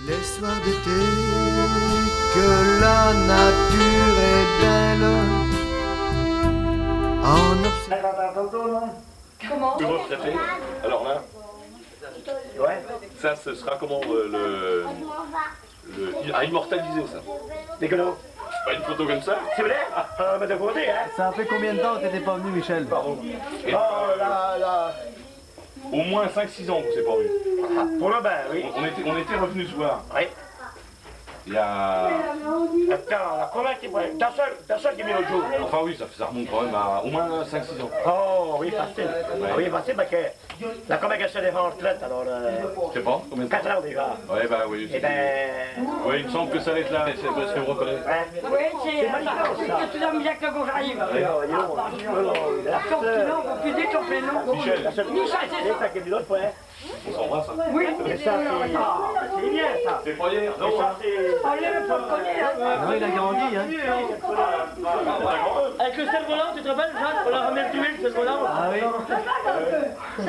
Les soirs d'été, que la nature est belle, en observant. Comment? Le mot traité. Alors là, ça ce sera comment à immortaliser ça. Dégueulasse. Pas une photo comme ça. C'est vrai? Mais de côté, hein? Ça fait combien de temps que t'étais pas venu, Michel? Oh là. Au moins 5-6 ans que vous s'est pas vu. Pour le bain, oui. On était revenu se voir. Oui. Il y a... Attends, comment tu vois? Personne qui est venu l'autre jour. Enfin oui, ça remonte quand même à au moins 5-6 ans. Oh, oui, facile. Oui, facile parce que la comment elle se défend en retraite, alors... Je sais pas, combien de temps? 4 ans déjà. Ouais, bah oui. Eh ben... Oui, il me semble que ça va être là, ça doit se faire reconnaître. Oui, c'est tout dans bien que quand j'arrive. La sorte là, on va plus ton prénom. Michel, Michel, c'est ça. C'est ça qui est venu l'autre fois, hein? on s'embrasse. Hein. Oui, Mais ça, c'est bien, ça. C'est pas hier, non? on l'aime pas le connaître. Non, il a grandi, hein. Avec le cerf-volant, tu te rappelles, Jacques? On l'a remis le cerf-volant. Ah oui.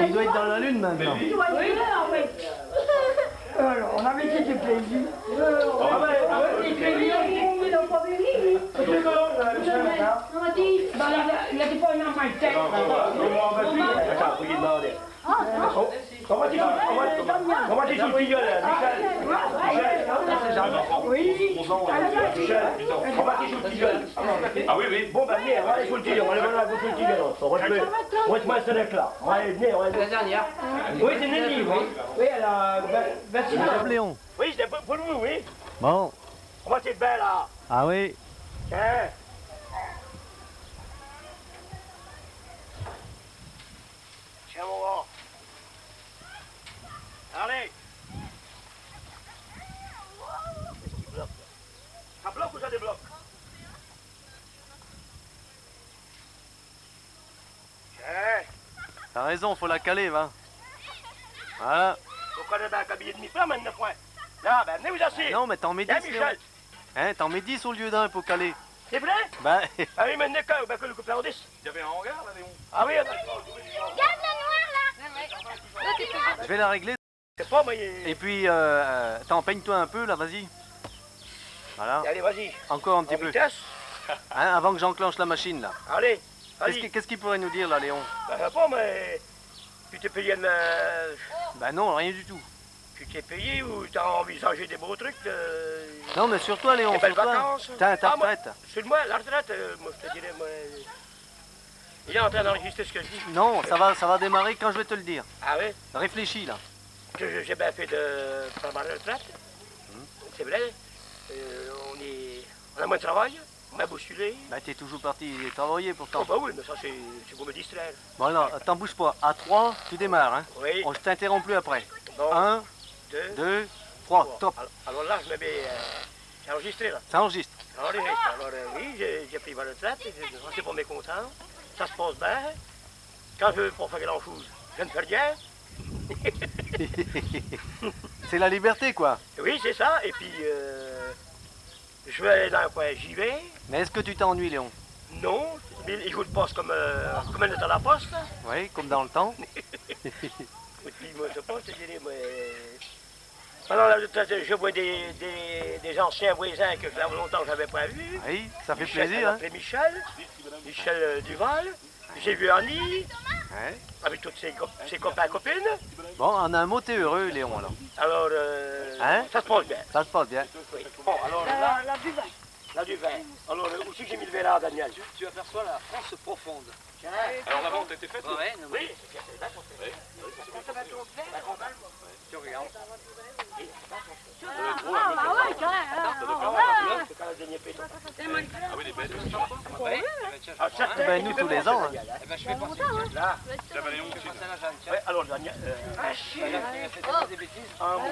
Il doit être dans la lune maintenant. Oui, alors, on avait été plaisir. Il n'était pas une main de tête. Comment tu es sous le filleul, Oui. Michel, comment tu es sous le filleul? Ah oui, oui. Bon, ben, venez, on va aller sous le filleul, on va aller voir sous le filleul. On va te mettre ce là. On va aller, venez, on va aller. La dernière. Oui, c'est Nelly, oui. Oui, elle a 26 ans. Léon. Oui, c'était pour nous, oui. Bon. Comment c'est belle, là? Ah oui. Tiens. Tiens, mon gars. Allez. Qu'est-ce qui bloque, là? Ça bloque ou ça débloque? Tiens. T'as raison, faut la caler, va. Voilà. Pourquoi on est dans un cabinet demi-flamme, maintenant, point? Là, ben, venez vous asseoir. Non, mais t'en mets 10, Tiens, Léon. Michel. Hein, t'en mets 10 au lieu d'un pour caler. C'est vrai? Ben, Ah oui, maintenant, que le couple en 10. Il y avait un hangar là, Léon. Ah oui, je vais la régler. c'est pas, moi, Et puis, t'en peigne-toi un peu, là, vas-y. Voilà. Allez, vas-y. Encore un En petit peu. vitesse. Hein, avant que j'enclenche la machine, là. Allez, vas-y. Qu'est-ce qu'il pourrait nous dire, là, Léon? Ben, pas, mais... Tu t'es payé une... Ben non, rien du tout. Tu t'es payé ou t'as envisagé des beaux trucs Non, mais sur toi, Léon, Des belles sur toi. vacances. Ta moi, retraite. sur moi, la retraite, moi, je te dirais, moi... Il est en train d'enregistrer ce que je dis. Non, ça va démarrer quand je vais te le dire. Ah oui? Réfléchis, là. Que j'ai bien fait de prendre ma retraite. C'est vrai. On a moins de travail. On m'a bousculé. Ben, t'es toujours parti travailler, pourtant. Oh, bah oui, mais ça, c'est pour me distraire. Bon, alors, t'en bouge pas. À 3, tu démarres, hein. Oui. On t'interrompt plus après. Bon. 1, 2, 2, 3, top. Alors là, je me mets... c'est enregistré, là. Ça enregistre. Enregistre. Alors oui, j'ai pris ma retraite. Je suis pas mécontent. Ça se passe bien. Quand je veux pas faire grand-chose, je ne fais rien. C'est la liberté, quoi. Oui, c'est ça. Et puis, je vais aller dans un coin, j'y vais. Mais est-ce que tu t'ennuies, Léon? Non, mais il joue de poste comme un est à la poste. Oui, comme dans le temps. Et puis, moi, je sais pas, je te dirais, moi... Pendant la retraite, je vois des anciens voisins que ça fait longtemps que je n'avais pas vus. Oui, ça fait Michel, plaisir, hein. appelé Michel Duval. J'ai vu Annie, Ouais. avec tous ses copains et copines. Bon, en un mot, t'es heureux, Léon, alors. Alors, Hein? ça se passe bien. Ça se passe bien. Oui. Bon, alors là, La du vin. là du vin. Alors, où c'est que j'ai mis le verre là, Daniel? Tu aperçois la France profonde. Tiens. Alors la vente a été faite? Ouais, non, mais Oui, c'est bien qu'on fait. tu regardes. Ah, bah ouais, quand même. C'est quand le dernier péton. Ah oui, les belles. Ouais. Tiens, Ah, ça, Ben, nous, tous les ans, hein. eh ben, je vais passer. Là. Là, bah, Léon aussi. Passer à la Jeanne, tiens. Ouais, alors, Daniel. Regarde, il a fait tellement des bêtises. Alors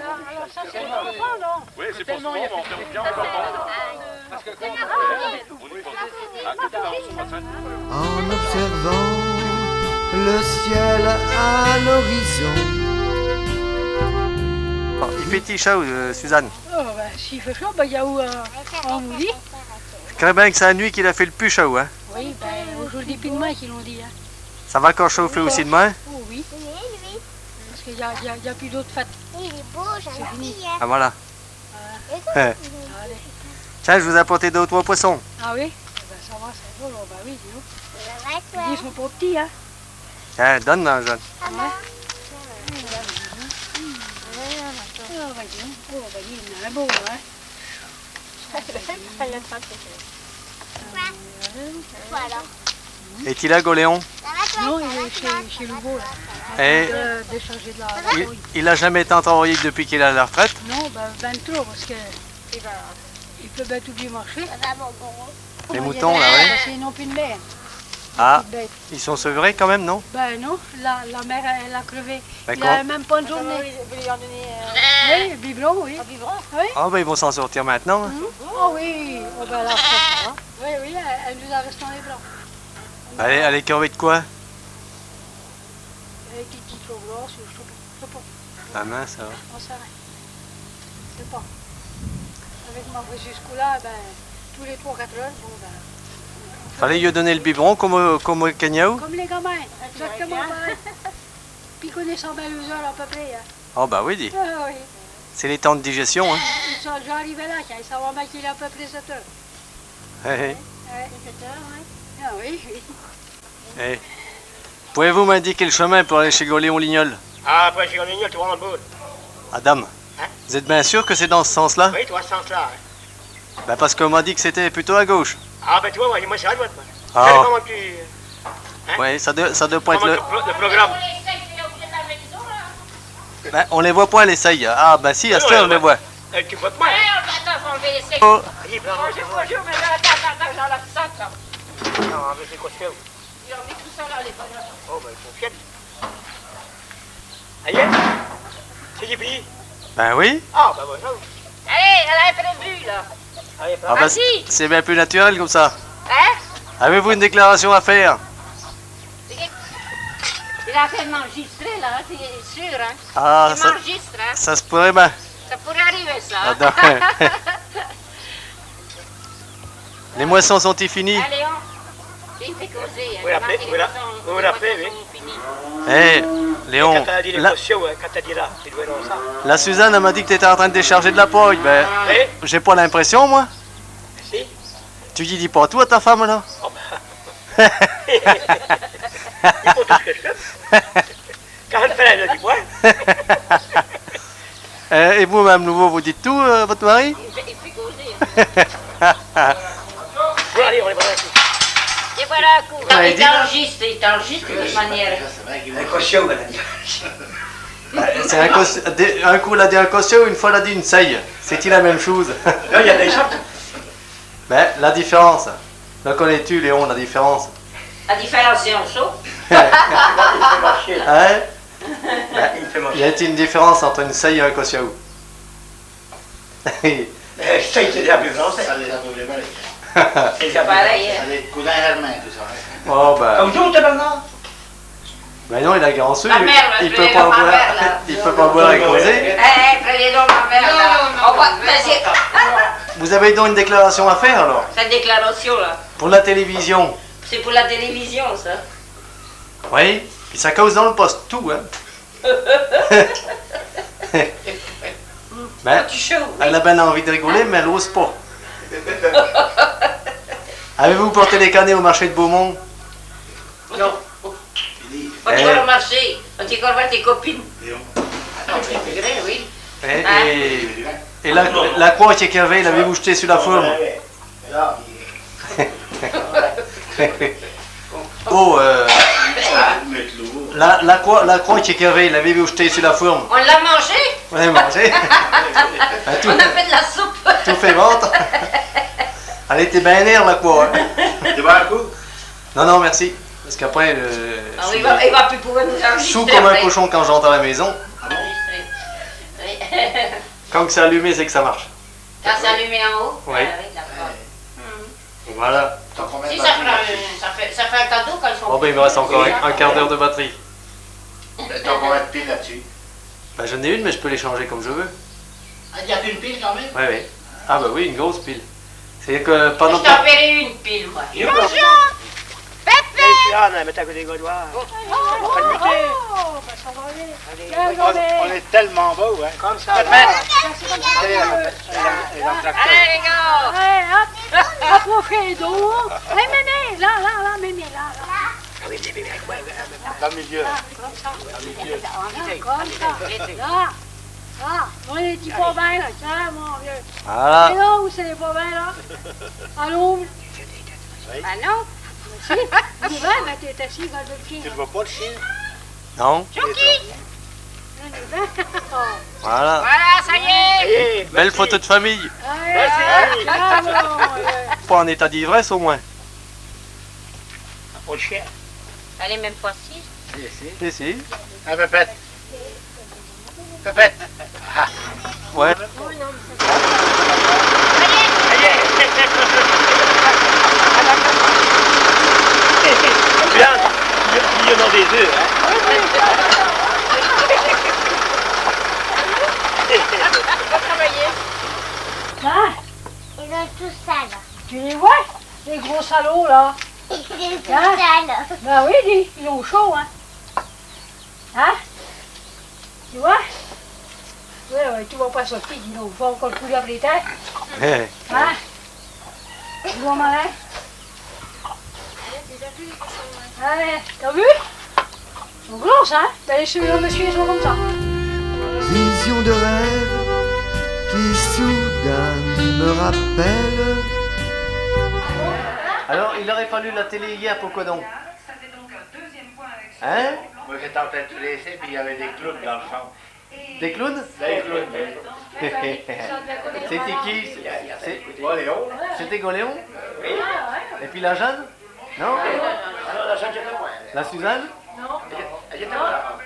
ça, c'est pas non? Oui, c'est pas souvent, mais on fait bien encore. Parce que quand On y pense. Ah, tout à l'heure, on se passe. En observant le ciel à l'horizon. Bon, il fait petit chaud, Suzanne. Oh, bah, s'il fait chaud, bah, il y a où en Mouli? Très bien que c'est la nuit qu'il a fait le plus chaud, hein. Oui, ben, aujourd'hui, puis demain, qu'ils l'ont dit. Hein. Ça va encore chauffer aussi demain. Oh oui, parce qu'il y a plus d'autres fêtes. Il est beau, C'est fini. gentil. Ah, voilà. Tiens, je vous ai apporté 2 ou 3 poissons. Ah oui? Ben, ça va, c'est bon, ben oui, dis donc. Ils sont pas petits, hein? Tiens, donne dans jeune. Ah, ben, dis donc. Oh, ben, il y en a un beau, hein? Est-il là, Goléon? Non, il est chez Louveau, là. Et Décharger de la il a jamais été travaillé depuis qu'il est à la retraite? Non, ben 23, parce que il peut bien tout bien marcher. Les moutons, là, oui. C'est non plus de mer. Ah, Petite bête. ils sont sevrés quand même, non? Ben non, la mère, elle a crevé. Il D'accord. a même pas une journée. Vous lui en donnez Oui, le biberon, oui. un biberon? Ah, ben ils vont s'en sortir maintenant. Hein. Oh oui, oh, ben là, c'est ça. Oui, oui, elle nous a resté dans les blancs. Elle est crevée de quoi? Avec des petites choses blanches, je sais pas. Ah mince, ça va. On sait rien. Je sais pas. Avec ma vraie jusqu'au-là, ben, tous les 3-4 heures, bon, ben, Fallait lui donner le biberon comme au Kenya. comme les gamins, exactement pareil. Puis connaissant bien les heures à peu près. Hein. Oh, bah oui, dis. Ah oui. C'est les temps de digestion. Hein. Ils sont déjà arrivés là, ils savent bien qu'il est à peu près 7 heures. Hé, hé. Ouais, 7 heures, oui. Ah oui, oui. Hé. Pouvez-vous m'indiquer le chemin pour aller chez Goléon Lignol? Ah, après, chez Lignon, tu vois en bout. Adam, vous êtes bien sûr que c'est dans ce sens-là? Oui, tu vois ce sens-là. Hein. Ben parce qu'on m'a dit que c'était plutôt à gauche. Ah, ben tu vois, moi, c'est à droite, moi. Ah. Regardez comment tu... Oui, ça doit pas être Comment le... le programme. Ben, on les voit pas, les essaye. Ah, ben si, à cette heure, on les voit. Tu votes moi. Attends, faut enlever les secs. Oh. Allez, prends Bonjour, bonjour, mais attends, j'enlève ça, là. Non, mais c'est quoi ce que c'est? J'ai enlevé tout ça, là, les bonheurs. Oh, ben, ils sont fiers. Aïe, c'est du prix. Ben oui. Ah, ben, voilà. Allez, elle a prévu, là. Allez, Ah, prends. ben, Vas-y. c'est bien plus naturel comme ça. Hein? Avez-vous une déclaration à faire? Il a fait m'enregistrer, là, c'est sûr, hein? Ah, Il ça, m'enregistre, hein? ça se pourrait bien. Ça pourrait arriver, ça. Ah, non. Les moissons sont-ils finis? Allez, on. Il fait causer, hein. Oui, après, Les oui, là. moissons- Oui, les après, moissons oui. sont finis. Hé, Léon, Quand t'as dit les la, cautions, quand t'as dit là, tu dois dans ça. la Suzanne elle m'a dit que tu étais en train de décharger de la poille. Ben, Oui, j'ai pas l'impression, moi. si. Tu dis pas tout à ta femme, là? Oh, ben. Il faut tout ce que je fais. Quand elle fait la dit point. Et vous, Mme Nouveau, vous dites tout, votre mari? Il fait causer, hein. Bon, allez, on est bon ici. Et voilà un coup. Ouais, Il t'enregistre de toute manière. La caution, madame. C'est un coup, elle a dit un caution, une fois, elle a dit une saille. C'est-il la même chose? Là, il y a des sortes. Ben, la différence. La connais-tu, Léon, la différence? La différence, c'est en chaud. Il fait marcher, là. Hein? Il fait Y marcher. a-t-il une différence entre une saille et un caution? Ça, c'est déjà plus français. Ça les a doublés pareil. C'est déjà plus Pareil, hein. Ça les coudins hermains, tout ça. Oh, ben. Comme tout, maintenant. Ben non, il a grand sûr. Ma mère, Il je peut vais pas voir ma boire. mère, là. Il peut pas boire et causer. Prenez donc ma mère, là. On va... Vas-y. Vous avez donc une déclaration à faire alors? Cette déclaration, là, Pour la télévision. c'est pour la télévision, ça. Oui. Puis ça cause dans le poste tout, hein. Ben, Tu chauds. elle a bien envie de rigoler, mais elle ose pas. Avez-vous porté les canets au marché de Beaumont? Non. On t'y va au marché. On t'y va voir tes copines. Ah non, c'est vrai, oui. Et la croix qui est cavée, l'avez-vous jetée sur la fourme? Oh, la croix qui est cavée, l'avez-vous jetée sur la fourme? On l'a mangé. Vous l'avez mangée? Ben, tout, On a fait de la soupe. tout fait vente. Elle était bien nerve, la croix. Hein? Tu vois un coup? Non, non, merci. Parce qu'après, Ah, il va plus pouvoir nous enregistrer. sous comme un après. cochon quand j'entre à la maison. Enregistrer. Oui. Quand c'est allumé, c'est que ça marche. Quand c'est allumé en haut? Oui. Ah, oui, d'accord. Voilà. T'as combien Si de ça batteries fait, ça fait un cadeau quand ils sont... Bon, ben il me reste encore un quart d'heure de batterie. T'as combien de piles là-dessus? Ben, j'en ai une, mais je peux les changer comme je veux. Ah, il y a une pile quand même? Oui, oui. Ah, bah oui, une grosse pile. C'est que pendant Je t'en paierai une pile, moi. Bonjour. Pépé! Là, on a mettre à côté des Gaulois. On va le muter. Ça va aller. Allez, Viens, On Gobet. est tellement beau, hein. comme ça. Allez, Allez, les gars! Allez, hop. Hop, mon frère d'eau. Allez, mémé. Là, mémé, là. Ah oui, les bébés, ouais. dans le milieu. Comme ça. Là. Là. On est les petits bobins, là. Tiens, mon vieux. Et Voilà. là, où c'est les bobins, là? Allons. Ah non? Si. L'hiver, ben, t'es assis dans le pied. Tu ne vois pas le chien? Non. Voilà. Voilà, ça y est! Allez, Belle photo de famille. Allez, bravo. Pas en état d'ivresse au moins. Pour le chien. Elle est même pas 6. Si, si. Un pépette. Pépette. Ouais. Bien, il y en a des œufs, hein. Va travailler. Hein? Ils sont tous sales. Tu les vois? Les gros salauds, là. Ils sont tous Hein? sales. Ben oui, ils ont chaud, hein. Hein? Tu vois? Ouais, tu vois pas sortir, dis donc. Faut encore couler après les têtes. Eh. Hein? Tu vois malin? Allez, t'as vu? Ils sont grosses, hein? Ben, ceux-là, monsieur, ils sont comme ça. Vision de rêve qui soudain me rappelle. Alors, il aurait fallu la télé hier, pourquoi donc? Hein? Moi, j'étais en train de te laisser, puis il y avait des clowns dans le champ. Des clowns? Des clowns. C'était qui? Oh, Léon. C'était Goléon? Et puis la Jeanne? Non? Alors, la jeune, j'étais loin. La Suzanne? Elle était là.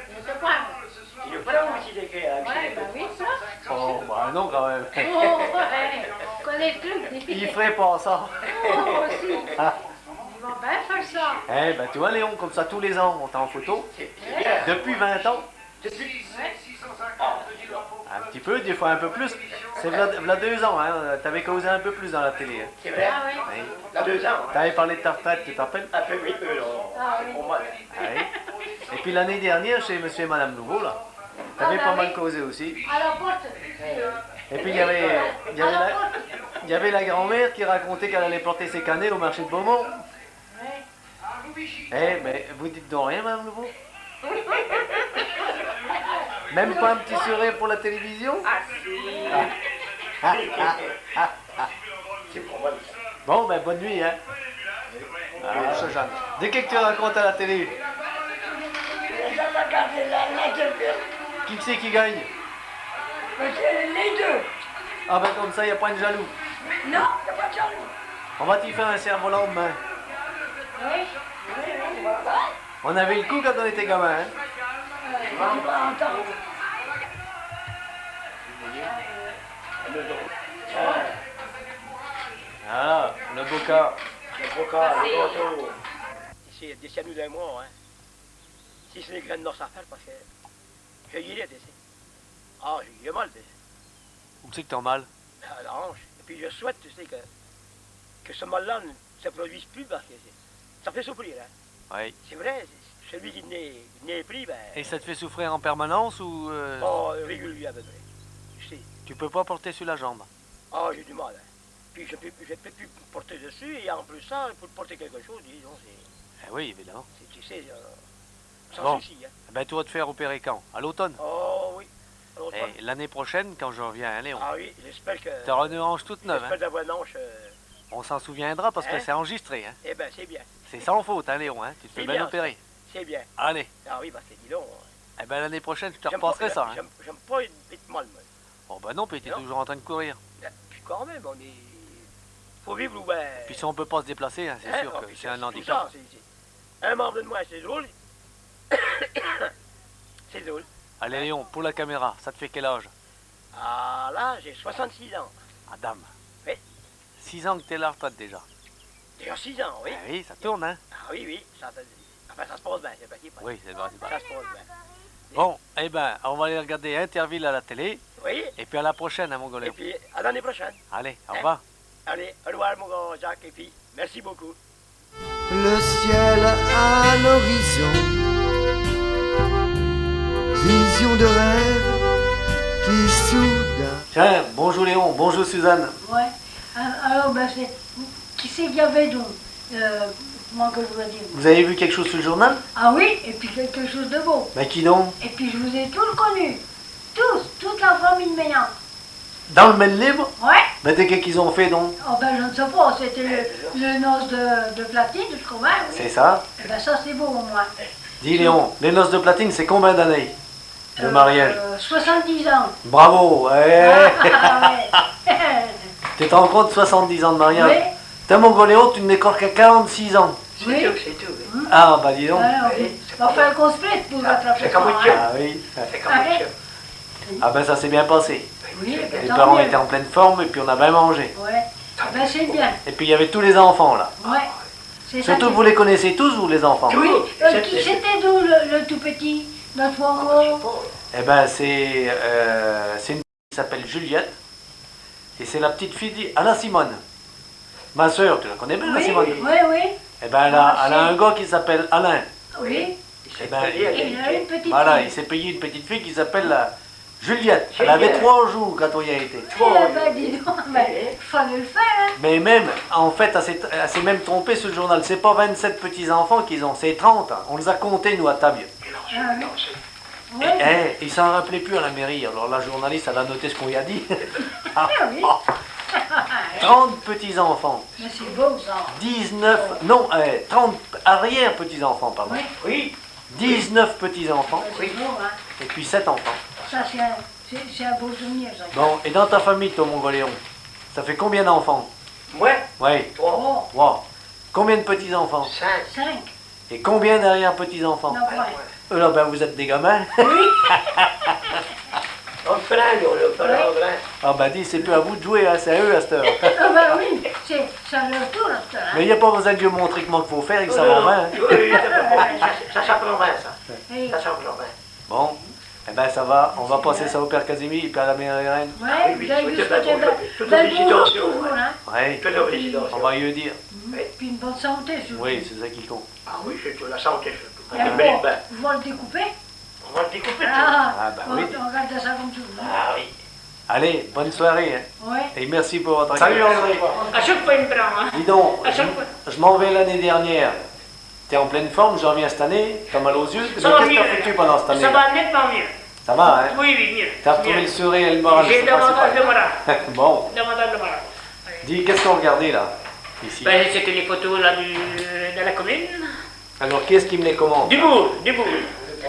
Il est pas là où il écrit. Oui, ça. Oh, bah non quand même. Oh, ouais. Connais le truc. Il ferait pas ça. Oh, aussi. Ah. Ils vont bien faire ça. Eh ben tu vois Léon, comme ça tous les ans on t'a en photo. Depuis 20 ans. Un petit peu, des fois un peu plus. C'est v'là 2 ans, hein. T'avais causé un peu plus dans la télé. Hein. C'est vrai. Ah oui. Oui. Dans 2 ans. T'avais parlé de ta retraite, tu t'appelles? Un peu, oui, Ah oui. Pour moi. Oui. Et puis l'année dernière chez monsieur et madame Nouveau là. T'avais pas mal causé aussi. À la porte. Et puis il y avait la grand-mère qui racontait qu'elle allait planter ses cannelles au marché de Beaumont. Eh, mais vous dites donc rien, madame Nouveau? Même pas un petit sourire pour la télévision? C'est pour moi. Bon, ben bonne nuit, hein. Ah, ça, Jeanne. Dès que tu racontes à la télé, qui c'est qui gagne? Les deux. Ah ben comme ça, il n'y a pas de jaloux. Non, il n'y a pas de jaloux. On va t'y faire un cerf-volant demain. Oui. On avait le coup quand on était gamin, hein. On va entendre. Voilà, le boca. Le bocal, le gâteau. C'est des cyanures d'un mois, hein. Si c'est les graines d'or, ça fait parce que j'ai guéri, tu sais. Ah, j'ai mal, tu sais. Où c'est que t'as mal? À la hanche. Et puis je souhaite, tu sais, que ce mal-là ne se produise plus parce que ça fait souffrir, hein. Oui. C'est vrai, celui qui n'est pris, ben. Et ça te fait souffrir en permanence ou... Oh, régulier à peu près. Tu sais. Tu peux pas porter sur la jambe? Ah, j'ai du mal, hein. Puis je peux plus porter dessus et en plus ça, pour porter quelque chose, disons, c'est. Eh oui, évidemment. Tu sais, sans Bon. souci, hein. Eh ben tu vas te faire opérer quand? À l'automne? Oh oui. Alors, Et l'année prochaine, quand je reviens à Léon, ah oui, j'espère que. t'auras une hanche toute neuve, J'espère hein? d'avoir une hanche. On s'en souviendra parce que Hein? c'est enregistré, hein? Eh ben, c'est bien. C'est sans faute, hein, Léon, hein? Tu te fais C'est bien bien, opérer. C'est bien. Allez. Ah oui, parce que dis donc. Eh ben l'année prochaine, je te j'aime pas- repasserai ça, hein? J'aime pas être mal, moi. Oh ben non, puis t'es Non. toujours en train de courir. Puis quand même, on est. Faut vivre ou ben. Puis si on peut pas se déplacer, hein, c'est hein, sûr ah, que puis c'est un tout handicap. ça, c'est- Un membre de moi, c'est drôle. C'est drôle. Allez Léon, pour la caméra, ça te fait quel âge? Ah là, j'ai 66 ans. Ah dame. Oui. 6 ans que t'es à la retraite déjà. Déjà 6 ans, oui. Eh oui, ça tourne, hein? Ah oui, oui. Enfin, ça se passe bien, c'est pas si pas. Oui, c'est vrai, c'est vrai. Ça se passe bien. Bon, eh ben, on va aller regarder Interville à la télé. Oui. Et puis à la prochaine, hein, mon Et Goléon. puis, à l'année prochaine. Allez, au revoir. Allez, au revoir, mon gars Jacques. Et puis, merci beaucoup. Le ciel étoile à l'horizon, vision de rêve qui soudain. Tiens, bonjour Léon, bonjour Suzanne. Ouais. Alors, ben, qui c'est qu'il y avait donc comment que je veux dire? Vous avez vu quelque chose sur le journal? Ah oui, et puis quelque chose de beau. Mais qui donc? Et puis je vous ai tous connus. Tous, toute la famille de Ménard. Dans le même livre? Ouais. Mais qu'est-ce qu'ils ont fait donc? Oh ben je ne sais pas, c'était le noce de platine, je crois. Oui. C'est ça? Eh ben ça c'est beau au moins. Dis Léon, les noces de platine, c'est combien d'années de mariage? 70 ans. Bravo! Ah, ouais. Tu te rends compte, 70 ans de mariage? Oui. T'es mon gros Léon, tu n'es qu'à 46 ans. Oui. C'est tout. Ah bah dis donc. Alors, on va faire un cosplay pour rattraper C'est comme ça, un hein. tien. Ah oui. C'est comme un chien. Ah ben ça s'est bien passé. Oui, ben, Les tant parents mieux. étaient en pleine forme et puis on a bien mangé. Ouais. Eh ben c'est bien. Et puis il y avait tous les enfants là. Ouais. C'est ça. Surtout qui- vous les connaissez tous, vous les enfants? Oui. Qui c'était d'où le tout petit, notre Mongo? Eh ben c'est une qui s'appelle Juliette. Et c'est la petite fille d'Anna Simone. Ma soeur, tu la connais bien, Anna Oui, Simone? oui, oui. Eh ben elle a un gars qui s'appelle Alain. Oui. Eh ben, Il a une petite voilà, il fille. s'est payé une petite fille qui s'appelle Juliette. Elle Juliette. avait 3 jours quand on y a été. Eh ben dis donc, ben, fallait le faire, hein. Mais même, en fait, elle s'est même trompée sur le journal. C'est pas 27 petits-enfants qu'ils ont, c'est 30. On les a comptés, nous, à table. Ah, oui. Et, Ouais. ils s'en rappelaient plus à la mairie. Alors la journaliste, elle a noté ce qu'on y a dit. Ah oui. 30 petits-enfants. Mais c'est beau ça. 19, non, 30 arrière-petits-enfants, pardon. Oui. Oui. 19 petits-enfants. C'est beau, hein. Et puis 7 enfants. Ça, c'est un beau souvenir, ça. Bon, et dans ta famille, toi, mon Goléon, ça fait combien d'enfants? Moi, Oui, 3, 3. Combien de petits-enfants? 5. 5. Et combien d'arrière-petits-enfants? Non, ouais. Là, ben, vous êtes des gamins. On fait là, on le fait là, on fait là. Ah ben dis, c'est plus à vous de jouer, hein, c'est à eux à cette heure. Ah ben oui, c'est leur tour, là, ça. Mais il n'y a pas besoin de Dieu montrer comment il faut faire, ils savent en main. Oui, ça s'apprend bien, ça. Oui. Ça s'apprend bien. Bon, eh ben ça va, on va passer ça au Père Casimir et puis à la mère Irène. Ouais, oui, vous avez oui, vu ce c'est côté bien, toute bel félicitations, bonjour, toujours, hein. Oui, Que la félicitations. on va y dire. Puis une bonne santé, surtout. Oui, c'est ça qui compte. Ah oui, c'est tout, la santé surtout. Et On bon, mérite bien. vous allez le découper? On va le découper. Ah, Ah, bah oui. on regarde ça comme tout. Ah oui. Allez, bonne soirée, hein. Ouais. Et merci pour votre Salut accueil. André. À chaque fois, il me prend. Hein. Dis donc, À chaque fois. je m'en vais l'année dernière. T'es en pleine forme, j'en reviens cette année, t'as mal aux yeux. Mais Ça va qu'est-ce que t'as mieux. foutu pendant cette année? Ça va nettement mieux. Ça va, hein? Oui, oui, mieux. T'as retrouvé Mieux. le sourire et le moral. J'ai c'est le davantage de principal. moral. Bon, Davantage de moral. dis, qu'est-ce qu'on regardait là? Ici. Ben, c'était les photos là de la commune. Alors, qui est-ce qui me les commande? Du bourg, du bourg.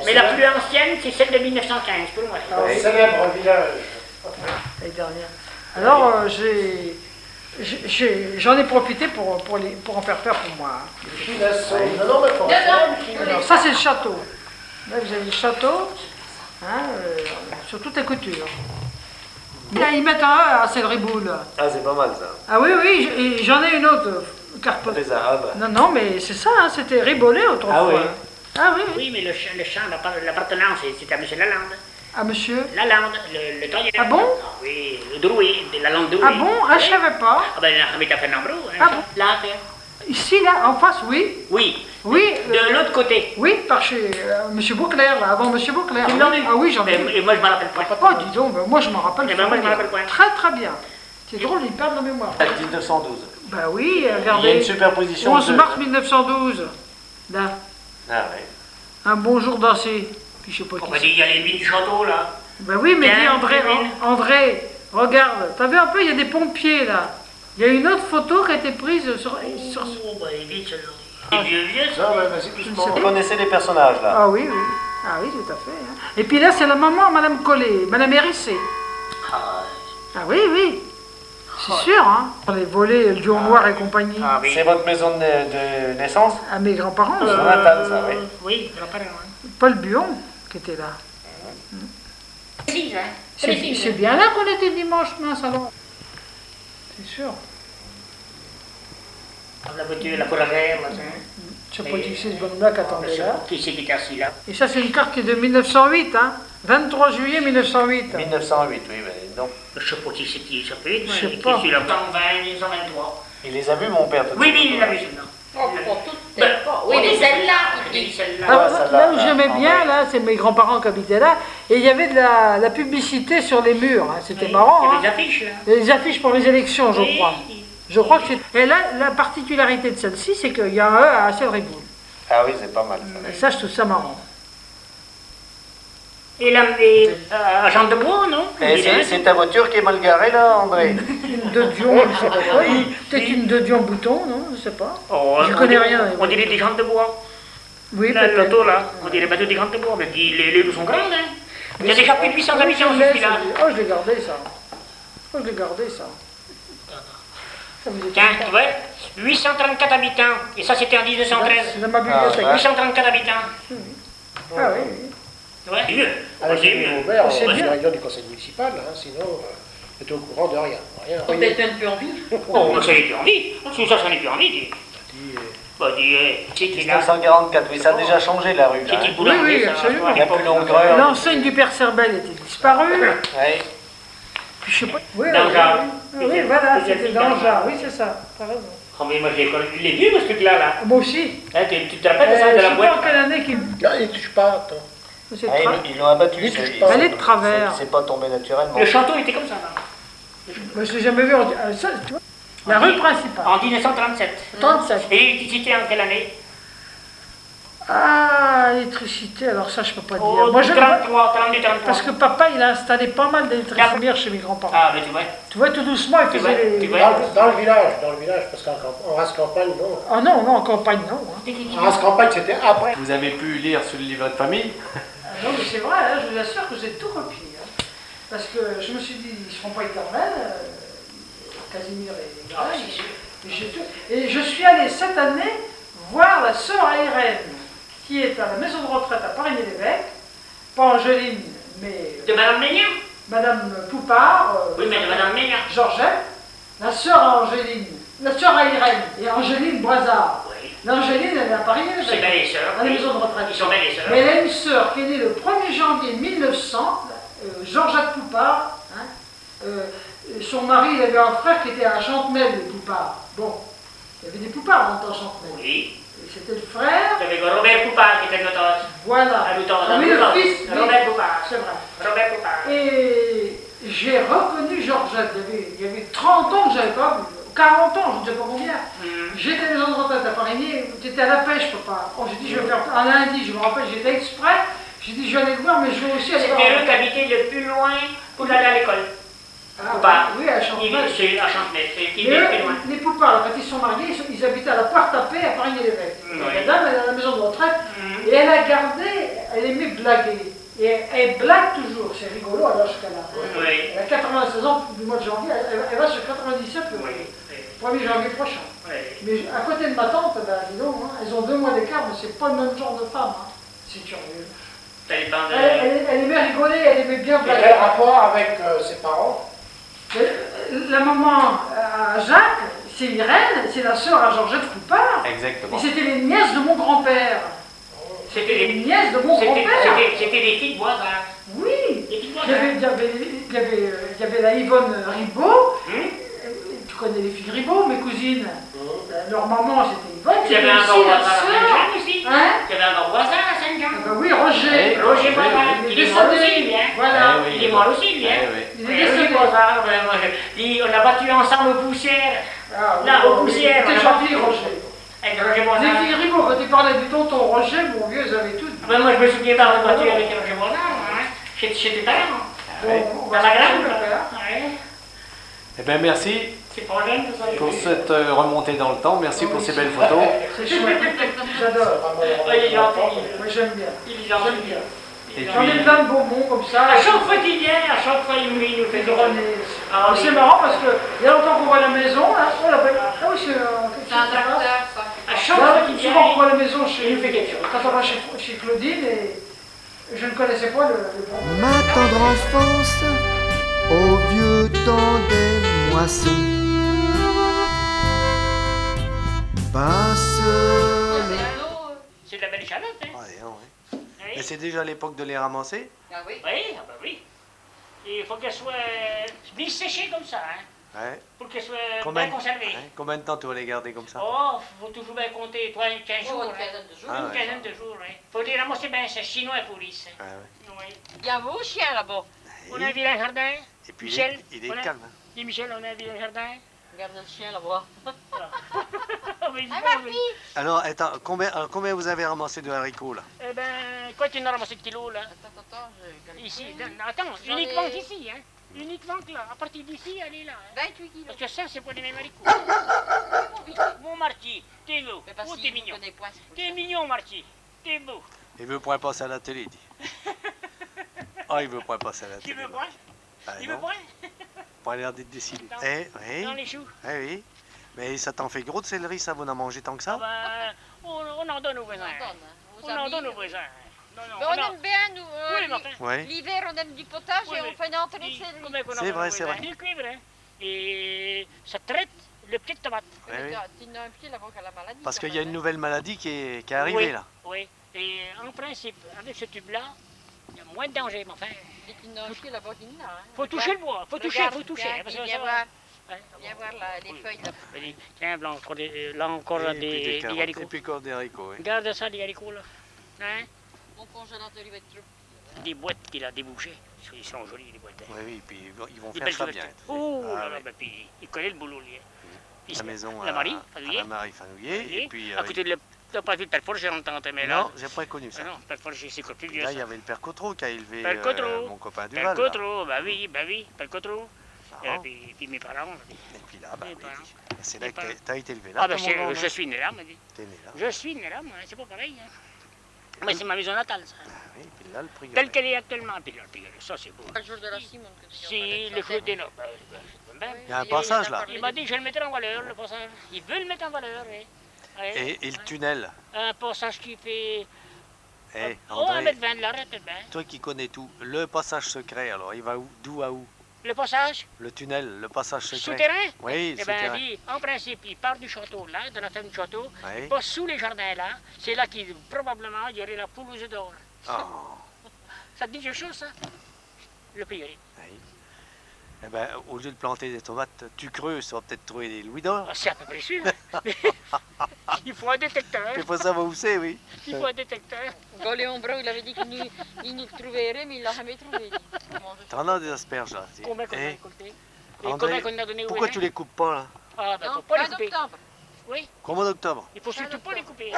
Mais la plus ancienne, c'est celle de 1915 pour moi. Oui. Célèbre village. L'année dernière. Alors, j'en ai profité pour en faire pour moi. Non, mais pas. Alors, ça, c'est le château. Là, vous avez le château, hein, sur toutes les coutures. Là, ils mettent un assez de riboule. Ah, c'est pas mal ça. Ah oui, oui, et j'en ai une autre carte C'est postale. ça, ah bah. Non, non, mais c'est ça, hein, c'était ribolé autrefois. Ah oui. Ah oui, oui. Oui, mais le champ, l'appartenance, c'est à M. Lalande. Ah, monsieur. Lalande, le tailleur. Ah bon? Oui, le Drouet, de la langue Drouet. Ah bon? Ah, je savais pas. Ah ben, on habite à Fernand-Brou. Hein, Ah bon? Là, Ici, là, en face, oui. oui. Oui. De l'autre côté. Oui, par chez monsieur Beauclerc, là, avant monsieur Beauclerc. Tu l'en as vu? Ah oui, j'en ai Mais- vu. Et moi, je m'en rappelle pas. Oh, dis donc, ben, moi je m'en rappelle. Eh ben, moi, je m'en rappelle pas. Très très bien. C'est drôle, ils perdent la mémoire. 1912. Bah oui, Il y a regardez. une superposition 11 de... mars 1912. Là, Ah oui. un bonjour dansé. Puis je sais pas On qui m'a c'est. dit, il y a les mines du château, là. Ben oui, mais Bien, dis André, bien. André, regarde. T'as vu un peu, il y a des pompiers là. Il y a une autre photo qui a été prise sur... Oh, bah, il est vite, celle-là. C'est vieux, vieux, ça. Non, mais vas-y, plus sais Vous pas. connaissez les personnages là? Ah oui, oui. Ah oui, tout à fait. hein. Et puis là, c'est la maman, Madame Collet, Madame Hérissé. Ah, Ah oui, oui. C'est sûr, hein. On les volés, le Lion Noir et compagnie. ah, oui. C'est votre maison de naissance? À mes grands-parents, C'est ça. natal ça, oui. Oui, grand-parent. Hein. Paul Buon qui était là. Précise, hein. C'est Précise. bien là qu'on était dimanche, mince alors. C'est sûr. La voiture, la fourragère, là, ça. Je sais pas qui c'est ce bonhomme-là qui attendait là. Qui c'est qui était assis là? Et ça, c'est une carte qui est de 1908, hein. 23 juillet 1908. 1908, oui, mais donc. Je sais pas qui c'est qui, ça peut être. Je sais qui pas. est là. 120, 123. Il les a vus, mon père, tout Oui, oui, il l'a vu, celui-là. Oui, mais celle-là, il dit. Alors, là où j'aimais bien, là, c'est mes grands-parents qui habitaient là, et il y avait de la publicité sur les murs. Hein. C'était marrant. Il y a Hein. des affiches, là. Les affiches pour les élections, je crois. Je crois que c'est. Et là, la particularité de celle-ci, c'est qu'il y a un E à Asselriboul. Ah oui, c'est pas mal ça. Et ça, je trouve ça marrant. Et là, à Jean de Bois, non? C'est ta voiture qui est mal garée là, André? Une de Dion, je sais pas quoi. Peut-être une de Dion Bouton, non? Je sais pas. Oh, Je connais rien. On dirait des gens de bois. Oui, Là, peut-être. l'auto, là, on dirait bateau des gens de bois. Mais les rues sont grandes, hein. Il y a déjà plus de 800 habitants dans ce village. Oh, je l'ai gardé, ça. Oh, je l'ai gardé, ça. Ça me dit- Tiens, tu vois, 834 habitants. Et ça, c'était en 1913. C'est dans ma bibliothèque. 834 habitants. Ah oui, oui. Ouais, c'est mieux. Avec C'est les mieux. Robert, C'est on a bien. une réunion du conseil municipal, hein, sinon, tu es au courant de rien. Rien. Oh, mais ça n'est plus envie. Oh, moi, ça n'est plus envie. Si ça n'est plus envie. Dit, Bah, dis, c'est qui là? 1944, oui, ça a déjà changé la rue là. C'est qui Hein. le boulanger, Oui, ça, absolument. Il y a plus longueur. L'enseigne du Père Serbel était disparue. Ouais. Puis je sais pas. Oui, Dangeard. oui, voilà, c'était Dangeard. Oui, c'est ça. T'as raison. Oh, mais moi, je l'ai vu, ce truc-là, là. Moi aussi. Hein, tu te rappelles de ça, Je de sais la pas boîte? en quelle année qu'il. non, il ne touche pas, attends. C'est Ah, tra- ils l'ont abattu. Il ça, touche il- pas. Elle est de travers. C'est pas tombé naturellement. Le château était comme ça, là. Moi, je l'ai jamais vu. Ça, tu vois, la rue principale. En 1937. 37. Et l'électricité en quelle année? Ah, l'électricité, alors ça, je peux pas dire. Oh, Moi, je. 33, 32, 33. Parce que papa, il a installé pas mal d'électricité chez mes grands-parents. Ah, mais tu vois. Tu vois, tout doucement, il Tu faisait vois, les. tu vois. Dans le village, parce qu'en race campagne, non. Ah non, non, en campagne, non. Hein. En race campagne, c'était après. Vous avez pu lire sur le livret de famille? Ah non, mais c'est vrai, hein, je vous assure que j'ai tout copié. Hein. Parce que je me suis dit, ils ne seront pas éternels, Casimir et les gars. Et je suis allé cette année voir la sœur Irène, qui est à la maison de retraite à Paris-l'Évêque, pas Angeline, mais De Madame Ménian? Madame Poupard, Oui, mais de Madame Ménian. Georgette, la sœur à Angeline, la sœur à Irène et Angeline Boisard. Oui. L'Angeline, elle est à C'est Paris-l'Évêque, belles les sœurs. à la maison de retraite. Ils sont belles les sœurs. Mais elle a une sœur qui est née le 1er janvier 1900, Georgette Poupard. Hein, son mari, il avait un frère qui était à Chantemel, les Poupard. Bon, il y avait des Poupards en temps Chantemel. Oui. Et c'était le frère, J'avais Robert Poupard qui était notre voilà. à l'automne. Oui, le fils, oui, Robert Poupard. c'est vrai. Robert Poupard. Et j'ai reconnu Georgette. Il y avait 30 ans que je n'avais pas vu. 40 ans, je ne sais pas combien. J'étais à la maison de retraite à Paris, j'étais à la pêche, papa. Oh, j'ai dit, je vais faire un lundi, je me rappelle, j'étais exprès. J'ai dit, je vais aller le voir, mais je vais aussi aller voir. C'était eux qui habitaient le plus loin pour aller à l'école. Ah, Poupard. oui, à Chantemel. C'est à Chantemel. C'est qui Mais est eux, le plus loin. les Poupards, quand ils sont mariés, ils habitaient à la Pointe à Paix à Paris-l'Évêque. Oui. La dame, elle est à la maison de retraite. Mhm. Et elle a gardé, elle aimait blaguer. Et elle blague toujours, c'est rigolo alors jusqu'à là. Oui. Elle a 96 ans du mois de janvier, elle va sur 97 le Oui. 1er janvier prochain. Oui. Mais à côté de ma tante, ben, dis donc, hein, elles ont 2 mois d'écart, mais c'est pas le même genre de femme. Hein. C'est curieux. Ça dépend de... Elle aimait rigoler, elle aimait bien Il y a blaguer. quel rapport avec ses parents? La maman à Jacques, c'est Irène, c'est la sœur à Georgette Poupard. Exactement. Et c'était les nièces de mon grand-père. C'était Les des... nièces de mon grand-père. C'était des filles de voisins. Oui. Des filles de Il y voisins. avait la Yvonne Ribot. Tu connais les filles Ribot, mes cousines. Leur maman, c'était Yvonne. Il y avait C'était un aussi bon la voisin à sœur. Saint-Jean aussi. Hein? Il y avait un bon voisin à Saint-Jean. Ben oui, Roger. Roger Voisin. Il est mort aussi, lui, hein. Voilà. Eh oui. Il est mort aussi, lui, hein. Eh oui. Il est décédé. On a battu ensemble aux poussières. Ah, oui, Là, aux oui, poussières. C'était gentil, Roger. Avec Roger Les Voisin. filles Ribot, quand tu parlais du tonton Roger, mon vieux, ils avaient tout. Ben, moi, je me souviens pas de battu avec Roger Voisin. Hein. J'étais talent. Bon, Dans la grande. grande. Ouais. Eh bien, merci C'est pas jeune, tout ça. pour cette remontée dans le temps. Merci pour ces belles photos. C'est chouette. J'adore. Ouais, il est gentil. Moi, j'aime bien. Il est gentil. J'aime bien. Et J'en ai puis, plein de bonbons comme ça. À chaque fois qu'il vient, à chaque fois, il nous fait Et des René. Ah, oui. C'est marrant parce que il y a longtemps qu'on voit la maison, là, on l'appelle. Ah oui, c'est un tracteur. À chaque fois qu'il vient, Souvent on voit la maison chez, il nous fait quelque chose. quand on va chez Claudine et je ne connaissais pas le bon. Ma tendre enfance, au vieux temps des moissons, passe le... C'est de la belle échalote, hein. ouais, ouais. Oui. Mais c'est déjà l'époque de les ramasser. Oui, ah bah oui. Il faut qu'elle soit bien séchée comme ça, hein. Ouais. pour qu'elles soient Combien, bien conservées. ouais, combien de temps tu vas les garder comme ça? Oh, faut toujours bien compter, toi, 15 jours. Une hein. quinzaine de jours. Ah, Une ouais. quinzaine de jours, hein. Faut les ramasser bien, c'est chinois pour ici. Ah, ouais. Oui. Il y a un beau chien là-bas. On a un vilain jardin. Et puis Michel, il est on a- calme. Hein. Dis Michel, on a un vilain jardin. Regarde le chien là-bas. Ah, mais Ah, bon, ma fille. Alors, attends, combien vous avez ramassé de haricots là? Eh ben, quoi tu en as ramassé de kilos là? Attends, je calcule. Ici, attends, J'en uniquement ai- ici, hein. Uniquement que là. À partir d'ici, elle est là. Hein. 28 kilos. Parce que ça, c'est pas les mêmes haricots. Mon biche. Mon Marty, t'es beau. Mais parce Oh, qu'il t'es ne mignon. connaît point. c'est pour T'es ça. mignon, Marty. T'es beau. Il veut pas passer à la télé, dit. Ah, il veut pas passer à la Tu télé. veux là. pas? Ah, Tu veux non, pas? pas l'air d'être décidé. Dans- Eh, oui, Dans les choux. eh oui. Mais ça t'en fait gros de céleri, ça, vous en mangez tant que Ah ça? ben, on en donne aux On voisins. en donne. Hein, aux On en amis. donne aux voisins. Non, non, Mais on aime bien, nous. Oui, Martin. Oui. L'hiver, on aime du potage Oui, et mais- on fait une entrée de Dis, céleri. combien qu'on en C'est donne vrai, aux c'est voisins? vrai. Du cuivre, hein. Et ça traite le petit tomate. Oui, oui. Tu n'as un pied là-bas qui a la maladie. Parce quand qu'il y a même, une hein. nouvelle maladie qui est arrivée Oui. là. Oui. Et en principe, avec ce tube-là, il y a moins de danger, mais enfin, Dès qu'il n'a un pied là-bas, il n'a. Hein. faut toucher le bois. Faut toucher, Regarde, faut toucher. tiens, Parce que viens ça voir, hein. viens voir les Oui. feuilles là. Vas-y, tiens, là encore Et puis des carottes, haricots. et puis encore des haricots, oui. Regarde ça, les haricots, là. Hein? Mon congélateur, il va être trop. Des boîtes qu'il a débouchées. Ils sont jolis, les boîtes. hein. Oui, oui, puis ils vont Des faire belles ça couvertures. bien. Oh Ah, là là, ouais. ben, puis il connaît le boulot, lui. hein. Puis La c'est- maison la Marie, à Fanouillet. la Marie Fanouillet. Et puis, à côté de t'as pas vu le père Forge, j'ai entendu, mais là. non, j'ai pas connu Ah ça. non, père Forge, c'est quoi plus Et vieux, là, ça. il y avait le père Cotreau qui a élevé Père Cotreau. mon copain Père Duval. là. Cotreau, bah oui, père Cotreau. Ah. Puis mes parents. là. Et puis là, bah Mes oui, parents. c'est là Mes que parents. t'as été élevé là. Ah ben tout le monde, je suis né là, m'a dit. T'es né là. Je suis né là, moi, c'est pas pareil. Hein. Mais c'est ma maison natale, ça. Ah oui, puis là, le prix. Telle qu'elle est actuellement. Puis là, ça c'est beau. Pas le jour de la Simone que tu Si le jour des noces. Il y a un passage là. Il m'a dit que je vais le mettre en valeur, le passage. Il veut le mettre en valeur. Et le tunnel. Un passage qui fait. Eh, Oh, André, 1m20 de l'arrêt, peut-être bien. toi qui connais tout, le passage secret, alors, il va où? D'où à où? Le passage Le tunnel, le passage secret. souterrain. Oui, Eh bien, souterrain. dit, en principe, il part du château, là, de la ferme du château, Oui. il passe sous les jardins, là. C'est là qu'il, probablement, il y aurait la poule aux œufs d'or. Oh, Ça te dit quelque chose, ça? Le prieuré. oui. Eh ben, au lieu de planter des tomates, tu creuses, tu vas peut-être trouver des louis d'or. Ah, c'est à peu près sûr. Il faut un détecteur. Il faut savoir où c'est, oui. Il faut un détecteur. Quand Léon Brun, il avait dit qu'il nous le trouverait, mais il l'a jamais trouvé. T'en as des asperges là. Combien qu'on a Eh, récolté? Et André, combien qu'on a donné au pourquoi voisin? tu les coupes pas là? Ah, ben, Non, faut pas les fin couper. d'octobre. Oui, Comme en octobre. il faut surtout pas les couper.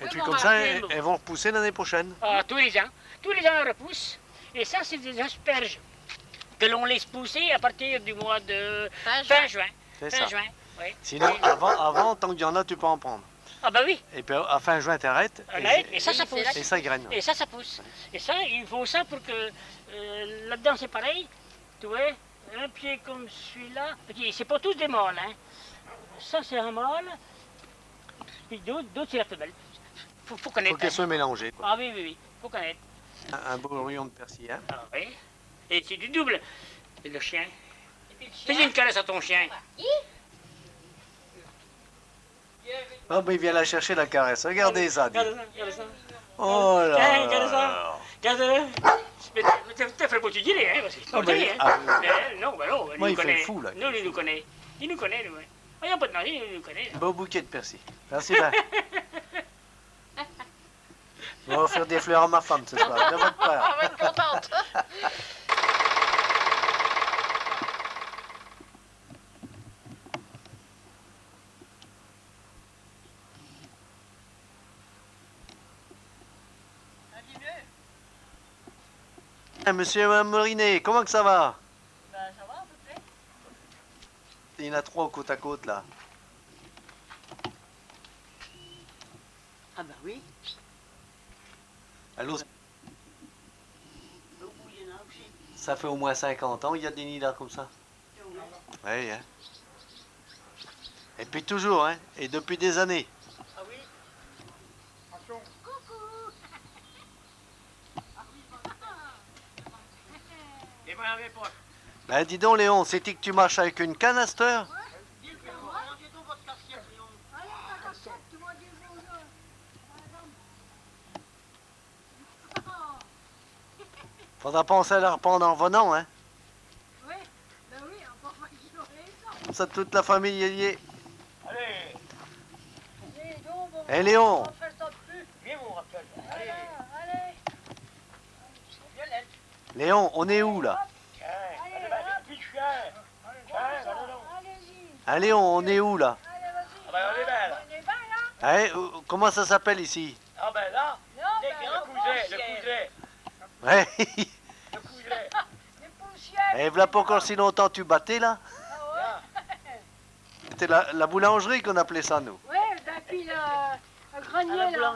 Et puis bon, comme bah, ça, bien, elles vont repousser l'année prochaine. Ah, tous les ans. Tous les ans, on repousse. Et ça, c'est des asperges que l'on laisse pousser à partir du mois de fin juin. C'est Fin ça. juin, oui. Sinon, avant, tant qu'il y en a, tu peux en prendre. Ah, ben oui. Et puis à fin juin, t'arrêtes. On arrête, et ça, ça pousse. Et ça graine. Et ça pousse. Et ça, il faut ça pour que... là-dedans, c'est pareil. Tu vois, un pied comme celui-là. C'est pas tous des mâles, hein. Ça, c'est un mâle. Puis d'autres, c'est la femelle. Faut Il connaître. faut qu'elles soient mélangées. Quoi. Ah oui, oui, oui. Faut connaître. Un beau rayon de persil. Hein. Ah oui. Et c'est du double. Et le chien. Fais une caresse à ton chien. Ah ben il vient la chercher la caresse. Regardez ça. Dis. Regarde ça, regarde ça. Oh là Tiens, regarde là. ça. Regarde-le. Mais t'as fait pas tu dirais, hein, parce que Ah, ben, hein. ah, Mais non, ben non, moi, il il nous fait connaît. le fou, là. Nous, il nous connaît. Il nous connaît, nous. Il n'y a pas de mari, il nous connaît. Beau bouquet de persil. Merci ben. On va offrir des fleurs à ma femme ce soir. De votre part. On va être contente. Ah, monsieur Morinet, comment que ça va? Ben, ça va à peu près. Il y en a trois côte à côte là. Ah ben oui. Allô, Au bout, il y en a aussi. ça fait au moins 50 ans, il y a des nids là comme ça. Oui, hein. Et puis toujours, hein. Et depuis des années. Ah oui. Et moi, j'avais pas. Ben dis donc Léon, c'est-il que tu marches avec une canne à cette heure? Faudra penser à la reprendre en revenant, hein. Oui, ben oui, encore 20 kilos. ça toute la famille y est. Allez, Eh Léon, On va faire ça plus. viens mon rappel. Allez, Allez. Violette. Léon, on est où là? Tiens, allez, vas-y, petit chien. Tiens, allez, Allez-y. Hein Léon, on est où là? Allez, vas-y. Ah ben, on est belle. On est bien là. Hein, comment ça s'appelle ici? Ah ben là, Non, le cousin. Ouais. Le cousin. Les poussières. Et voilà pas encore si longtemps tu battais là? C'était la boulangerie qu'on appelait ça nous. Ouais, depuis le grenier là.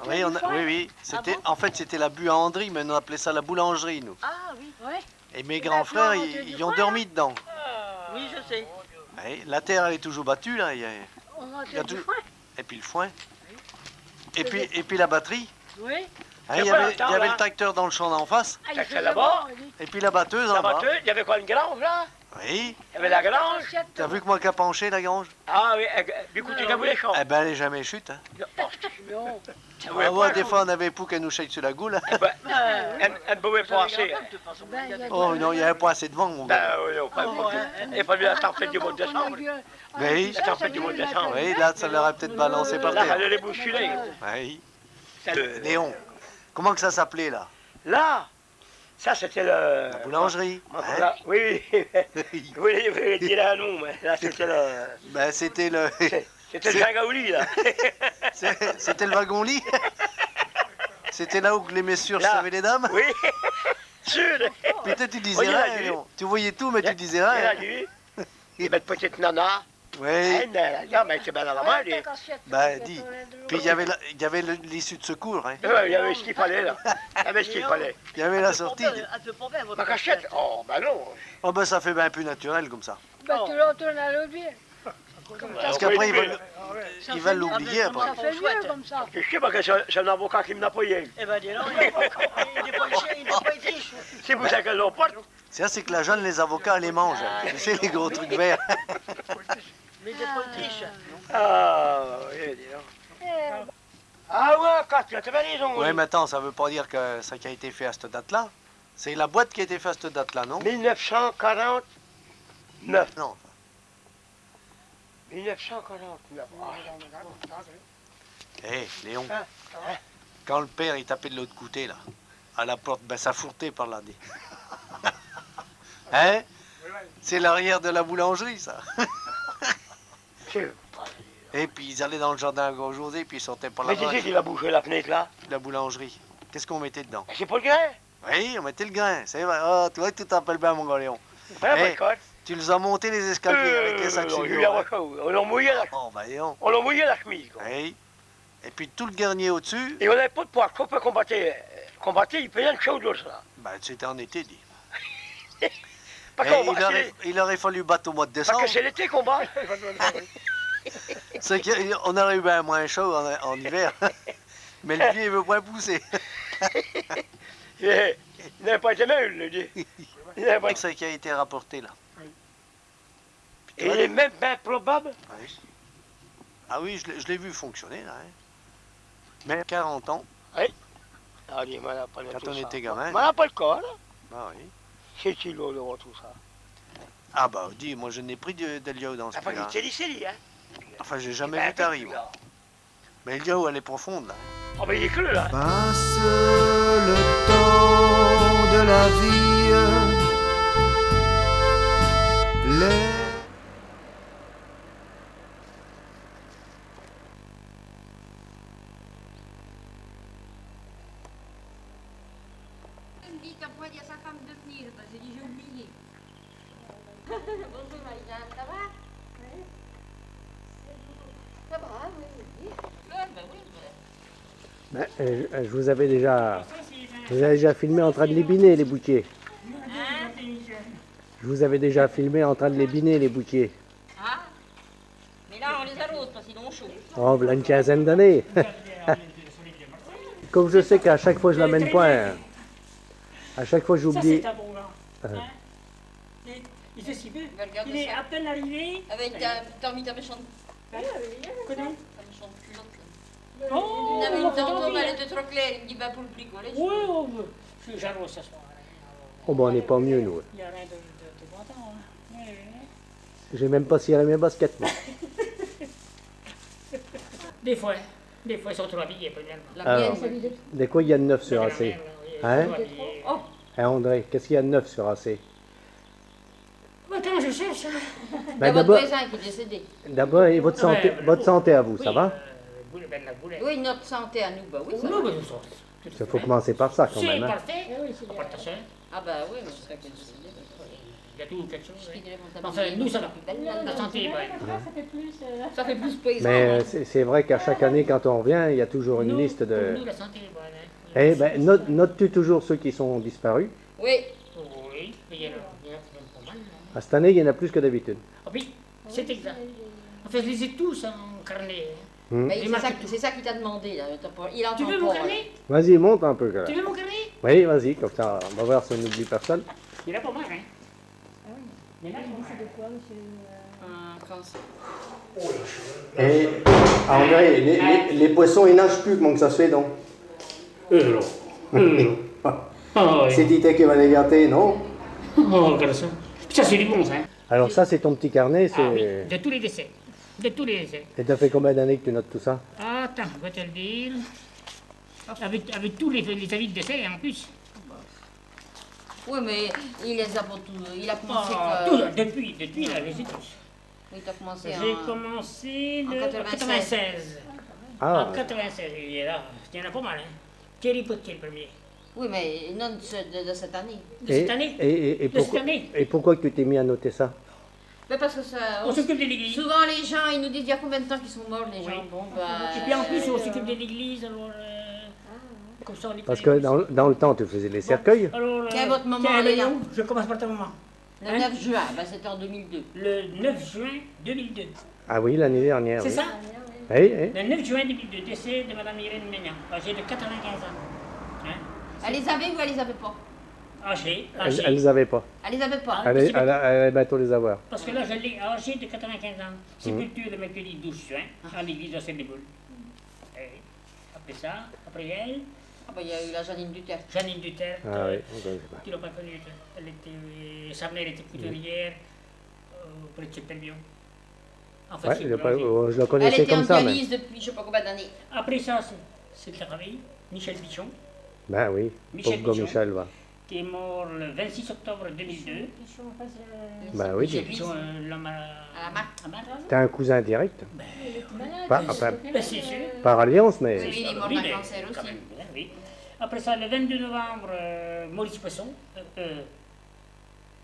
Oui, oui. C'était, en fait, c'était la buanderie, mais on appelait ça la boulangerie nous. Ah oui, Ouais. Et mes Et grands la frères, buanderie ils du ont coin, dormi dedans. oui, je sais. Ouais, la terre elle est toujours battue là. On Il y a rentre du tout- foin. Et puis le foin. Et puis la batterie. Oui. Hein, il y avait le tracteur dans le champ d'en face. Ah, il C'est faisait là-bas. bon, lui. Et puis la batteuse en La bas. batteuse, il y avait quoi, une grange là? Oui. Il y avait la grange. T'as vu comment qu'a penché la grange? Ah oui, du coup, tu as les champs. Eh ben elle est jamais chute. Hein. Non. Ah ouais, des fois on avait pour qu'elle nous chèque sur la goule. Elle ne pouvait pas assez. Ben, il y a Oh du- non, il n'y avait pas assez de vent mon gars. Ben oui, non, pas il n'a pas vu la tempête du mois de décembre. Oui. La tempête du mois de décembre. Oui, là ça l'aurait peut-être balancé par Là, terre. elle allait bousculer. Oui. Léon, comment que ça s'appelait là? Là, ça c'était le... La boulangerie. Hein? Là, oui, oui, oui, vous dire un nom, mais là c'était le... Ben c'était le. C'était le Jangaouli, là. C'était le wagon-lit. C'était là où les messieurs Là. recevaient les dames. Oui, sûr. Peut-être tu disais il a rien, dû. Léon. Tu voyais tout, mais tu disais Il a rien. dû. Et cette petite nana, Oui. elle, mais c'est bien dans la main, lui. Ben dis. Puis il y avait l'issue de secours. Hein. Ouais, il y avait ce qu'il fallait, là. Il y avait ce qu'il fallait. Il y avait la sortie. Ma cachette? Oh, ben non. Oh ben ça fait bien plus naturel comme ça. Ben, tu l'entends à l'autre ville. Parce qu'après ils veulent l'oublier après. Ça fait mieux comme ça. Je sais pas que c'est un avocat qui me l'a payé. Eh ben, dis donc, il n'est pas le chien, il n'est pas été. C'est pour ça que l'emporte. C'est que la jeune, les avocats, les mangent. Tu sais, les gros trucs verts. Mais il n'est pas triche. Ah, oui, dis donc. Ah ouais, quand tu as bien raison. Oui, mais attends, ça veut pas dire que ça qui a été fait à cette date-là. C'est la boîte qui a été faite à cette date-là, non? 1949. Non. 1949. Hé, Léon, quand le père il tapait de l'autre côté, là, à la porte, ben ça fourtait par là. Hein? C'est l'arrière de la boulangerie, ça. Et puis ils allaient dans le jardin à Gros-José, puis ils sortaient par Mais là-bas. tu sais qu'il a bouché la fenêtre là? La boulangerie. Qu'est-ce qu'on mettait dedans? C'est pas le grain? Oui, on mettait le grain, c'est vrai. Oh, tu vois, tu t'appelles bien, mon gars Léon. Ouais, Eh, pas tu les as montés les escaliers avec les sacs sur le dos, hein. On l'a mouillé la, Oh, ben, Léon. on l'a mouillé la chemise. Quoi. Oui. Et puis tout le garnier au-dessus, Et on n'avait pas de poids. Faut pas combattre. Combattre, il payait une chose de ça. ben, c'était en été, dit. Parce Et qu'on va- il aurait fallu battre au mois de parce décembre. que c'est l'été qu'on bat. C'est qu'on aurait eu bien moins chaud en hiver. Mais le pied ne veut pas pousser. Il n'avait pas été mal, le dit. Il n'avait pas C'est ce qui a été rapporté là. Et il est même bien probable. Oui. Ah oui, je l'ai vu fonctionner là. Hein. Mais 40 ans, Ah, dis, moi, pas le quand tout on ça. était gamin. Moi, pas le cas, là. Bah oui. C'est kilo de tout ça. Ah bah dis, moi je n'ai pris de liao dans ce Après, prix-là. il s'est lycée, hein. Enfin, j'ai jamais vu t'arriver. Mais le liao, elle est profonde là. Oh, mais il est cru, là. Passe le temps de la vie. Les... Il me dit qu'après il y a sa femme de venir. Ben, j'ai dit j'ai oublié. Bonjour Marie-Jeanne, ça va? Oui. Ça va, oui, oui. Ben oui, Je vous avais déjà filmé en train de les biner, les boutiers. Je vous avais déjà filmé en train de les biner, les boutiers. Ah, mais là, on les arrose parce qu'ils ont chaud. Oh, voilà une quinzaine d'années. Comme je sais qu'à chaque fois je l'amène pas, hein. À chaque fois Ça, j'oublie. c'est un bon gars. Hein? Il fait si peu. Il est à peine arrivé. Avec t'as mis ta méchante. Connais? Ta méchante culotte. Oh, Il avait on une va tantôt, faire elle était trop claire. Il me dit, bah, pour le bricoler. Oui, oh, j'arrose ce soir. Oh, ben on n'est pas mieux, nous. Il n'y a rien de bon temps. Hein. Oui, oui. J'ai même pas ciré mes baskets, moi. Des fois ils sont trop habillés, premièrement. Alors, de quoi il y a de neuf sur AC? Hein? Oh, Hein, André, qu'est-ce qu'il y a de neuf sur AC? attends, je cherche. Ben, votre voisin qui est décédé. D'abord, et votre santé à vous, ça va? Oui, notre santé à nous, bah oui, ça va. Il faut commencer par ça, quand C'est même. Hein. parfait. Partage. Ah bah oui, mais c'est ça qui est décédé. Il y a toujours quelque chose. Je hein. dirais mon Enfin, tablier, nous, ça va. plus belle, La santé est bonne. Ça fait plus paysan. Mais hein. c'est vrai qu'à chaque année, quand on revient, il y a toujours une Nous, liste de... Pour nous, la santé est bonne. Hein. Eh ben, notes-tu toujours ceux qui sont disparus? Oui. Oui, mais il y en a pas mal. Hein. À cette année, il y en a plus que d'habitude. Ah oui, c'est exact. Enfin, je les ai tous en carnet. Hein. Mais c'est ça qu'il t'a demandé, là. Il entend Tu veux pas, mon là. carnet? Vas-y, monte un peu. Là. Tu veux mon carnet? Oui, vas-y, comme ça, on va voir si on n'oublie personne. Il y en a pas mal, hein. Il y en a pas mal. C'est de quoi, monsieur Et, André, les poissons, ils nagent plus, comment que ça se fait, donc? Oh, C'est Tité qui va les gâter, non? oh, regarde ça. Ça, c'est du bon, ça. Hein. Alors ça, c'est ton petit carnet, c'est... Ah oui, de tous les décès. De tous les décès. Et t'as fait combien d'années que tu notes tout ça? Ah, attends, je vais te le dire. Avec tous les avis de décès, en plus. Oui, mais il les a pas tous. Il a commencé Ah, que. tout, depuis, là, je les ai tous. Oui, t'as commencé J'ai en. commencé en le 96. Ah, En 96, il est là. Il y en a pas mal, hein. Thierry Potier, le premier. Oui, mais non de cette année. De cette année. et De cette année. et pourquoi que tu t'es mis à noter ça? Mais parce que ça. On s'occupe de l'église. Souvent, les gens, ils nous disent il y a combien de temps qu'ils sont morts, les gens. Oui. Bon, bah. Et puis en plus, on s'occupe de l'église, alors. Comme ça, on est Parce que dans le temps, tu faisais les cercueils. Alors, Quel est votre moment, tiens, Léa? Léon, je commence par ton moment. Le Hein? 9 juin, bah, c'était en 2002. Le 9 juin 2002. Ah oui, l'année dernière, C'est oui. ça? Oui, oui. Le 9 juin 2002, décès de Mme Irène Ménian, âgée de 95 ans. Hein? Elle les avait ou elle les avait pas? Âgée, Elle âgée. les avait pas. Elle les avait pas. Ah, Elle allait bientôt les avoir. Parce que là, je l'ai âgée de 95 ans. Sépulture le mercredi 12 juin, à l'église de Saint-Déboul. Après ça, après elle, Ah, bah, il y a eu la Janine Duterte. Janine Duterte. Ah oui, on connaît pas. Tu l'as pas connue, toi. Elle était, sa mère était couturière pour le Cheptelbion. Enfin, Ouais, c'est je boulanger. la Elle connaissais était en comme ça, mais... dialyse depuis je sais pas combien d'années. Après ça, c'est le travail. Michel Bichon, Ben oui, Michel pauvre Bichon. Michel, va. qui est mort le 26 octobre 2002. Ben oui, Michel Bichon, l'homme À la marque. à Marthe. t'es un cousin direct. Enfin, Ben, c'est sûr. par alliance, mais... Oui, il est mort Oui, d'un mais cancer quand aussi. même, bien, oui. Après ça, le 22 novembre, Maurice Poisson.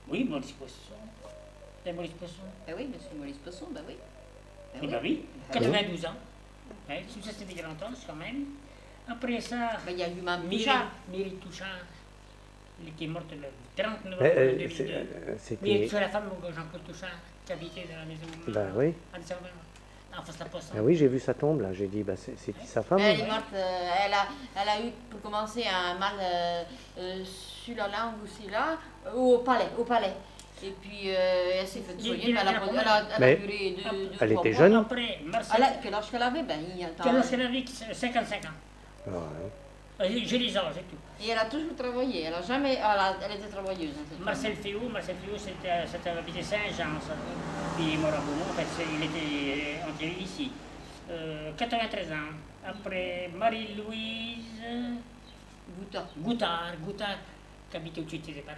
Oui, Maurice Poisson. C'est Maurice Poisson. Ben oui, monsieur Maurice Poisson, ben oui. Ben Eh ben oui, 92 ans. Ouais, tout ça, c'était longtemps, quand même. Après ça, Ben, il y a eu Mme Mireille Touchard. Touchard, qui est morte le 30 novembre Eh, 2002. C'était... Mais c'est la femme de Jean-Paul Touchard qui habitait dans la maison. Ben oui. À Saint-Ouen, en face de la poste. Ah oui, j'ai vu sa tombe, là. J'ai dit, ben, c'est qui sa femme? Elle est morte, elle a eu pour commencer un mal sur la langue aussi là, au palais. Et puis elle s'est fait soigner, mais elle a Mais duré deux elle trois était mois. jeune? Après, Marcel, Quel âge qu'elle avait? Ben, quel âge elle avait 55 ans. Ah, ouais. J'ai les âges et tout. Et elle a toujours travaillé, elle a jamais, elle était travailleuse. Hein, cette Marcel Féau, c'était habité Saint-Jean, ça. Puis il est mort à Beaumont, en fait, il était enterré ici. 93 ans. Après, Marie-Louise femme. Goutard, qui habitait au-dessus de ses parents.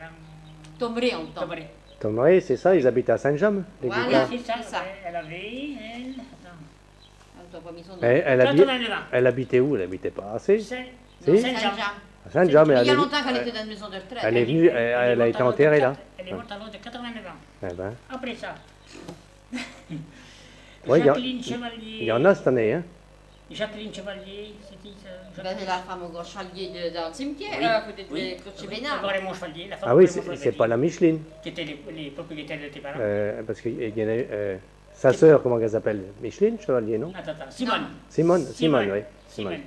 Tomberé en temps. Tomberé. Tomberé, c'est ça, ils habitent à Saint-Jean, les Voilà. Guitares. C'est ça, C'est ça. elle avait, elle, attends, Elle t'a pas mis son nom. Elle habitait où? Elle habitait pas assez. Saint- Si. Saint-Jean. À Saint-Jean, mais Il elle y a est, longtemps qu'elle était dans une maison de retraite. elle est venue, elle a été enterrée là. Elle est morte à l'âge de 89 ans. Eh ben, Après ça, ouais, Jacqueline Chevalier. il y en a cette année, hein. Jacqueline Chevalier, c'était ça. Ben, c'est la femme au grand chevalier dans le cimetière, Oui. à côté de Oui. chez Oui. Bénard. D'abord, Raymond Chevalier, la femme Ah oui, de Raymond c'est pas la Micheline. qui étaient les propriétaires de tes parents. Parce qu'il y en a sa sœur, comment elle s'appelle? Micheline Chevalier, non? Attends, Simone. Simone, oui. Simone.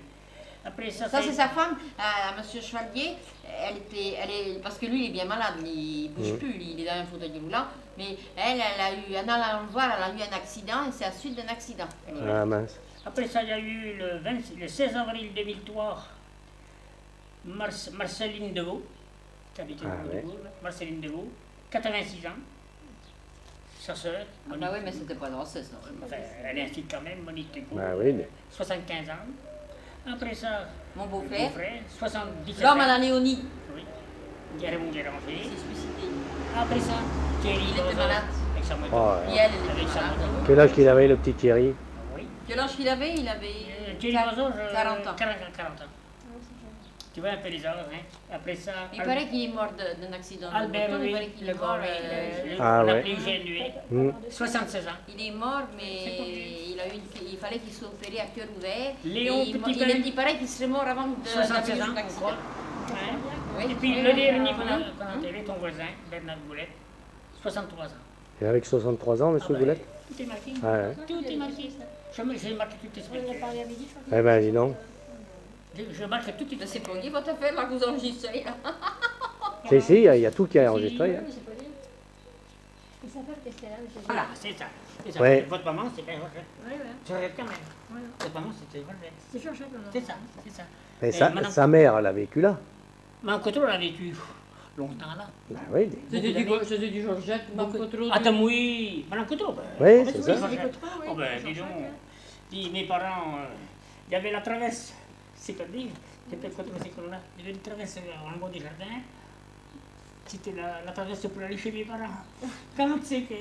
Après ça, Ça, c'est sa femme, à Monsieur Chevalier. Parce que lui, il est bien malade, il ne bouge plus, il est dans un fauteuil roulant. Mais elle a eu, en allant le voir, elle a eu un accident, et c'est à la suite d'un accident. Ah mince. Après ça, il y a eu le 16 avril 2003, Marceline Deveau, qui habitait Ah, au ouais. Bourg, Marceline Deveau, 86 ans. sa sœur, Ah Monique. bah oui, mais c'était pas grossesse, non. Enfin, elle insiste quand même, Monique Teco, Bah oui. 75 ans. Après ça, Mon mon beau-frère, frère, 77 l'homme ans. à la Léonie, Oui, Raymond il Guéranger. s'est suicidé. Après ça, Thierry Il était Loza, malade. avec sa moto. Oh, Et elle, elle Avec était sa malade. moto. Quel âge qu'il avait, le petit Thierry? Oui. Quel âge qu'il avait? Il avait Thierry Loza, 40 ans. 40 ans. Tu vois un peu les âges, hein. Après ça, Il paraît qu'il est mort d'un accident de Albert moto, il Louis, paraît qu'il le est mort. Ah on ouais. l'appelait Eugène Huet, Hmm. 76 ans. Il est mort, mais il fallait qu'il soit opéré à cœur ouvert. Léon Et Petitpeuple. il paraît qu'il serait mort avant de 76 ans, son on accident. croit. Hein. Oui. Et puis Oui, le oui, dernier oui. qu'on a enterré, ton voisin, Bernard Boulette, 63 ans. Et avec 63 ans, monsieur Ah ben, Boulette? Tout est marqué. Ah ouais. Tout est marqué. J'ai marqué toutes les semaines. Eh ben, dis donc. Je marque toutes les Mais c'est pas votre affaire là que vous enregistrez. Là. Si, il y a tout qui est enregistré. hein. Voilà, c'est ça. C'est ça. Ouais. Votre maman, c'est bien Georgette. Georgette quand même. Votre maman, c'était Georgette. C'est Georgette, alors. C'est ça, c'est ça. Et madame- sa mère, elle a vécu là. Mme Cotreau, elle a vécu longtemps là. Ben oui. C'était du Georgette, Mme Cotreau. Attends, oui, Mme Cotreau. Ben, Oui, ben, c'est ça. Georgette. Oh ben, dis donc. Dis, mes parents, il y avait la traverse. C'est pas dire, c'était Cotreau, c'est qu'on a. Il y avait une traverse en bas du jardin. C'était la traverse pour aller chez mes parents. Quand c'est que.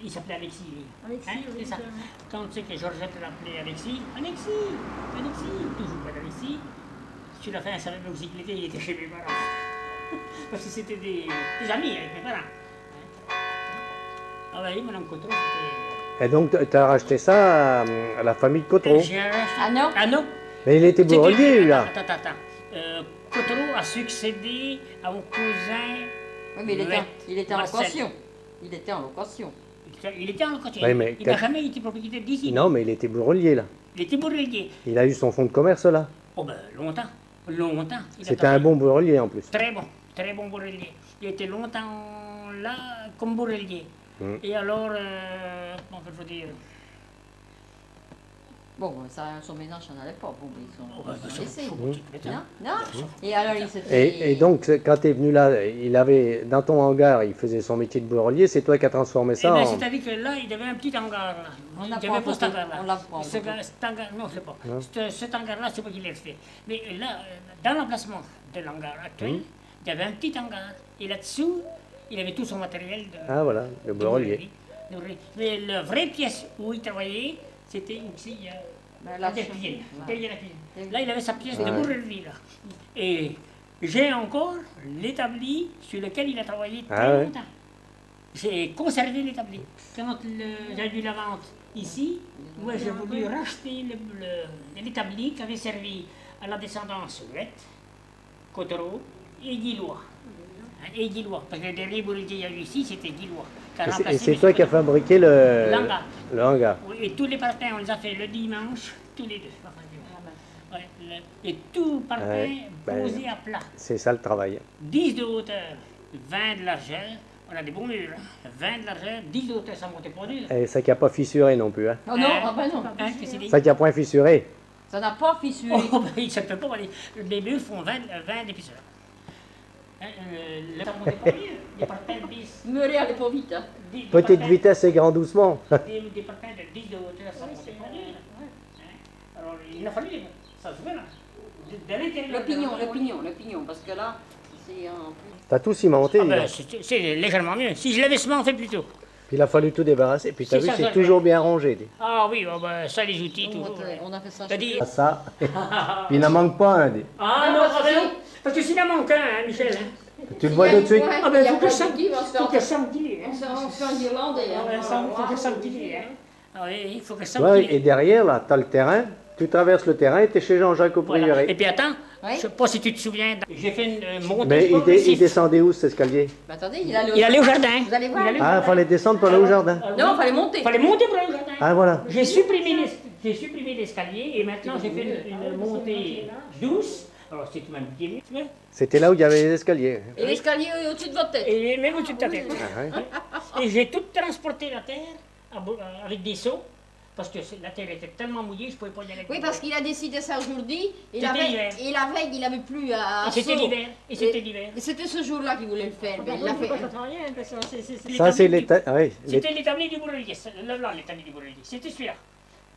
Il s'appelait Alexis. lui. Alexis, Hein, oui, c'est ça. Quand c'est que Georgette l'appelait Alexis, toujours pas d'Alexis. Sur la fin, elle savait même aussi qu'il était, il était chez mes parents. Parce que c'était des amis avec mes parents. Hein. Ah oui, Mme Cotreau, c'était. Et donc, tu as racheté ça à la famille de Cotreau. J'ai acheté. Ah non? Ah non? Mais il était bourrelier, lui, là. Attends. Cotreau a succédé à mon cousin. Oui, mais il était en Marcel. location. Il était en location. Il était en location. Oui, mais Il n'a quand- jamais été propriétaire d'ici. Non, mais il était bourrelier, là. Il était bourrelier. Il a eu son fonds de commerce, là. Oh ben, longtemps. Il a C'était un bon bourrelier, en plus. Très bon bourrelier. Il était longtemps là comme bourrelier. Mm. Et alors, comment faut dire? Bon, ça, son ménage n'en allait pas. Bon, mais ils Oh, ben, sont laissés. faut- Non? Non? Et alors, il s'était... Et donc, quand tu es venu là, il avait, dans ton hangar, il faisait son métier de bourrelier, c'est toi qui as transformé Eh ça ben, en... c'est-à-dire que là, il y avait un petit hangar. Là. On Il l'a y pas avait pas cet encore. hangar-là. On l'a pas Cet encore. hangar, non, je ne l'ai pas. Non. Cet hangar-là, c'est pas qu'il est resté. Mais là, dans l'emplacement de l'hangar actuel, il y avait un petit hangar. Et là-dessous, il avait tout son matériel de, Ah voilà, le de bourrelier. de bourrelier. Mais la vraie pièce où il travaillait, c'était ici, Ben, là, là, derrière la cuisine. voilà. Derrière la cuisine. Là, il avait sa pièce de Ouais. bourrelier, là. Et j'ai encore l'établi sur lequel il a travaillé très Ah ouais. longtemps. J'ai conservé l'établi. Quand j'ai eu la vente ici, moi j'ai voulu racheter l'établi qui avait servi à la descendance Huette, Cottereau et Guillois. Hein, et Guillois. Parce que le dernier bourrelier qu'il y a eu ici, c'était Guillois. Qui a Et remplacé c'est M. toi qui as Cottereau. fabriqué L'hangar. le hangar. Oui, et tous les parpaings, on les a fait le dimanche, tous les deux. Enfin, ouais, et tout parpaing Ouais, ben- posé à plat. C'est ça le travail. 10 de hauteur, 20 de largeur. On a des bons murs. Hein. 20 de largeur, 10 de hauteur, ça montait pas dur. Et ça qui n'a pas fissuré non plus. Hein. Oh non, ah ben non. Hein, qu'est-ce qu'il dit? Ça qui a point fissuré. Ça n'a pas fissuré. Oh, ben, ça ne peut pas. Les murs font 20 d'épaisseur. Hein, ça montait pas dur. Des parpaings de 10. Meurer allait pas vite. Hein. Des Petite parpaings- vitesse et grand doucement. Des parpaings de 10 de hauteur, ça montait pas dur. Hein. Alors, il a fallu, ça se voit là. De l'intérieur. Le pignon, parce que là, c'est en plus... T'as tout cimenté. Ah dis ben, donc. c'est légèrement mieux. Si je l'avais cimenté plus tôt. Puis il a fallu tout débarrasser. Puis t'as C'est vu, ça, c'est ça, toujours bien rangé. dis. Ah oui, oh ben, ça, les outils, toujours. On a fait ça. T'as dit... Ah, ça. Puis il n'en manque pas un. dis. Ah non, ah ben non. Parce que s'il en manque un, hein, Michel. Hein. Tu le vois tout de suite. Ah ben, il faut que ça s'enguile. Hein. On se fait en guirlande et... Ah ben, ça, il faut que ça s'enguile. Hein. Ah oui, il faut que ça Ouais, et derrière, là, t'as le terrain. Tu traverses le terrain et t'es chez Jean-Jacques au Voilà. prieuré. Et puis attends, Oui. je sais pas si tu te souviens, j'ai fait une montée Mais il progressive. descendait où cet escalier? Mais attendez, il allait Il allait au jardin. Vous allez voir. Il allait au Ah, il jardin. fallait descendre pour aller au jardin. Non, il fallait monter. Il fallait monter pour aller au jardin. Ah, voilà. J'ai supprimé l'escalier et maintenant j'ai fait une montée douce. Alors c'est tout même pied, tu vois. C'était là où il y avait les escaliers. Et l'escalier est au-dessus de votre tête. Et même au-dessus de ta tête. Ah, ouais. Et j'ai tout transporté la terre avec des seaux parce que la terre était tellement mouillée, je ne pouvais pas y aller. Oui, parce qu'il a décidé ça aujourd'hui, et C'était l'hiver. la veille, il n'avait plus à Et c'était Sceaux. l'hiver. Et c'était l'hiver. Et c'était ce jour-là qu'il voulait le faire. mais il l'a fait. Ça, c'est l'état. Oui, C'était l'établi du bourrelier. Là, l'établi du bourrelier. C'était celui-là.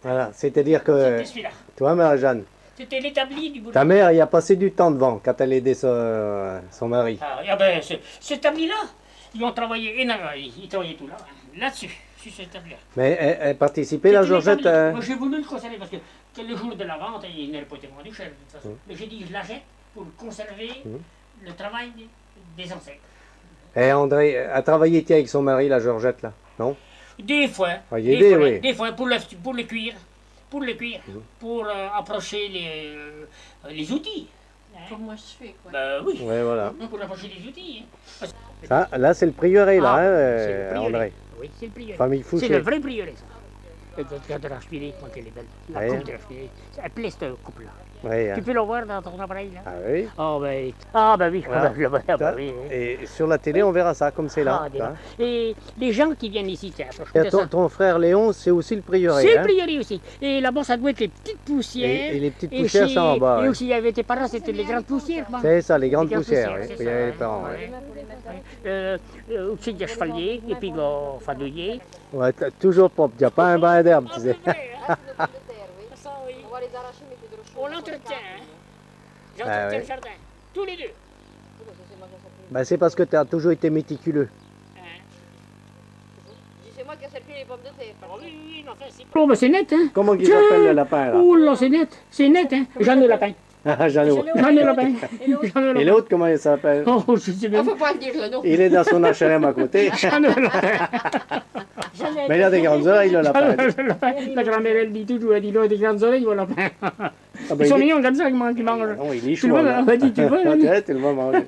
voilà. C'est-à-dire que. C'était celui-là. Toi, Marie-Jeanne, C'était l'établi du bourrelier. ta mère y a passé du temps devant quand elle aidait son mari. Ah ben, cet établi-là, ils ont travaillé énormément. Ils travaillaient tout là. Là-dessus, sur cet établi-là. Mais elle participait, la C'était Georgette l'établi. Moi, j'ai voulu le conserver parce que le jour de la vente, il n'aurait pas été vendu cher de toute façon. Mais j'ai dit, je l'achète pour conserver le travail des ancêtres. Et André a travaillé avec son mari, la Georgette, là, non? Des fois, Ah, y aider, oui. des fois pour le cuir, pour approcher les outils. Hein. Comme moi je fais, quoi. Ben oui, Ouais, voilà. pour approcher les outils. Hein. Ça, là, c'est le prieuré, là, Ah, hein, c'est le prieuré. André. Oui, c'est le prieuré. Famille C'est Fouché. le vrai prieuré, ça. Regarde la cheminée, quand elle est belle. La Ouais. coupe de la cheminée. Elle plaît, cette coupe-là. Ouais, hein. Tu peux la voir dans ton appareil, là? Ah oui. Ah ben oui, Voilà. oui. Et sur la télé, on verra ça, comme c'est là. Ah, des- hein. Et les gens qui viennent ici, tiens, Et ton frère Léon, c'est aussi le prieuré. c'est hein. le prieuré aussi. Et là-bas, ça doit être les petites poussières. Et les petites poussières, chez- ça en bas. Et ouais. aussi, il y avait tes parents, c'était les grandes poussières. bon. C'est ça, les grandes Les grandes poussières. poussières, Oui. c'est Il y avait ça, les hein. parents. Ouais. Aussi, il y a chevalier, et puis il y a fadouiller. Ouais, toujours propre, il n'y a pas un brin d'herbe, tu sais. Ça, oui. On va les arracher, mais que de l'eau chaude. On l'entretient, hein. Ah, J'entretiens ouais. le jardin, tous les deux. Bah, c'est parce que tu as toujours été méticuleux. C'est moi qui ai servi les pommes de terre. Oh, oui, oui, mais enfin, c'est... Oh, ben c'est net, hein. Comment il Tiens. s'appelle le lapin, là? Oh là, c'est net, hein. Jeanne le lapin. Ah, Jeannot. Jeanne le lapin. Jeanne le Et lapin. l'autre, comment il s'appelle? Oh, je sais Il même. ne faut pas le dire le nom. Il est dans son HLM à côté. Jeanne le lapin. Mais il a des grandes oreilles, le lapin. Jeanne le lapin. La grand-mère, elle dit toujours, elle dit, il a des grandes oreilles, le lapin. Ah, bah, Ils sont il est- mignons comme ça, qui mangent. Non, il est Tu chaud. le vois, là. là, vas-y, tu le vois, là. Ouais, tu le vois manger.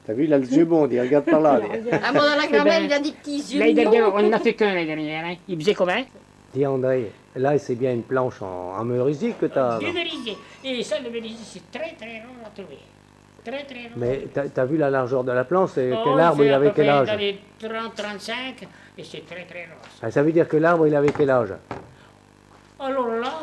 T'as vu, il a le yeux bon, il regarde par là. lui. Ah bon, la grand-mère, ben, il a des petits yeux. L'année mignons. dernière, on en a fait qu'un l'année dernière. Hein. Il faisait comment? Dis André, là c'est bien une planche en merisier que tu as. Du merisier. Et ça, le merisier, c'est très très rare à trouver. Très très rare. Mais t'as vu la largeur de la planche, et Oh, quel arbre fait il à avait peu quel près âge? Dans les 30-35, et c'est très très rare. Ah, ça veut dire que l'arbre il avait quel âge? Alors là,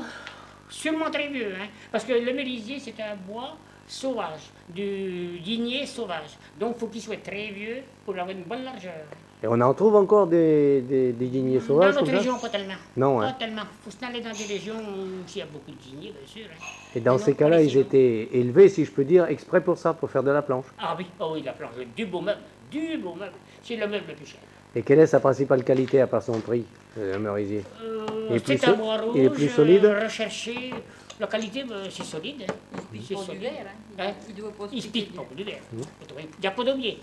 sûrement très vieux, hein, parce que le merisier, c'est un bois sauvage, du ligné sauvage. Donc il faut qu'il soit très vieux pour avoir une bonne largeur. Et on en trouve encore des lignées sauvages Dans comme notre ça? région, pas tellement. Non, Pas hein. tellement. Il faut aller dans des régions où il y a beaucoup de lignées, bien sûr. Hein. Et dans Mais ces non, cas-là, pas ils ici, non. étaient élevés, si je peux dire, exprès pour ça, pour faire de la planche. Ah oui, la planche, du beau meuble, du beau meuble. C'est le meuble le plus cher. Et quelle est sa principale qualité à part son prix, le merisier? Il est plus C'est un so- bois rouge, il est plus solide? recherché. La qualité, c'est solide. Hein. C'est Pas du solide. verre, hein. Hein? Il doit pas Il se pique pas du verre. Il n'y a pas de biais.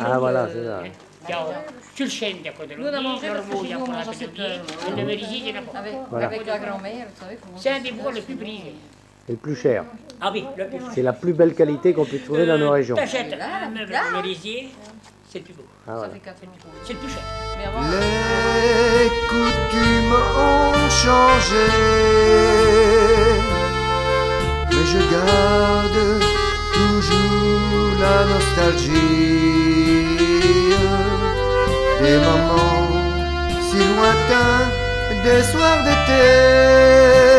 Ah voilà, c'est ça. Sur le chêne, il n'y a pas de Nous, on a mangé parce que normaux, il n'y chez a nous, on pas mange à de 7 biais. heures. Mais le merisier, il n'y en a pas. Voilà. Avec la grand-mère, vous savez. faut C'est un manger des ça, bois les c'est plus bon. prisés. Et le plus cher. Ah oui, le plus C'est la plus belle qualité qu'on peut trouver dans nos régions. T'achètes un meuble de merisier, c'est le plus beau. Ah, voilà. Ça fait 4 ans. C'est le plus cher. Mais avant, Les coutumes ont changé, mais je garde toujours la nostalgie des moments si lointains, des soirs d'été.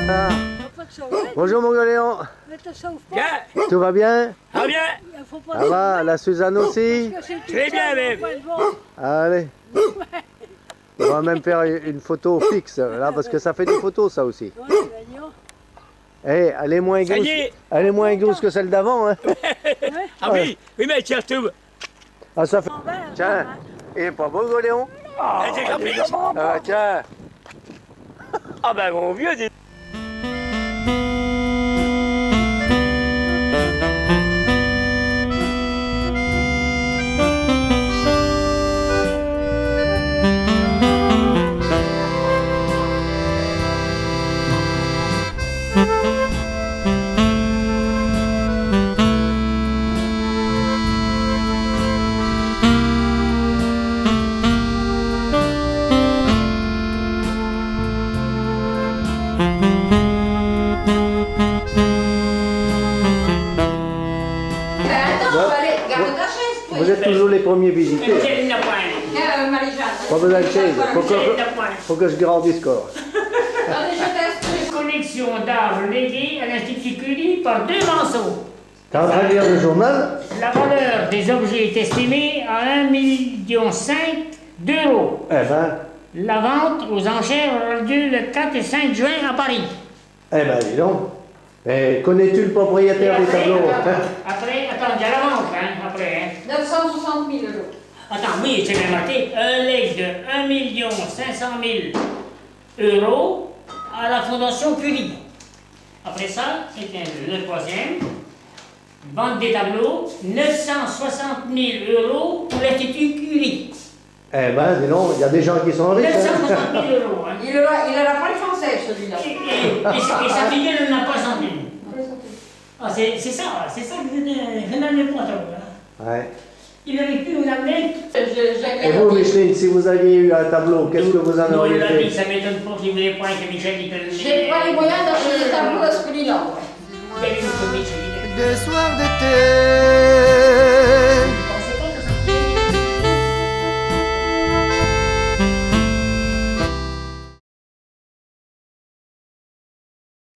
Ah. Bonjour mon gars Léon, Bien, tout va bien? ah bien, Ça va? La Suzanne aussi? très bien même. Allez. On va même faire une photo fixe là parce que ça fait des photos ça aussi. Eh, elle est moins Ça grosse. y est. Elle est moins grosse que celle d'avant, hein? Ah oui, oui mais tiens tout. Ah ça fait. Tiens, il est pas beau Goléon? Ah, c'est gentil. Ah tiens. Ah ben mon vieux, dis. Pas besoin de chaise. Faut que je grandisse encore. Attendez, je teste. Collection d'arbres légués à l'Institut Curie par 2 Manceaux. T'es en train de lire le journal? La valeur des objets est estimée à 1,5 million d'euros. Eh ben, La vente aux enchères aura lieu le 4 et 5 juin à Paris. dis donc. Mais connais-tu le propriétaire des tableaux? Après, attends, il y a la vente, hein, après. Hein. 960 000 euros. Attends, oui, c'est bien marqué. Un legs de 1,5 million d'euros à la Fondation Curie. Après ça, c'est le troisième. Vente des tableaux, 960 000 euros pour l'Institut Curie. Eh ben, dis donc, il y a des gens qui sont riches. 960 000 euros. Hein. Il a pas le français, celui-là. Et sa fille, elle n'a pas centime. Ah, c'est ça que je n'en ai pas trop. Ouais. Il aurait pu nous amener. Et vous, Micheline, si vous aviez eu un tableau, qu'est-ce que vous en auriez fait? Ça m'étonne pas qu'il ne voulait pas que Michel y connaisse. J'ai pas les moyens d'acheter des tableaux à ce prix-là. Il y a eu une Michel. Des soirs d'été.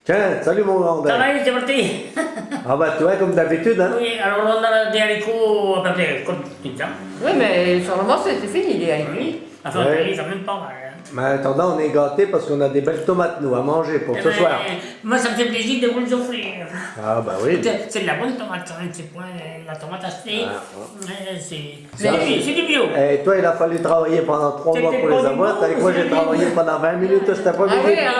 Tiens, salut mon grand. Ça va, c'est parti. Ah bah tu vois, comme d'habitude, hein. Oui, alors on a des haricots à peu près comme tout le temps. Oui, mais sur le moment, c'était fini, les haricots. Oui, enfin, Ouais. ça même pas mal. Hein. Mais en attendant, on est gâtés parce qu'on a des belles tomates, nous, à manger pour ce soir. Moi, ça me fait plaisir de vous les offrir. Ah bah oui. C'est de la bonne tomate, hein, c'est pas la tomate achetée. Ça, C'est du bio. Et toi, il a fallu travailler pendant 3 mois pour les avoir. Avec moi, j'ai travaillé pendant 20 minutes cet après-midi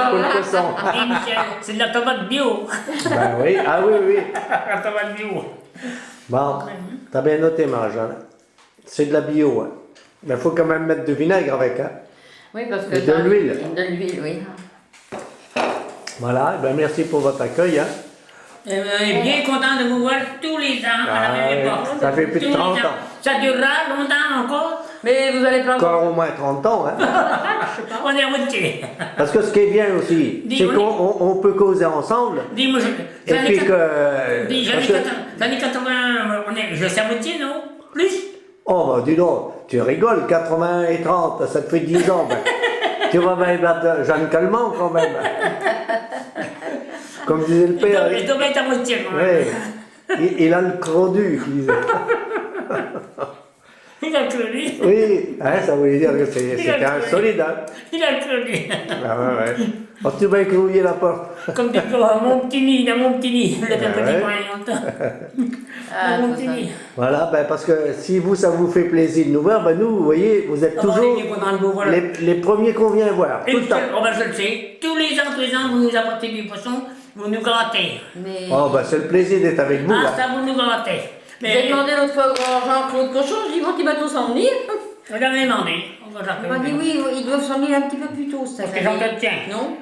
pour le poisson. Et Michel, c'est de la tomate bio. Ben oui, ah oui, oui. La tomate bio. Bon, t'as bien noté, Marie-Jeanne. C'est de la bio, hein. Mais il faut quand même mettre du vinaigre avec, hein. Oui, parce que... Et de l'huile. De l'huile, oui. Voilà, ben merci pour votre accueil, hein. On est bien content de vous voir tous les ans à la même époque. Ça fait plus de Tous les 30 ans. Ça durera longtemps encore. Mais vous allez prendre... Encore au moins 30 ans, hein. On est à moitié. Parce que ce qui est bien aussi, c'est qu'on peut causer ensemble. Dis-moi, Et puis que... les années 80, je sais à moitié, non? Plus? Oh, bah dis donc, tu rigoles, 80 et 30, ça te fait 10 ans. Ben. Tu vas bien battre Jeanne Calment quand même. Comme disait le père. Je dois être à moitié quand même. Oui, il a le crodu, il disait. Il a cru. Oui, hein, ça voulait dire que c'était un solide. Hein. Il a cru. Ah ouais, ouais. Oh, tu vas écrouiller la porte. Comme des gars, mon petit nid, dans mon petit nid. Le petit ouais. point, mon petit nid. Voilà, ben parce que si vous, ça vous fait plaisir de nous voir, ben nous, vous voyez, vous êtes toujours les premiers qu'on vient voir. Et Tout le temps. oh ben je le sais, tous les ans, vous nous apportez du poisson, vous nous grattez. Mais... Oh, ben c'est le plaisir d'être avec vous. Ah, Là. ça, vous nous grattez. J'ai demandé l'autre fois au Jean-Claude Cochon, je dis, bon, il va tous s'en venir. On a demandé. Il m'a dit, oui, ils doivent s'en venir un petit peu plus tôt, cette Parce que j'en te tiens. Non.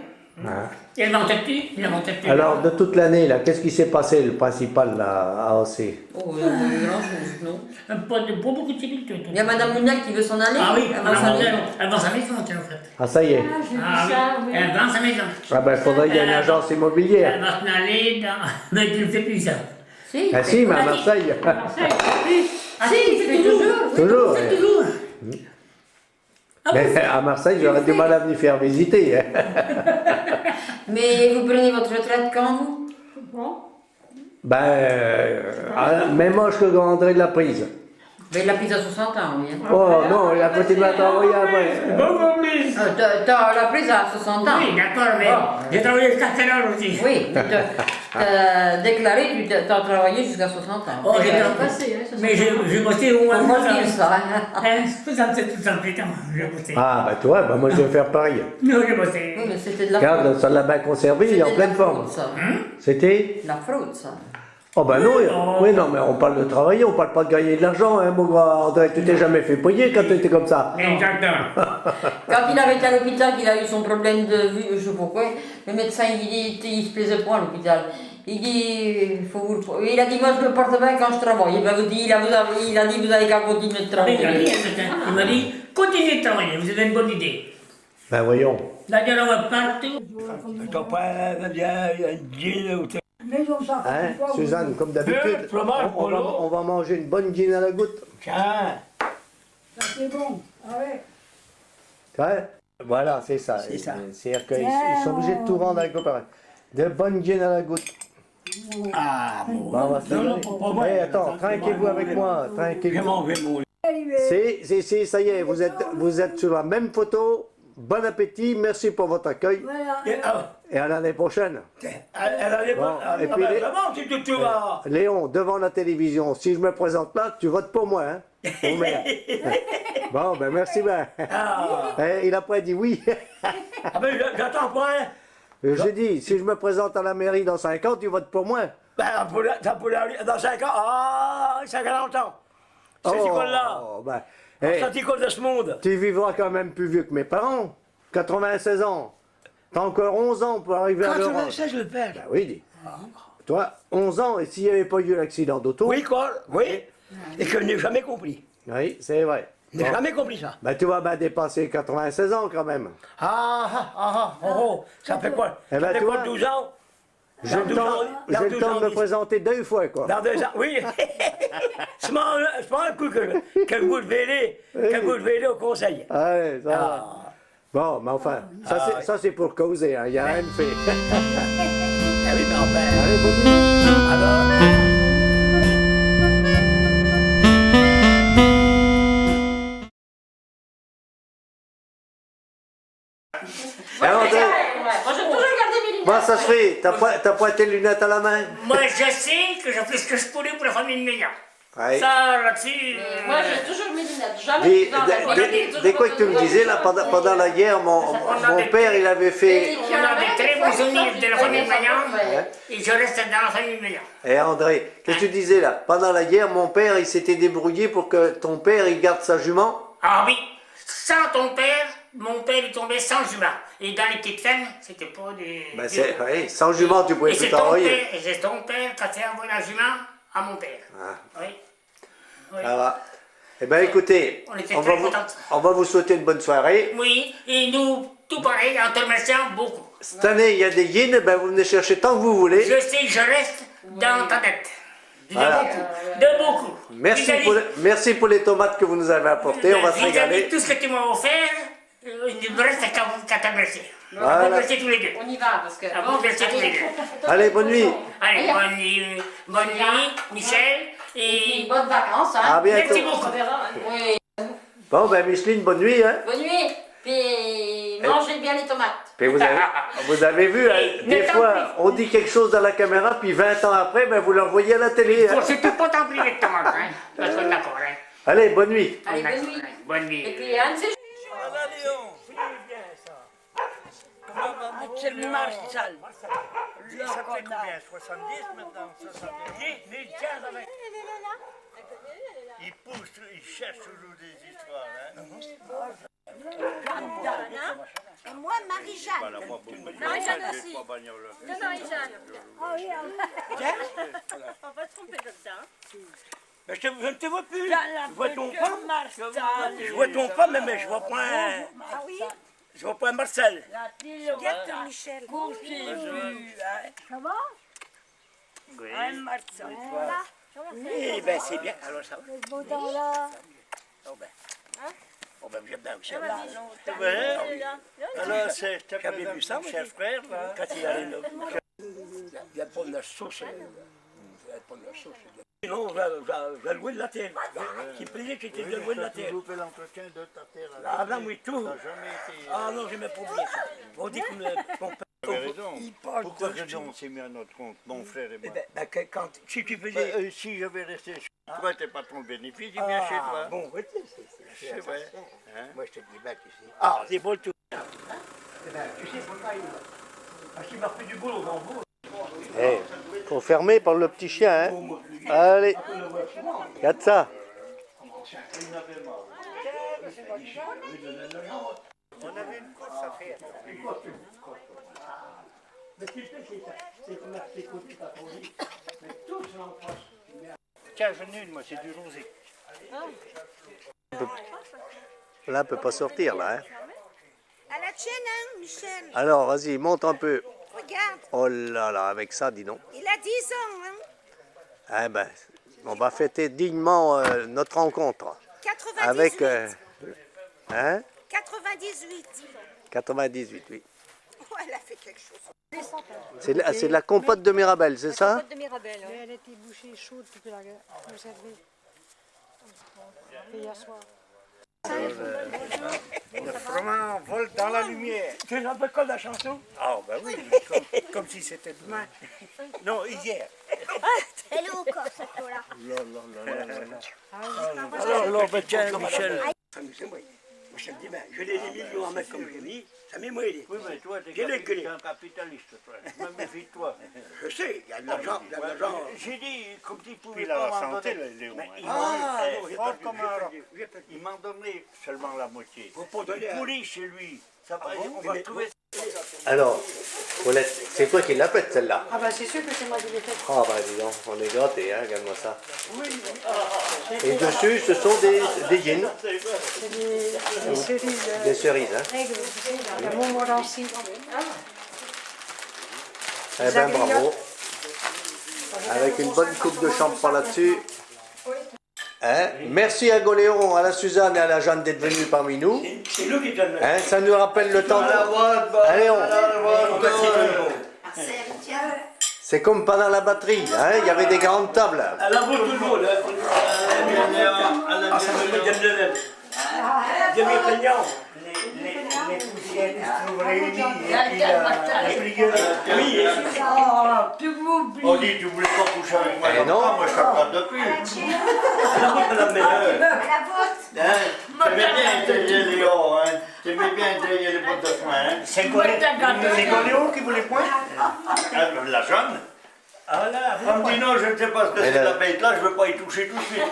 Ah. Il m'en tête plus, il m'en tête plus. Alors, de toute l'année, là, qu'est-ce qui s'est passé, le principal, là, à Ossé? Oh, il n'y a pas eu grand-chose, non. Pas beaucoup de similitudes. Il y a Madame Lunac qui veut s'en aller. Ah oui, elle va s'en aller. elle vend sa maison, tiens, en fait. Ah, ça y est. Ah oui, elle vend sa maison. Ah ben, il faudrait qu'il y ait une agence immobilière. Elle va s'en aller dans... Mais tu ne fais plus ça. Si, Ah si, mais à Marseille. Ah si, il fait toujours. Toujours. Il fait toujours. Mais à Marseille, j'aurais du mal à venir faire visiter. Hein. Mais vous prenez votre retraite quand, vous? Ben, même âge que grand André de la prise. Ben, il l'a prise à 60 ans, oui. Hein. Oh non, il a continué à travailler après. Beaucoup plus. T'as la prise à 60 ans. Oui, d'accord, mais j'ai travaillé jusqu'à 4 heures aussi. Oui, t'as déclaré que t'as travaillé jusqu'à 60 ans. Oh, j'ai travaillé. Mais j'ai bossé au moins 3 ans. Ça, hein. 68 ans, j'ai bossé. Ah ben toi, ben moi je vais faire pareil. Non, j'ai bossé. Oui, mais c'était de la Regarde, fraude. ça l'a bien conservé, il est en pleine forme. Ça. C'était? La fraude, ça. Oh ben non, oui, non, mais on parle de travailler, on parle pas de gagner de l'argent, hein, mon grand André, tu t'es jamais fait payer quand tu étais comme ça. Exactement. Quand il avait été à l'hôpital, qu'il a eu son problème de vue, je sais pas pourquoi, le médecin il se plaisait pas à l'hôpital. Il dit, il a dit, moi je me porte bien quand je travaille. Il a dit, vous avez qu'à continuer de travailler. Il m'a dit, continuez de travailler, vous avez une bonne idée. Ben voyons. D'ailleurs, on va partout. Hein, Suzanne, comme d'habitude, on va manger une bonne guine à la goutte. Ça c'est bon. Ah ouais. Ouais, voilà, c'est ça. C'est ça. C'est-à-dire qu'ils sont obligés de tout vendre à la coopérative. De bonnes gin à la goutte. Ah, bon. Bon, on va se Non, régaler. pas moi. Eh, attends, trinquez-vous avec moi. Je Trinquez-vous. m'en vais, mon. Si, ça y est, vous êtes sur la même photo. Bon appétit, merci pour votre accueil. Et à l'année prochaine. Elle allait Bon, pas. et puis les- Vraiment, tu vas. Léon, devant la télévision, si je me présente là, tu votes pour moi, hein? Pour maire. Bon, ben merci bien. Ah, Il a pas dit oui. ah ben, j'attends pas, hein. J'ai dit, si je me présente à la mairie dans 5 ans, tu votes pour moi. Ben, ça pourrait aller dans 5 ans. Ah, 50 ans. C'est ce là. Ben, C'est école de ce monde. tu vivras quand même plus vieux que mes parents. 96 ans. T'as encore 11 ans pour arriver à l'Europe. 96, le père. Ben oui, dis. Toi, 11 ans, et s'il n'y avait pas eu l'accident d'auto. Oui, quoi, oui. Et que je n'ai jamais compris. Oui, c'est vrai. Je n'ai Bon. jamais compris ça. Ben tu vas bien dépasser 96 ans quand même. Ça fait quoi? Eh ben, Ça fait tu quoi, vois, 12 ans? J'ai le temps de me présenter 2 fois, quoi. Dans 2 ans, oui. C'est pas un coup que vous devez au conseil. Ouais, ça va. Bon, mais enfin, ça c'est pour causer, hein. Il n'y a rien de fait. Ah oui, mais enfin. Allez, bonne nuit. Alors. Alors, Moi, j'ai toujours gardé mes lunettes. moi, ça se fait. T'as pas tes lunettes à la main? Moi, je sais que je fais ce que je pourrais pour la famille de Mélian. Ouais. Ça, là-dessus. Moi, j'ai toujours mes lunettes. Jamais. Dès quoi que tu me disais, là, pendant la guerre, mon père, il avait fait... On a des très bons souvenirs de la famille de Mélian. Et je reste dans la famille de Mélian. Eh André, qu'est-ce que tu disais là? Pendant la guerre, mon père, il s'était débrouillé pour que ton père, il garde sa jument. Ah oui, sans ton père, mon père il tombait sans jument. Et dans les petites fermes, c'était pas des... Ben oui, sans jument, tu pouvais plus t'envoyer. Et c'est ton père qui a fait envoyer la jument à mon père. Ah. Oui. Oui. Ça va. Eh bien, écoutez, On était on très va contents. on va vous souhaiter une bonne soirée. Oui, et nous, tout pareil, en te remerciant beaucoup. Cette année, il y a des yins, ben, vous venez chercher tant que vous voulez. Je sais que je reste dans ta tête. De Voilà. beaucoup. De beaucoup. Merci pour les tomates que vous nous avez apportées, on va se régaler. Tout ce que tu m'as offert, il ne me reste qu'à te remercier. On va Voilà. te remercier tous les deux. On y va parce que. On va te remercier tous les deux. Allez, bonne nuit. Allez, bonne nuit, Michel. Et bonnes vacances, hein. À bientôt. Merci beaucoup. Oui. Bon, ben Micheline, bonne nuit. Hein. Bonne nuit. Puis mangez bien les tomates. Puis vous avez vu, hein, des fois, on dit quelque chose dans la caméra, puis 20 ans après, ben, vous le revoyez à la télé. Il faut Hein. surtout pas t'en priver de tomates, hein. Parce qu'on est d'accord, hein. Allez, bonne nuit. Allez, bonne nuit. Bonne nuit. Et puis Anne, c'est C'est le Marshall. Ça fait combien? 70 maintenant? 70? Il pousse, il cherche toujours des histoires. Hein? Moi, Marie-Jeanne. Marie-Jeanne aussi. Non, Marie-Jeanne. Ah oui, on va se tromper comme ça. Mais je ne te vois plus. Je vois ton pas. Je vois ton pas, mais je vois pas un... Ah oui? Je vois pas un Marcel. Regarde Michel. Ça va? Oui. Un Marcel. Oui, ben c'est bien. Alors ça va. Le beau temps là. Oh ben. Oh ben j'aime bien aussi. Ouais. Alors, c'est J'ai bien vu ça, mon cher frère, là. quand il allait là. Il va prendre la sauce. Il va prendre la sauce. Sinon, j'ai loué de la terre. Qui plaisait, c'était de louer de la terre. Tu fais l'entretien de ta terre. Ah non, oui, tout. T'as jamais été... Ah non, j'ai même pas oublié ça. On dit que mon père... Tu as raison. Il parle Pourquoi de raison on s'est mis à notre compte, mon frère et moi? quand, si tu faisais... Si j'avais resté chez toi, t'es pas ton bénéfice, il vient chez toi. Bon, oui, C'est vrai. Hein? Moi, je te dis, ben, tu sais. Ah, c'est bon, tout. Tu sais pourquoi parce qu'il m'a fait du boulot dans vous. Eh, faut fermer par le petit chien. Hein. Allez, regarde ça. On avait une course à faire. Mais tu sais, c'est comme la sécurité qui t'a produit. Mais tout ça en France. Tiens, j'en ai une, moi, c'est du rosé. Là, elle peut pas sortir, là. Hein. À la tienne, hein, Michel. Alors, vas-y, monte un peu. Regarde, Oh là là, avec ça, dis donc. il a 10 ans, hein. Eh ben, on va fêter dignement notre rencontre. 98. Avec... hein? 98. 98, oui. Oh, elle a fait quelque chose. C'est de la compote de Mirabelle, c'est ça? de Mirabelle. Mais elle était bouchée chaude depuis la guerre. Vous savez. Hier soir. Le froment vole dans la lumière. Tu n'as pas la chanson? Ah, ben oui, comme si c'était demain. Non, hier. Elle est au corps, cette eau-là. Alors, ben tiens, Michel. Amusez-moi. Moi, je te dis, ben, je l'ai des millions à mettre comme j'ai mis, ça m'est moellé. Oui, mais toi, t'es un capitaliste, toi. Je me méfie de toi. Je sais, il y a de l'argent, il y a de l'argent. J'ai dit, comme tu pouvais pas m'en donner. Léon. Il m'en donnait seulement la moitié. Il pourrit chez lui. Ça va, on va trouver. Alors, Paulette, c'est toi qui l'as faite celle-là? Ah bah c'est sûr que c'est moi qui l'ai faite. Ah bah dis donc, on est gâtés, hein, regarde-moi ça. Et dessus, ce sont des jeans. C'est des cerises. Des cerises, hein. Aigles, tu sais, la Montmorency. Eh ben bravo. Avec une bonne coupe de champagne là-dessus. Hein? Merci à Goléon, à la Suzanne et à la Jeanne d'être venus parmi nous. C'est nous qui donne. Hein? Ça nous rappelle le temps de... Allez, c'est comme pendant la batterie, hein? Il y avait des grandes tables. À la bout tout le monde. Ah, ça me donne de même. De mes plaignants. Les poussières qui se trouvent réunies. Et puis la pliure. Oui. On dit, tu voulais pas coucher avec moi. Eh non. Moi, je ne pas depuis. La meilleure. T'aimais bien essayer Léon, hein. T'aimais bien essayer les bottes de foin, hein. C'est Goléon qui voulait point. La jaune. Ah là, On me dit non, je ne sais pas ce que c'est la bête là, je ne veux pas y toucher tout de suite.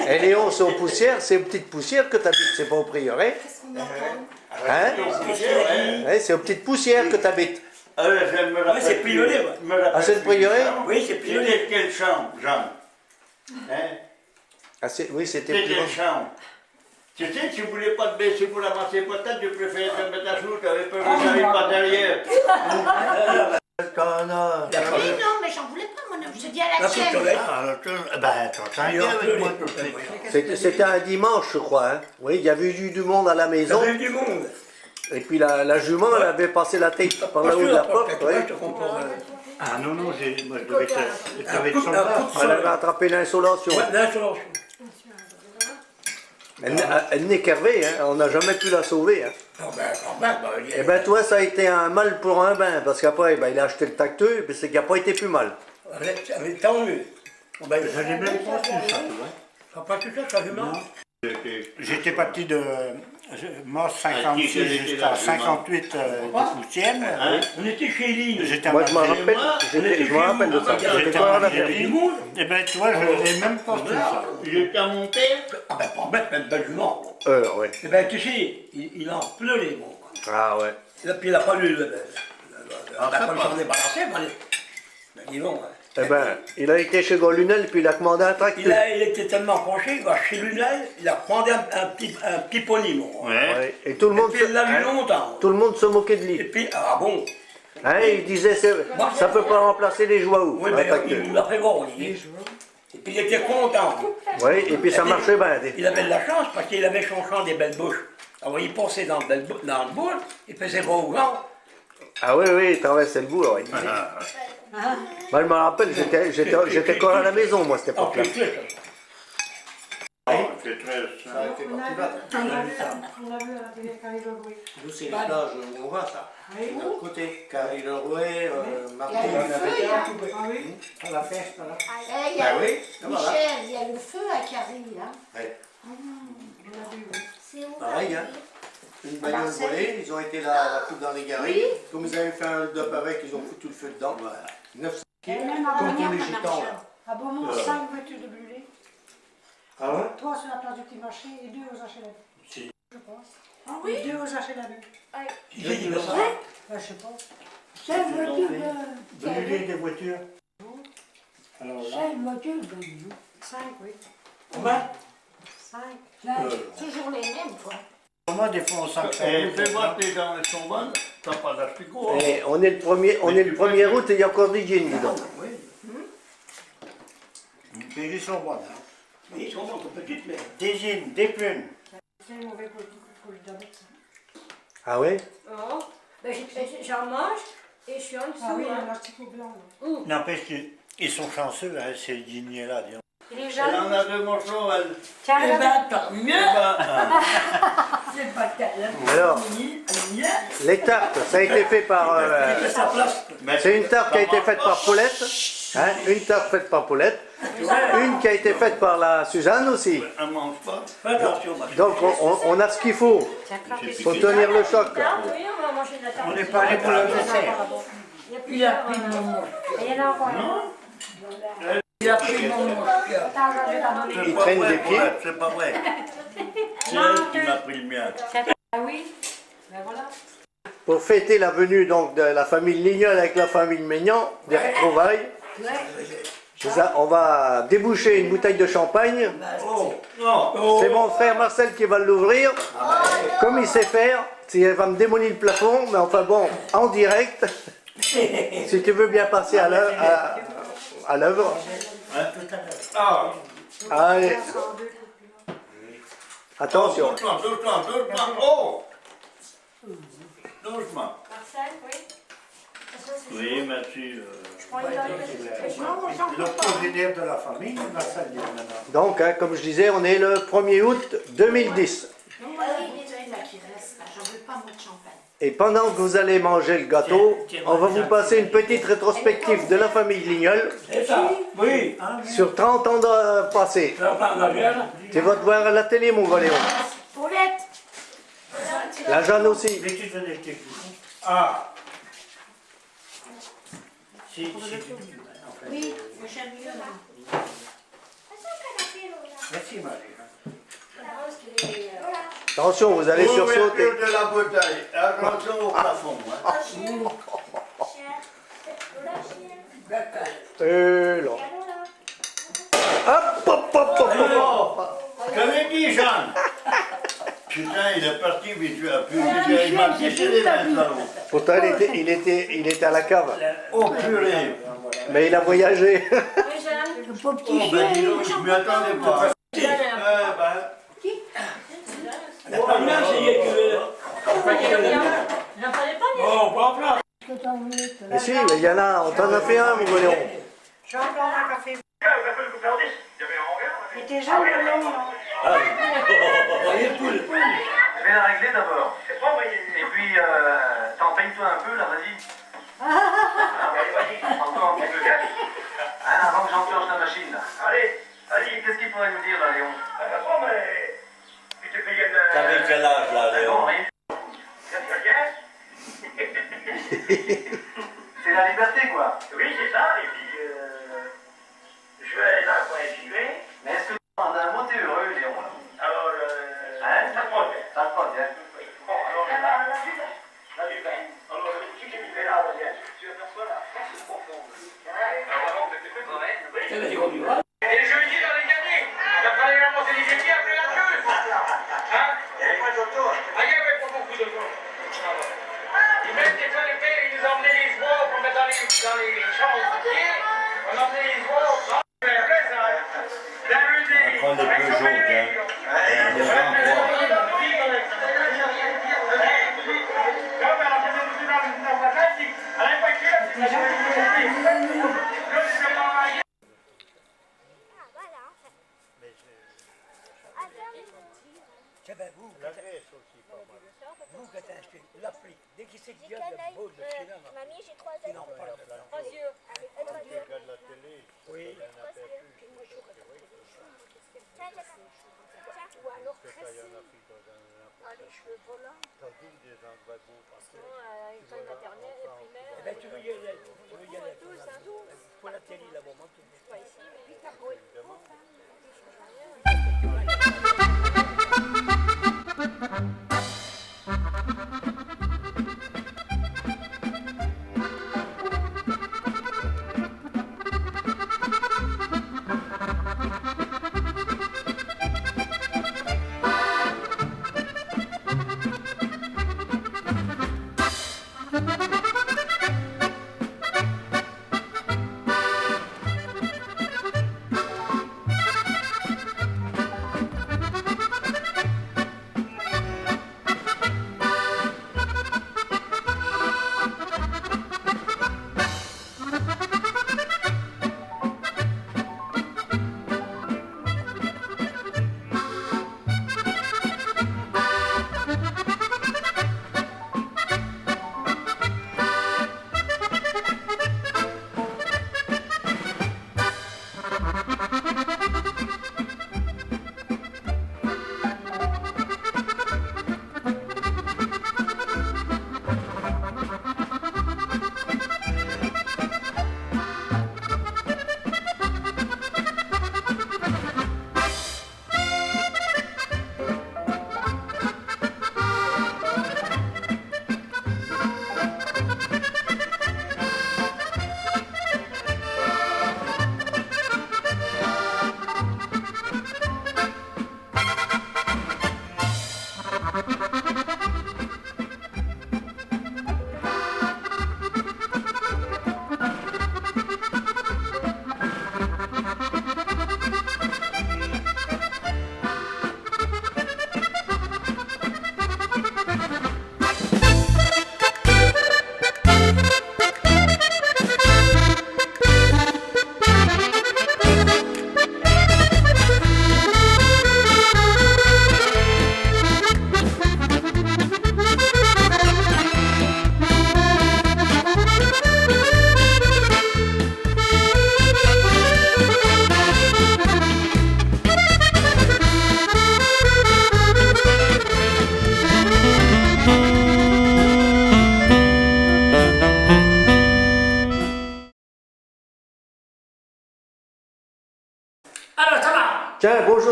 Et Léon, c'est aux poussières, c'est aux petites poussières que tu habites, c'est pas au prieuré. Hein? Ouais, c'est aux petites poussières que tu habites. Oui, c'est prieuré. Ah, c'est le prieuré? Oui, c'est prieuré. C'était quel champ, Jean? Ah, oui, c'était C'était plus quel long. champ? Tu sais, tu ne voulais pas te baisser pour ramasser peut-être, tu préférais te mettre à genoux, tu avais peur que j'arrive pas derrière. Oui, non, mais j'en voulais pas, mon homme. Je te dis à la tienne. C'était un dimanche, je crois. Hein? Oui, il y avait eu du monde à la maison. Il y avait du monde. Et puis la jument, elle avait passé la tête par là-haut de la porte. Oui. Ah non, non, moi je devais être soldat. Elle avait attrapé l'insolation. L'insolation. Elle n'est qu'hervée, hein? On n'a jamais pu la sauver. Hein? Et ben toi, ça a été un mal pour un bain, parce qu'après, ben, il a acheté le tracteur, et c'est qu'il n'a pas été plus mal. Tant mieux. Ça j'ai même pas su ça, tu vois. Ça pas tout ça, ça jument. J'étais parti de mars 56 jusqu'à 58 de Poutienne. On était chez Lille. Moi, je me rappelle de ça. J'étais quoi à la ferme? Et bien, tu vois, je n'ai même pas su ça. J'étais à mon père. Ah ben, pour mettre même belle jument. Ouais. Eh ben, tu sais, il en pleurait, bon. Ah ouais. Et puis, il n'a pas lu. Il n'a pas le s'en débarrasser, mais dis donc. Eh ben, il a été chez Golunel, puis il a commandé un tracteur. Il était tellement penché, il va chez Lunel, il a commandé un petit pony, bon. Ouais. Et tout le monde il l'a vu longtemps. Tout le monde se moquait de lui. Et puis, ah bon. Hein, il disait, ça peut pas remplacer les joies. Oui, mais il l'a fait bon, il dit. Et puis il était content. Oui, et puis ça marchait bien. Il avait de la chance parce qu'il avait son champ des belles bouches. Alors il passait dans le bout, il faisait beau au vent. Ah oui, il traversait le bout. Oui. Moi, je me rappelle, j'étais encore à la maison, moi, à cette époque-là. C'est très... On a vu à la télé Carrie-le-Rouet. Nous, c'est les plages où on va, ça. De l'autre côté, Carrie-le-Rouet, Martin, Ah oui. À la fête, là. Il y a, Michel, il y a le feu à Carrie, là. Ouais. C'est où? Pareil, hein. Une bagnole volée, ils ont été la foutre dans les garrigues. Comme ils avaient fait un hold-up avec, ils ont foutu le feu dedans. Voilà. 900 Même comme à tous les gitans, là. À Beaumont, 5 voitures de brûlées. Ah ouais? 3 sur la place du petit marché et 2 aux HLM. Je pense. Ah oui? Et 2 aux HLM. Il dit ça. Je sais pas. 5 voitures Brûler des voitures. Alors là. 5 voitures de 5, oui. Combien? 5. Toujours les mêmes, quoi. Comment des fois on s'en Fais-moi tes dents, elles sont bonnes, t'as pas d'asticot. Et on est le 1er août et il y a encore des jeans, dis donc. Mais ils sont bonnes. Oui, ils sont bons, petites, mais. Des jeans, des plumes. C'est mauvais pour le diabète. Ah oui? Non. Ben, j'en mange et je suis en dessous. Ah oui, hein. un article blanc. N'empêche qu'ils sont chanceux, hein, ces dîners-là. Dis donc. Il est Elle jaloux. en a deux morceaux, elle. Tiens, Eh regarde. ben, tant mieux. C'est pas qu'elle. Alors, les tartes, ça a été fait par... c'est une tarte qui a été faite par Paulette. Hein, une tarte faite par Paulette. Une qui a été faite par la Suzanne aussi. Elle ne mange pas. Attention, ma Donc on a ce qu'il faut. Faut tenir le choc. Oui, on va manger de la tarte. On n'est pas allé pour le dessert. Il a pris mon mot. Il y en a encore. Il a pris mon mot. Attends, je vais t'en donner. Il traîne des pieds. C'est pas vrai. C'est elle qui m'a pris le mien. Ah oui. Ben voilà. Pour fêter la venue donc de la famille Lignol avec la famille Maignan, des retrouvailles, on va déboucher une bouteille de champagne. C'est mon frère Marcel qui va l'ouvrir. Comme il sait faire, il va me démolir le plafond, mais enfin bon, en direct, si tu veux bien passer à l'œuvre. Allez. Attention. Doucement. Oh! Doucement. Marcel, oui. Oui, merci. L'octogénaire de la famille, Marcel dit maintenant. Donc, hein, comme je disais, on est le 1er août 2010. Et pendant que vous allez manger le gâteau, on va vous passer une petite rétrospective de la famille Lignol C'est ça, oui. sur 30 ans passés. Tu vas te voir à la télé, mon Valéon. Paulette. La Jeanne aussi. Mais tu tenais tes bouchons. Ah. Si. Oui, j'aime mieux. Merci, Marie. Attention, vous allez sursauter. Ouverture de la bouteille. Attention au plafond. Hein. Et là. Hop. Qu'avais dit Jeanne? Putain, il est parti vite, il m'a tissé les mains, salaud. Pourtant, il était à la cave. Oh purée. Mais il a voyagé. Oh ben dis donc, je m'y attendais pas. La première, c'est que... J'en fallait pas dire. Oh, pas en place. Mais si, mais il y en a, on t'en a fait un, mon Valéon. J'ai encore un café. Il était jaune le long, non? Je vais la régler d'abord. Et puis, t'empeignes-toi un peu, là, vas-y. Vas-y. Encore un petit peu. Avant que j'enclenche la machine, là. Allez, vas-y, qu'est-ce qu'il pourrait nous dire, là, Léon? T'avais quel âge, là, Léon? C'est la liberté, quoi. Oui, c'est ça, et puis, je vais là, quoi, j'y vais. Mais est-ce que en un mot, t'es heureux, Léon, là? Alors, hein? Ça te prend bien. Ça te prend bien. Bon, alors, là, du vin. Alors, le petit qui me fait là, bien. Tu aperçois la force profonde. Et jeudi dans les gadets, il va falloir ramasser les épiers après la queue. Hein? Il n'y avait pas d'auto. Ah, il n'y avait pas beaucoup d'auto. Ils mettent des fois les pères, ils nous emmenaient les oies pour mettre dans les chambres de pied. On emmenait les oies. Mais après ça, On prend des Peugeot, tiens. Des grands poids. Vous, quand achetez l'Afrique, dès qu'il sait qu'il y a de la beau de Chine, Mamie, j'ai 3 il en parle. 3 yeux. Oui. Ou alors tressé. Ah, les cheveux volants. École maternelle, primaire. Eh bien, tu veux y aller. Pour la télé, là-bas, moi, tu Pas ici, mais oui.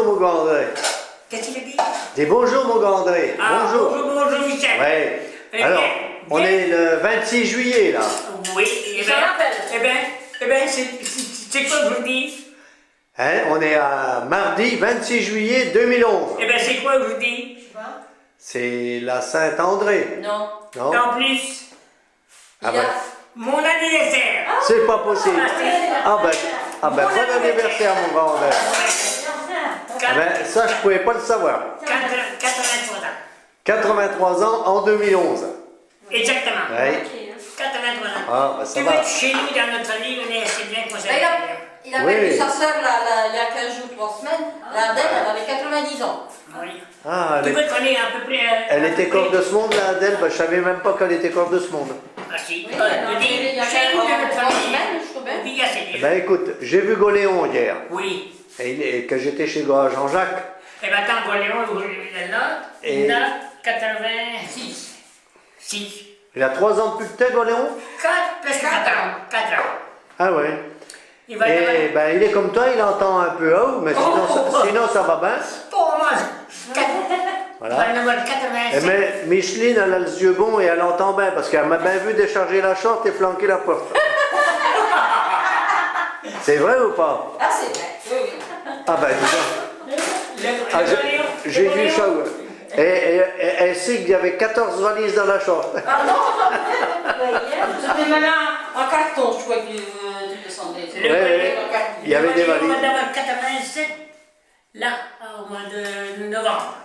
mon grand André. Qu'est-ce qu'il a dit? Dis bonjour, mon grand André. Ah, bonjour. bonjour, Michel. Ouais. Eh Alors, bien, on est le 26 juillet, là. Oui, eh bien, c'est quoi aujourd'hui? Hein, on est à mardi 26 juillet 2011. Eh bien, c'est quoi aujourd'hui? C'est la Saint-André. Non. Non? En plus, Ah ben, mon anniversaire. c'est pas possible. Ah ben, bon anniversaire, mon grand André. Ah ben, ça, je pouvais pas le savoir. 83 ans. 83 ans en 2011. Exactement. Ouais. 83 ans. Ah, ben, ça Tu va. vois, chez nous, dans notre famille, on est assez bien conservés. Il a perdu sa sœur il y a 15 jours, 3 semaines. La Adèle, elle avait 90 ans. Oui. Ah, Tu vois qu'on est à peu près... elle était corps de ce monde, la Adèle. Ben, je savais même pas qu'elle était corps de ce monde. Ah si. Il y a Chez nous, dans notre 3 famille, semaines, je trouvais. oui, assez Eh bien. ben, écoute, j'ai vu Goléon hier. Oui. Et que j'étais chez Jean-Jacques. Eh bien, attends, Goléon, il est là. Et- Il a 86. 6. Il a 3 ans de plus que toi, Goléon? 4, presque 4 ans. 4 ans. Ah ouais. Il va y avoir... Et ben, il est comme toi, il entend un peu haut, mais sinon ça va bien. Pour moi, 4. Voilà. Il va y avoir Et 87. mais Micheline, elle a les yeux bons et elle entend bien parce qu'elle m'a bien vu décharger la short et flanquer la porte. C'est vrai ou pas? Ah, c'est vrai. Oui, oui. Ah ben, dis donc. Ah, j'ai vu ça. Ouais. Et elle sait qu'il y avait 14 valises dans la short. Ah non, c'était même un carton, je crois que tu descendais. Ouais. Il y avait des valises. On va avoir 87, là, au mois de novembre.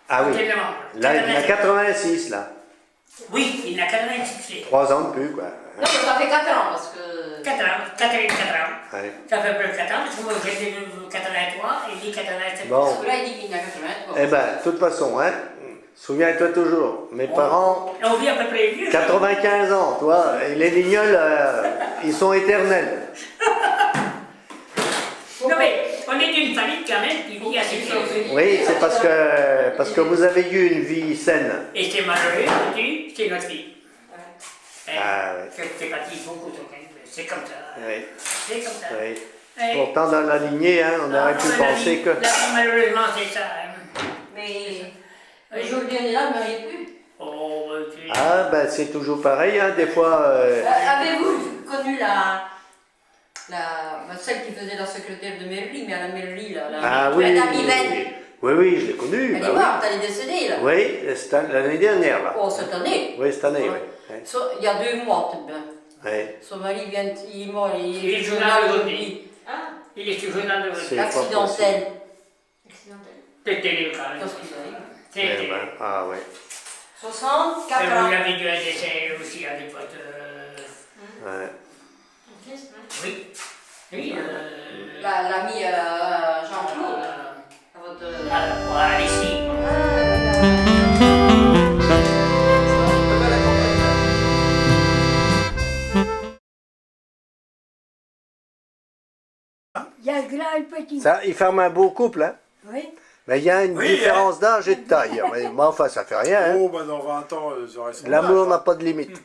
Ah oui. Ok, novembre. Là, il y en a 86 là. Oui, il en a 86. 3 ans de plus quoi. Non, mais ça fait 4 ans parce que. 4 ans, 4 ans. Ouais. Ça fait plus de 4 ans, parce que moi j'ai 83, et il dit 87. Bon. Parce que là, il dit qu'il y a 83. Eh ben, de toute façon, hein, souviens-toi toujours, mes parents, On vit à peu près vieux. 95 ans, toi, et les lignoles, ils sont éternels. Non mais, on est d'une famille quand même qui vit assez bien. Oui, c'est parce que vous avez eu une vie saine. Et c'est malheureux, c'est notre fille. Ah oui. C'est parti beaucoup, c'est comme ça. Oui. C'est comme ça. Oui. Ouais. Pourtant, dans la lignée, hein, on aurait pu penser que... Malheureusement, c'est ça. Hein. Mais aujourd'hui, on est là, mais il n'y plus. Oh, Ah, ben c'est toujours pareil, hein, des fois... Avez-vous connu celle qui faisait la secrétaire de mairie, mais à la mairie, là, Ah oui, la oui, Mivelle. oui, je l'ai connue. Elle bah est oui. morte, elle est décédée, là. Oui, c'était l'année dernière, là. Oh, cette année. Oui, cette année, oui. Il y a 2 mois, peut-être bien. Oui. Son mari vient, il est mort, il est journal aujourd'hui. Il est sur journal aujourd'hui. Accidentel. C'était le cas. Eh ben, ah oui. 64 Et ans. vous avez dû un décès aussi avec votre... Ouais. Oui. Oui. L'ami Jean-Claude. Votre... Voilà, ici. Il y a le grand et le petit. Ça, il forme un beau couple, hein. Oui. Mais il y a une différence d'âge et de taille. Mais enfin, ça fait rien. Hein. Oh, bah dans 20 ans, ils auraient son L'amour âge, n'a pas de limite.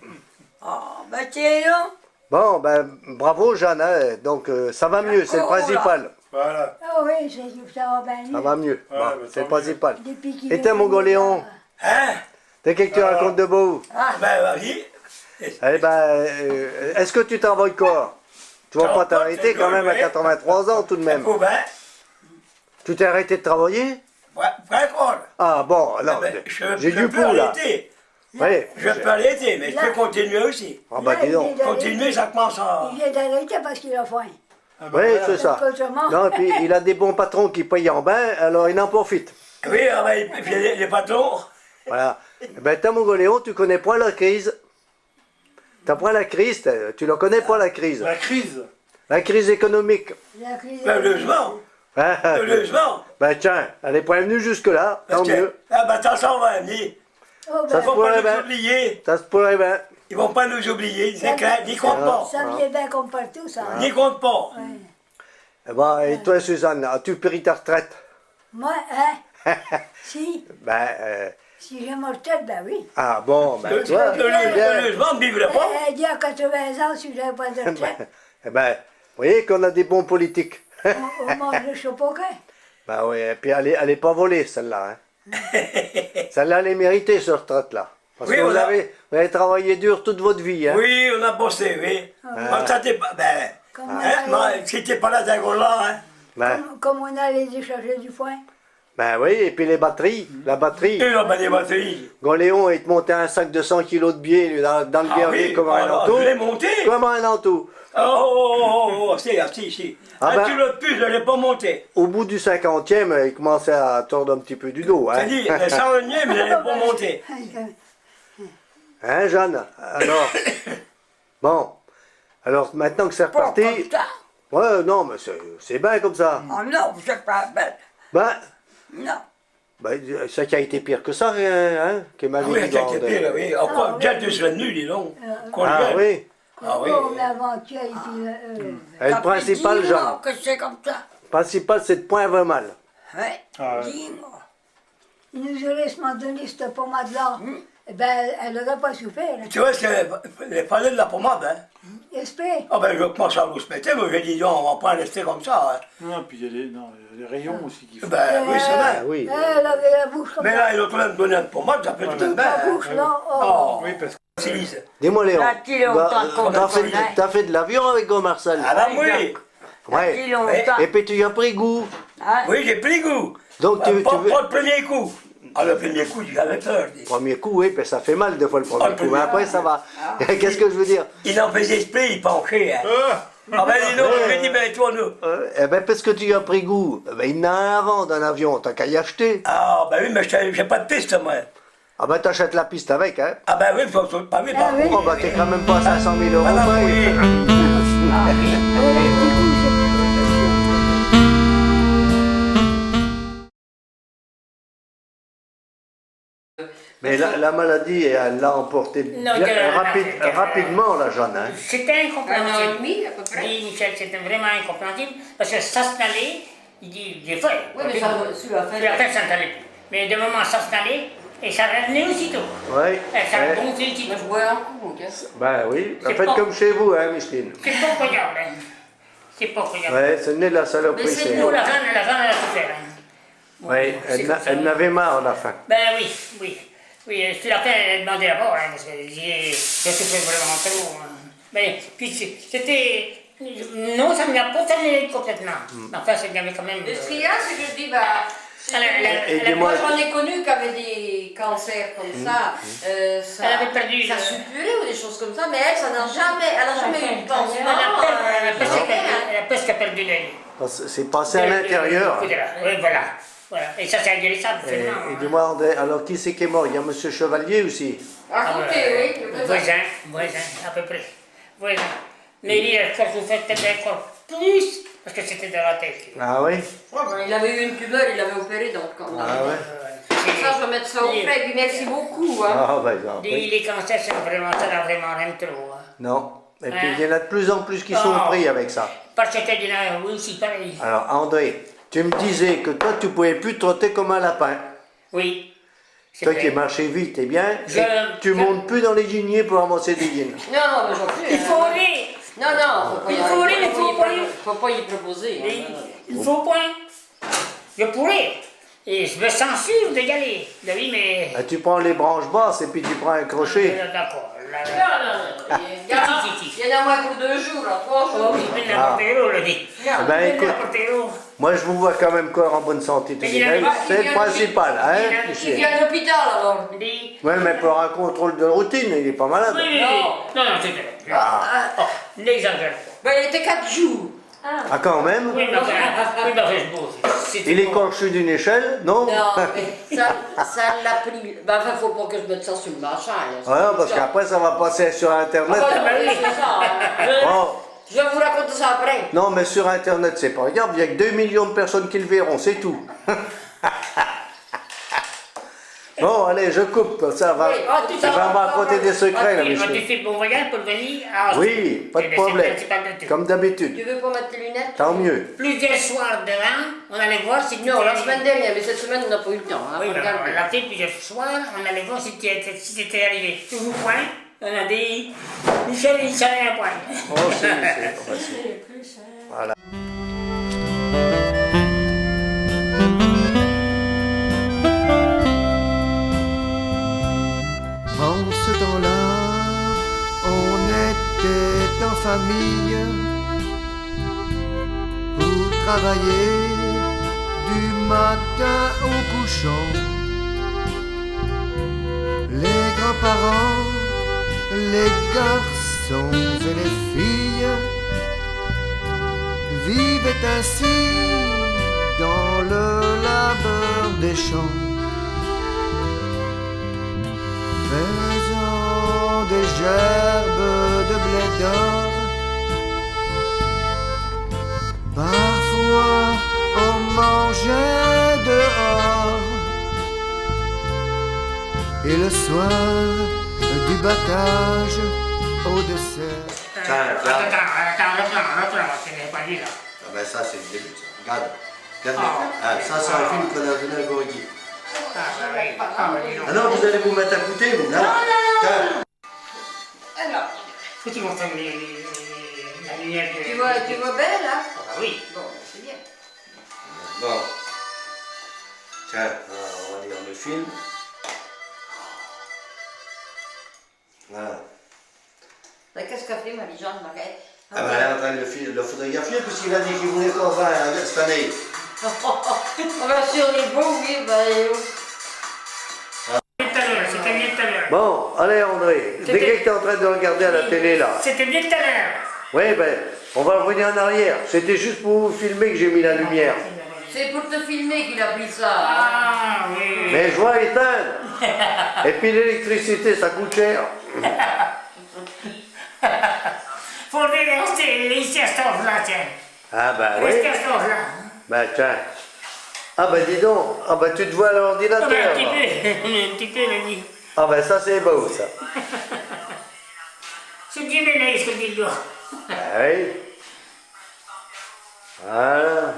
Oh, bah tiens, non. Bon, ben, bravo, Jeanne. Hein. Donc, ça va mieux, c'est le principal. Voilà. Ah oui, ça va bien. Ça va mieux. Ouais, Bon, bah, c'est le tant mieux. principal. Depuis qu'il Et t'es mon Goléon? Hein? T'es qu'est-ce que tu racontes de beau? Ah, ben, vas-y. Eh ben, est-ce que tu travailles encore? Tu vas pas t'arrêter quand même à 83 ans tout de même. Oh, ben, Tu t'es arrêté de travailler? pas encore. Ah bon, alors, j'ai du pouls là. Oui. Je peux arrêter, mais je peux continuer aussi. Ah bah dis donc. Continuer, ça commence à... Il vient d'arrêter parce qu'il a faim. Oui, c'est ça. Autrement. Non, et puis il a des bons patrons qui payent en bain, alors il en profite. Oui, ah ben, et puis les patrons. Voilà. Eh ben, t'as mon Goléon, tu connais pas la crise. T'as pas la crise, tu la connais pas la crise. La crise. La crise économique. La crise. Le logement. Ah, Le logement. ben tiens, elle est pas venue jusque-là, tant Parce que- mieux. Ah ben, attention, on va venir. Oh, Ça ben, se Ils vont pourrait pas bien. nous oublier. Ça se pourrait bien. Ils vont pas nous oublier, ni compte pas. ça vient bien comme partout, ça. hein. Ni compte pas. Ouais. Eh ben, et toi, Suzanne, as-tu pris ta retraite? Moi, hein? Si. Ben, Si j'ai ma retraite, ben oui. ah bon, ben, tu vois, Le logement ne vivrait pas. Il y a 80 ans, si j'avais pas de retraite, eh ben, vous voyez qu'on a des bons politiques. on mange le chopoquin. Bah oui, et puis elle est pas volée celle-là. Hein. Celle-là, elle est méritée, cette retraite-là. Parce Oui, que vous voilà. avez travaillé dur toute votre vie. Hein. Oui, on a bossé, oui. Ah. C'était pas là d'un là, hein. Ben, Comme on allait décharger du foin. ben oui, et puis les batteries, la batterie. Et là, ben, les batteries. Goléon, il te montait un sac de 100 kilos de biais lui, dans le guerrier oui, comme un alors, lantou. je l'ai monté. Comme un lantou. Si. Ah Un ben- kilo de plus, je ne l'ai pas monté. Au bout du 50e, il commençait à tordre un petit peu du dos. Hein, C'est-à-dire, le 101e, je ne l'ai pas monté. hein Jeanne? Alors, bon, alors maintenant que c'est reparti... Ouais, non, mais c'est bien comme ça. Oh non, c'est pas bête. Ben, Non. ben, ça qui a été pire que ça, hein, que ma Ah vie oui, du ça a grand, été pire, oui. Encore, déjà, tu serais nul, dis donc. Ah oui. Ah oui. On avant-hier, et puis... Et le principal, Dis-moi Jeanne, que c'est comme ça. le principal, c'est de point avoir mal. Ouais. Ah ouais. Dis-moi. Il nous aurait donné cette pommade-là. Eh ben, elle n'aurait pas souffert. Hein. Tu vois, il fallait de la pommade, hein. Espère. Ah ben, je commence à vous se mettre, moi j'ai dit non, on va pas rester comme ça. Hein. Non, puis il y a les rayons aussi qui font. Ben oui, c'est vrai. oui. Elle avait la bouche comme Mais ça. là, il est en train de donner une pommade, ça fait du bien. La bouche, là, oh. Oh, Oui, parce que c'est lisse. Dis-moi Léon, Là, tu l'as autant t'as fait de l'avion avec Marcel? Ah ben oui. Ouais. Dis longtemps. Et puis tu y as pris goût. Hein? Oui, j'ai pris goût. Donc tu veux... Pas le premier coup. Ah, le premier coup, j'avais peur. Premier coup, oui, puis ça fait mal des fois le premier Ah, le coup, mais premier après ça va. Qu'est-ce que je veux dire? Il en faisait esprit, il penchait. Hein. Ah ben dis donc, je lui ai dit, ben toi, nous. Eh ben, parce que tu y as pris goût, ben, il y en a un avant d'un avion, t'as qu'à y acheter. Ah ben oui, mais j'ai pas de piste, moi. Ah ben t'achètes la piste avec, hein? Ah ben oui, faut pas oui, Ah oui. Oh ben t'es quand même pas à 500 000 euros Ah ben près. oui. Mais la maladie, elle l'a emporté Non, rapidement, la Jeanne. Hein? C'était Un an et incompréhensible. demi, à peu près. Oui, Michel, c'était vraiment incompréhensible. Parce que s'installer, il dit, j'ai fait. Oui, mais ça, celui-là fait. Puis après, ça s'installait plus. Mais de moment, s'installer, et ça revenait aussitôt. Ouais. Et ça Ouais. gonflait aussitôt. Je vois un coup, ok. Ben oui, C'est faites pas- comme chez vous, hein, Micheline. C'est pas croyable. Hein. C'est pas croyable. Ouais, c'est le nez de la saloperie, Mais c'est c'est. nous, la reine, elle a souffert. Hein. Oui, elle n'avait marre à la fin. Ben oui, oui. Oui, sur la fin, elle demandait d'abord, hein, parce que j'ai souffert vraiment trop. Hein. Mais puis c'était. Non, ça ne m'a pas terminé complètement. Enfin, il y avait quand même. Le triage, c'est que je dis, bah. Aidez-moi. Moi, j'en ai connu qui avaient des cancers comme ça. Ça Elle avait perdu. Ça suppurait ou des choses comme ça, mais elle, ça n'a jamais. Elle n'a jamais eu de pansement. Elle a presque perdu l'œil. C'est passé à l'intérieur. Oui, voilà. Voilà. Et ça, c'est inguérissable, Et seulement. dis-moi, André, alors qui c'est qui est mort? Il y a Monsieur Chevalier aussi. Racontez, oui. Voisin, à peu près. Voisin. Mais lui, elle a souffert peut-être encore plus, parce que c'était dans la tête. Ah oui? Il avait eu une tumeur, il l'avait opéré, donc. Ah ouais? Ça, je vais mettre ça au frais, et puis merci beaucoup. Hein. Ah ben, j'en prie. Les cancers, ça n'a vraiment rien trop. Hein. Non. Et puis il y en a de plus en plus qui sont pris avec ça. Parce qu'il y en a aussi pareil. Alors André, tu me disais que toi tu pouvais plus trotter comme un lapin. Oui. Toi qui marchais vite et bien, Je- et tu montes plus dans les guignées pour ramasser des guines. Non, non, mais j'en plus. Il faut aller. Non, non, faut pas y Il faut aller, il faut pas y faut pas y proposer. Mais il faut point. Je pourrais. Et je me sens sûr d'y aller. Oui, mais. Ah, tu prends les branches basses et puis tu prends un crochet. D'accord. Non, il y en a moins pour 2 jours, là, 3 jours. Il n'importe où, le dit. Eh ben écoute, moi je vous vois quand même encore en bonne santé tous les deux. C'est le principal, hein, Il Michel? vient à l'hôpital, alors. Ouais, mais pour un contrôle de routine, il est pas malade. Oui, non, c'est Oh, n'exagère pas. Ben, il était 4 jours. Ah, quand même? Oui, mais enfin, je bosse. Il est corchu d'une échelle, non? Non, mais ça l'a pris. Ben, enfin, faut pas que je mette ça sur le machin. là. Ouais, parce qu'après ça va passer sur Internet. Ah, ben, oui, c'est ça. Oh. Je vais vous raconter ça après. Non, mais sur Internet, c'est pas grave, il y a que 2 millions de personnes qui le verront, c'est tout. Bon, allez, je coupe, comme ça va, ça va me raconter des secrets, là, Tu Michel. fais bon voyage pour venir Oui, pas de problème, comme Tu d'habitude, veux pas mettre tes lunettes? tant mieux. Plusieurs soirs devant, on allait voir si tu Non, la semaine dernière, mais cette semaine, on n'a pas eu le temps. Hein, Oui, faut regarder. on l'a fait plusieurs soirs, on allait voir si tu étais arrivé. Toujours point. On a dit, Michel, il savait un point. Oh, c'est facile. Voilà. famille pour travailler du matin au couchant. Les grands-parents, les garçons et les filles vivaient ainsi dans le labeur des champs, faisant des gerbes de blé d'or. Parfois on mangeait dehors, et le soir du battage au dessert. Ah ben ça c'est le début, ça. Regarde. Ah, ça c'est un film qu'on a donné à Gorgui. Ah non, vous allez vous mettre à écouter, vous, non? Alors, faut que tu montres la lumière de... Tu vois belle, là? Ah oui. Bon, c'est bien. Bon. Tiens, on va lire le film. Voilà. Qu'est-ce qu'a fait Marie-Jeanne, Marie? Ah ben, elle est en train de le photographier parce qu'il a dit qu'il voulait qu'on va cette année. On va sur les beaux, oui, ben... C'était mieux tout à l'heure. Bon, allez André, dès que tu es en train de regarder à la télé là. C'était mieux tout à l'heure. Oui, ben, on va revenir en arrière. C'était juste pour vous filmer que j'ai mis la lumière. C'est pour te filmer qu'il a pris ça. Ah oui. Mais je vois éteindre. Et puis l'électricité, ça coûte cher. Faut rester ici à cet là, tiens. Ah ben oui. Rester à cet là. Ben tiens. Ah ben dis donc, ah ben tu te vois à l'ordinateur. Un petit peu, la vie. Ah ben ça c'est beau ça. C'est bien ménage, ce que dit le doigt. Ben oui. Voilà.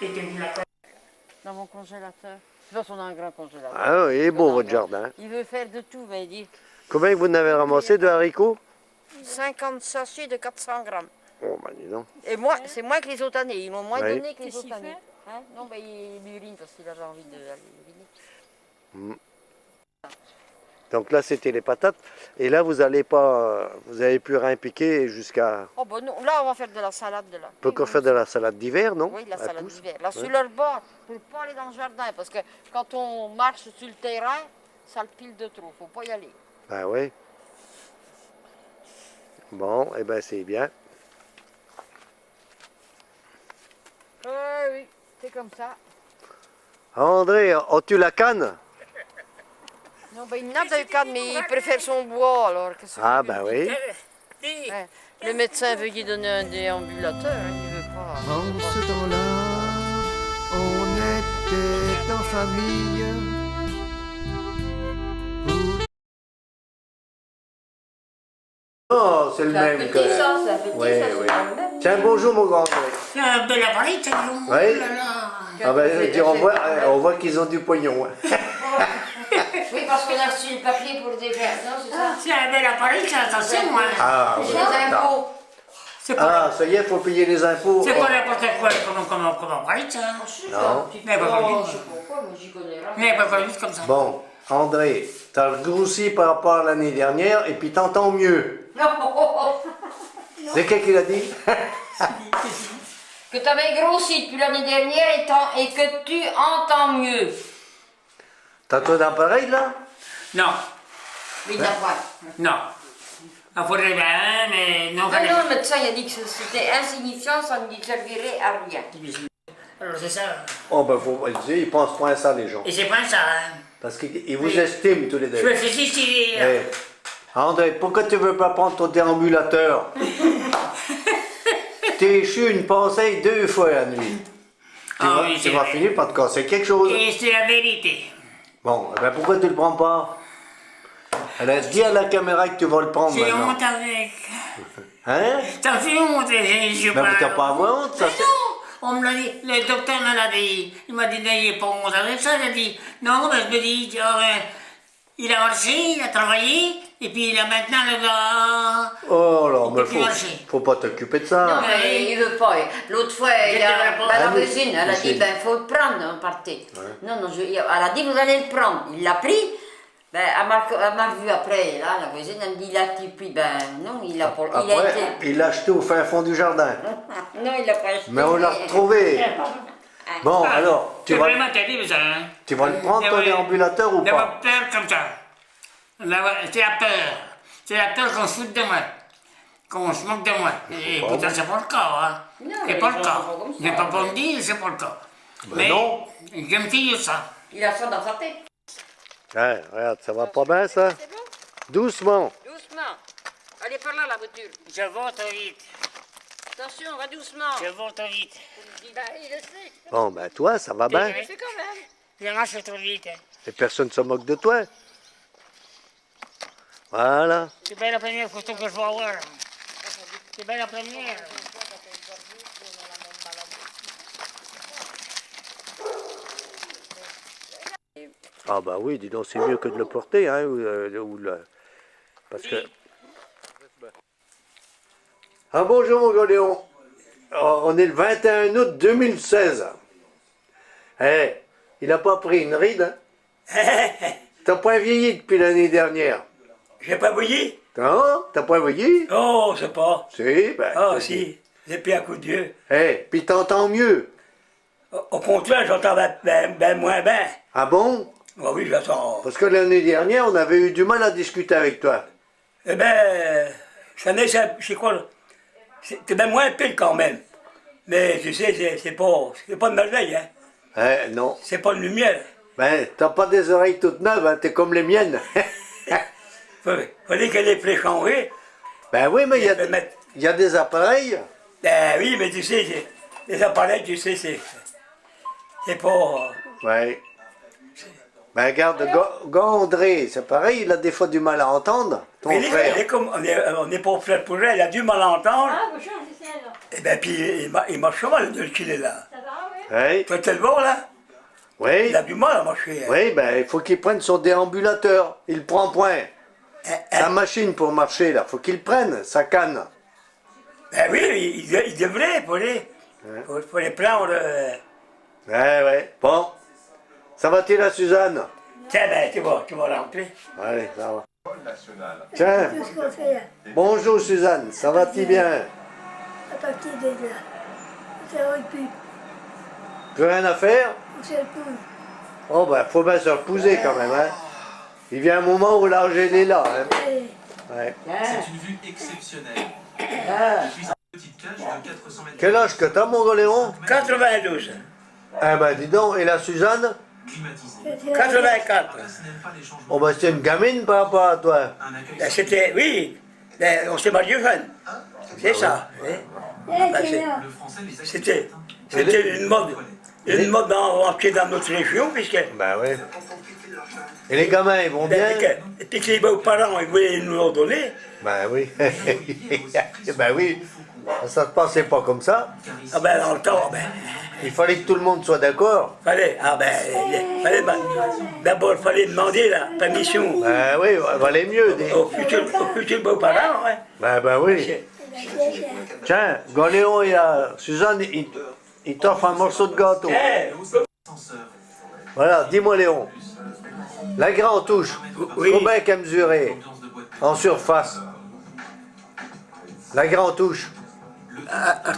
Et tu me l'as. Dans mon congélateur. De toute façon, on a un grand congélateur. Ah oui, il est beau votre jardin. Il veut faire de tout, va dire. Combien vous en avez ramassé de haricots? 50 sachets de 400 grammes. Oh ben dis donc. Et moi, c'est moins que les autres années. Ils m'ont moins Oui. donné que les autres années. Hein? Non, ben il urine parce qu'il avait envie d'aller uriner. Donc là c'était les patates. Et là vous allez pas, vous avez plus rien piquer jusqu'à... Oh ben non, là on va faire de la salade de là. On peut encore faire de la salade d'hiver, non? Oui, la À salade pousse. d'hiver. Là, Ouais. sur leur bord, pour ne pas aller dans le jardin, parce que quand on marche sur le terrain, ça le pile de trop, faut pas y aller. Ben oui. Bon, et ben c'est bien. Oui, c'est comme ça. André, as-tu la canne? Non, ben il n'a de canne, mais il préfère son bois, alors. Ah ben oui. Ouais. Le médecin veut lui donner un déambulateur, hein, il veut pas. En ce temps-là, on était en famille. Oh, c'est le même petit, que... ça, c'est un petit, Oui, ça, c'est oui. pas le même. Tiens, bonjour mon grand André. C'est un bel appareil, t'as dit. Oui. Oh là là. Ah ben, on voit qu'ils ont du pognon. Hein. Oui, parce qu'on a reçu le papier pour le défaire, non, c'est ça? C'est un bel appareil, ça, attention, moi. Ah, C'est ouais. les impôts. Ah, ça y est, il faut payer les impôts. C'est pas Oh. n'importe quoi comme appareil, ça. Non. Mais pas comme Je sais pas pourquoi, moi j'y connais rien. Mais pas comme comme ça. Bon, André, t'as grossi par rapport à l'année dernière et puis t'entends mieux. Non. C'est qui l'a dit? Que tu avais grossi depuis l'année dernière et que tu entends mieux. T'as ton appareil là? Non. Oui, d'accord. Non. Il faudrait bien, mais non. Non, le médecin il a dit que c'était insignifiant, ça ne servirait à rien. Alors c'est ça. Oh ben faut pas le dire, ils pensent pas à ça les gens. Et c'est pas ça, hein. Parce qu'ils vous estiment tous les deux. Je me fais ici. Eh, André, pourquoi tu veux pas prendre ton déambulateur? T'es échu une pensée 2 fois la nuit. Tu vas finir par te casser quelque chose. Et c'est la vérité. Bon, eh ben pourquoi tu le prends pas? Elle a dit à la caméra que tu vas le prendre J'ai maintenant. honte avec. Hein? T'as fait honte, je Mais t'as pas à avoir honte, ça Mais non, on me l'a dit, le docteur me l'a dit. Il m'a dit, n'ayez pas honte avec ça. Il a dit, non, mais je me dis, il a marché, il a travaillé, et puis il a maintenant le gars. Oh là, mais peut plus marcher. faut pas t'occuper de ça. Non, mais il veut pas. L'autre fois, Je devrais pas. la Ah, mais voisine, elle a dit, c'est- ben, faut le prendre, on partait. Ouais. Non, non, elle a dit, vous allez le prendre. Il l'a pris. Ben, elle m'a vu après, là, la voisine, elle me dit, il a acheté, puis ben non, il a pas... Il a Après, été... il l'a acheté au fin fond du jardin. Non, il l'a pas acheté. Mais on l'a retrouvé. Bon, Ah, alors, c'est vraiment terrible ça. Hein? tu vas le prendre ton déambulateur ou pas? D'avoir peur comme ça. C'est la peur. C'est la peur qu'on se fout de moi. Qu'on se moque de moi. Et pourtant, c'est pas le cas. Hein? C'est pas le cas. Je n'ai pas bon dire, c'est pas le cas. Mais non. Je me fie ça. Il a ça dans sa tête. Ouais, regarde, ça va pas bien ça? C'est bon? Doucement. Doucement. Allez par là, la voiture. Je vais trop vite. Attention, va doucement. Je vais trop vite. Ben, il le sait. Bon, ben toi, ça va bien. Il le sait quand même. Je marche trop vite. Hein. Et personne ne se moque de toi. Voilà. C'est bien la première photo que je vais avoir. C'est bien la première. Ah bah oui, dis donc, c'est mieux que de le porter, hein, parce que... Ah bonjour mon gars Léon. Oh, on est le 21 août 2016. Eh, il n'a pas pris une ride, hein? T'as pas vieilli depuis l'année dernière. J'ai pas vieilli? Non, t'as pas vieilli? Oh, c'est pas. Si, ben... Ah, si. Depuis un coup de Dieu. Eh, puis t'entends mieux. Au contraire, j'entends ben moins bien. Ah bon? Ah oui, j'entends. Parce que l'année dernière, on avait eu du mal à discuter avec toi. Eh ben, c'est quoi, là? C'est bien moins pile quand même. Mais tu sais, c'est pas de merveille, hein. Eh, non. C'est pas de lumière. Ben, t'as pas des oreilles toutes neuves, hein, t'es comme les miennes. Fallait qu'elle ait fait changer. Ben oui, mais il y a des appareils. Ben oui, mais tu sais, les appareils, tu sais, c'est pas... Ouais. Ben regarde, André, c'est pareil, il a des fois du mal à entendre, ton mais frère. On n'est pas frère pour elle, il a du mal à entendre. Ah, vous changez ça alors. Et ben puis, il marche mal de qu'il est là. Ça va, oui? Oui. Toi, tu le vois, là? Oui. Il a du mal à marcher. Hein. Oui, ben il faut qu'il prenne son déambulateur. Il prend point. Sa machine pour marcher, là, faut qu'il prenne, sa canne. Ben oui, il devrait, pour les prendre... Ouais. Bon. Ça va-t-il à Suzanne? Tiens, ben, tu vas rentrer. Allez, ça va. Tiens. Bonjour Suzanne, ça va-t-il bien? À partir de là, ça aurait pu. Plus rien à faire? On se pousse. Oh ben, faut bien se reposer quand même, hein. Il vient un moment où l'âge il est là, hein. Ouais. C'est une vue exceptionnelle. Depuis cette petite cage de 400 mètres. Quel âge que t'as, mon gars Léon? 92. Eh ben, dis donc, et la Suzanne? 84. Oh ben, c'est une gamine par rapport à toi. Ben, c'était, oui, ben, on s'est marié jeune. C'est ça. Hein. Ben, c'était une mode dans notre région, puisque... Ben oui. Et les gamins, ils vont bien? Et puis que les beaux-parents, ils voulaient nous en donner. Ben oui. Ben oui. Ça se passait pas comme ça. Ah ben, dans le temps, ben... Il fallait que tout le monde soit d'accord. D'abord, il fallait demander la permission. Ben oui, valait mieux. Aux futurs beaux-parents, hein. Ben oui. Tiens, Galéon et Suzanne, ils t'offrent un morceau de gâteau. Voilà, dis-moi Léon. La grande touche, combien qu'elle mesurait en surface? La grande touche.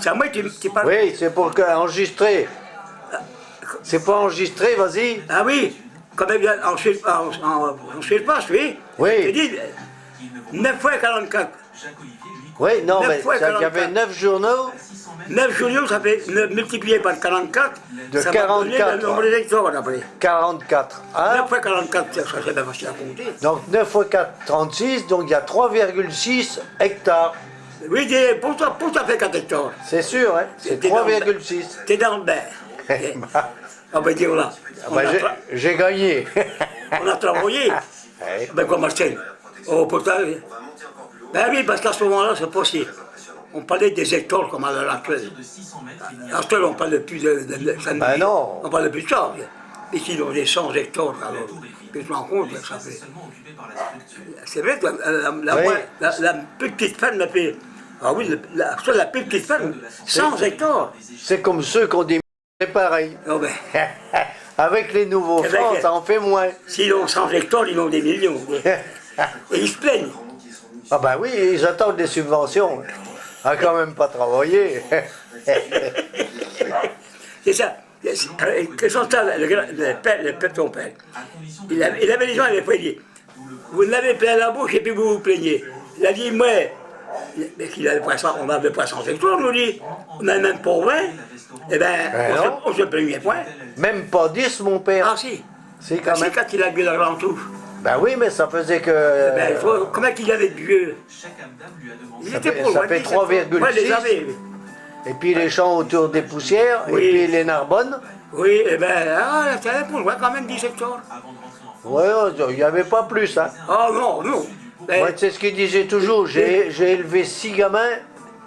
C'est à moi que tu parles. Oui, c'est pour enregistrer. C'est pas enregistré, vas-y. Ah oui, quand même en surface, oui. Oui. Je dis 9 fois 44. Oui, non, 9 mais fois il y 44. avait 9 journaux. 9 journaux, ça fait multiplié par 44. De ça 44. Le nombre d'électeurs après. 44. Hein? 9 fois 44, ça c'est bien facile à compter. Donc 9 fois 4, 36, donc il y a 3,6 hectares. Oui, pour ça fait 4 hectares. C'est sûr, hein? C'est 3,6. T'es dans le bain. On va dire là. J'ai gagné. On a travaillé. Ben quoi, Marcel? Oh, pourtant. Ben oui, parce qu'à ce moment-là, c'est possible. On parlait des hectares comme à l'heure actuelle. À l'heure, on parle plus de ben non. On parle plus de ça. Ici, on est 100 hectares. Alors, puis je me rends compte que ça fait. C'est vrai que la plus petite ferme, ah oui, la plus petite ferme, 100 hectares. C'est comme ceux qu'on dit, c'est pareil. Oh ben. Avec les nouveaux francs, ça en fait moins. S'ils ont 100 hectares, ils ont des millions. Et ils se plaignent. Ah ben oui, ils attendent des subventions. Ah, quand même pas travaillé. C'est ça. Que son temps, le père de ton père, il avait les gens, il avait pas dit. Vous l'avez plein la bouche et puis vous vous plaignez. Il a dit, moi, mais qu'il avait pas 100, on n'avait pas 100 hectares, nous dit. On n'avait même pas 20. Eh bien, on se plaignait point. Même pas 10, mon père. Ah si. C'est quand même. Quand il a bu la grande touche. Ben oui, mais ça faisait que... Ben, comment qu'il avait de vieux? Il était pour ça fait 3,6. Et puis les champs autour des poussières, oui. Et puis les Narbonnes. Oui, et ben, ça avait pour quand même 10 hectares. Oui, il n'y avait pas plus, hein. Oh non, non. Ben, moi, c'est ce qu'il disait toujours, j'ai élevé 6 gamins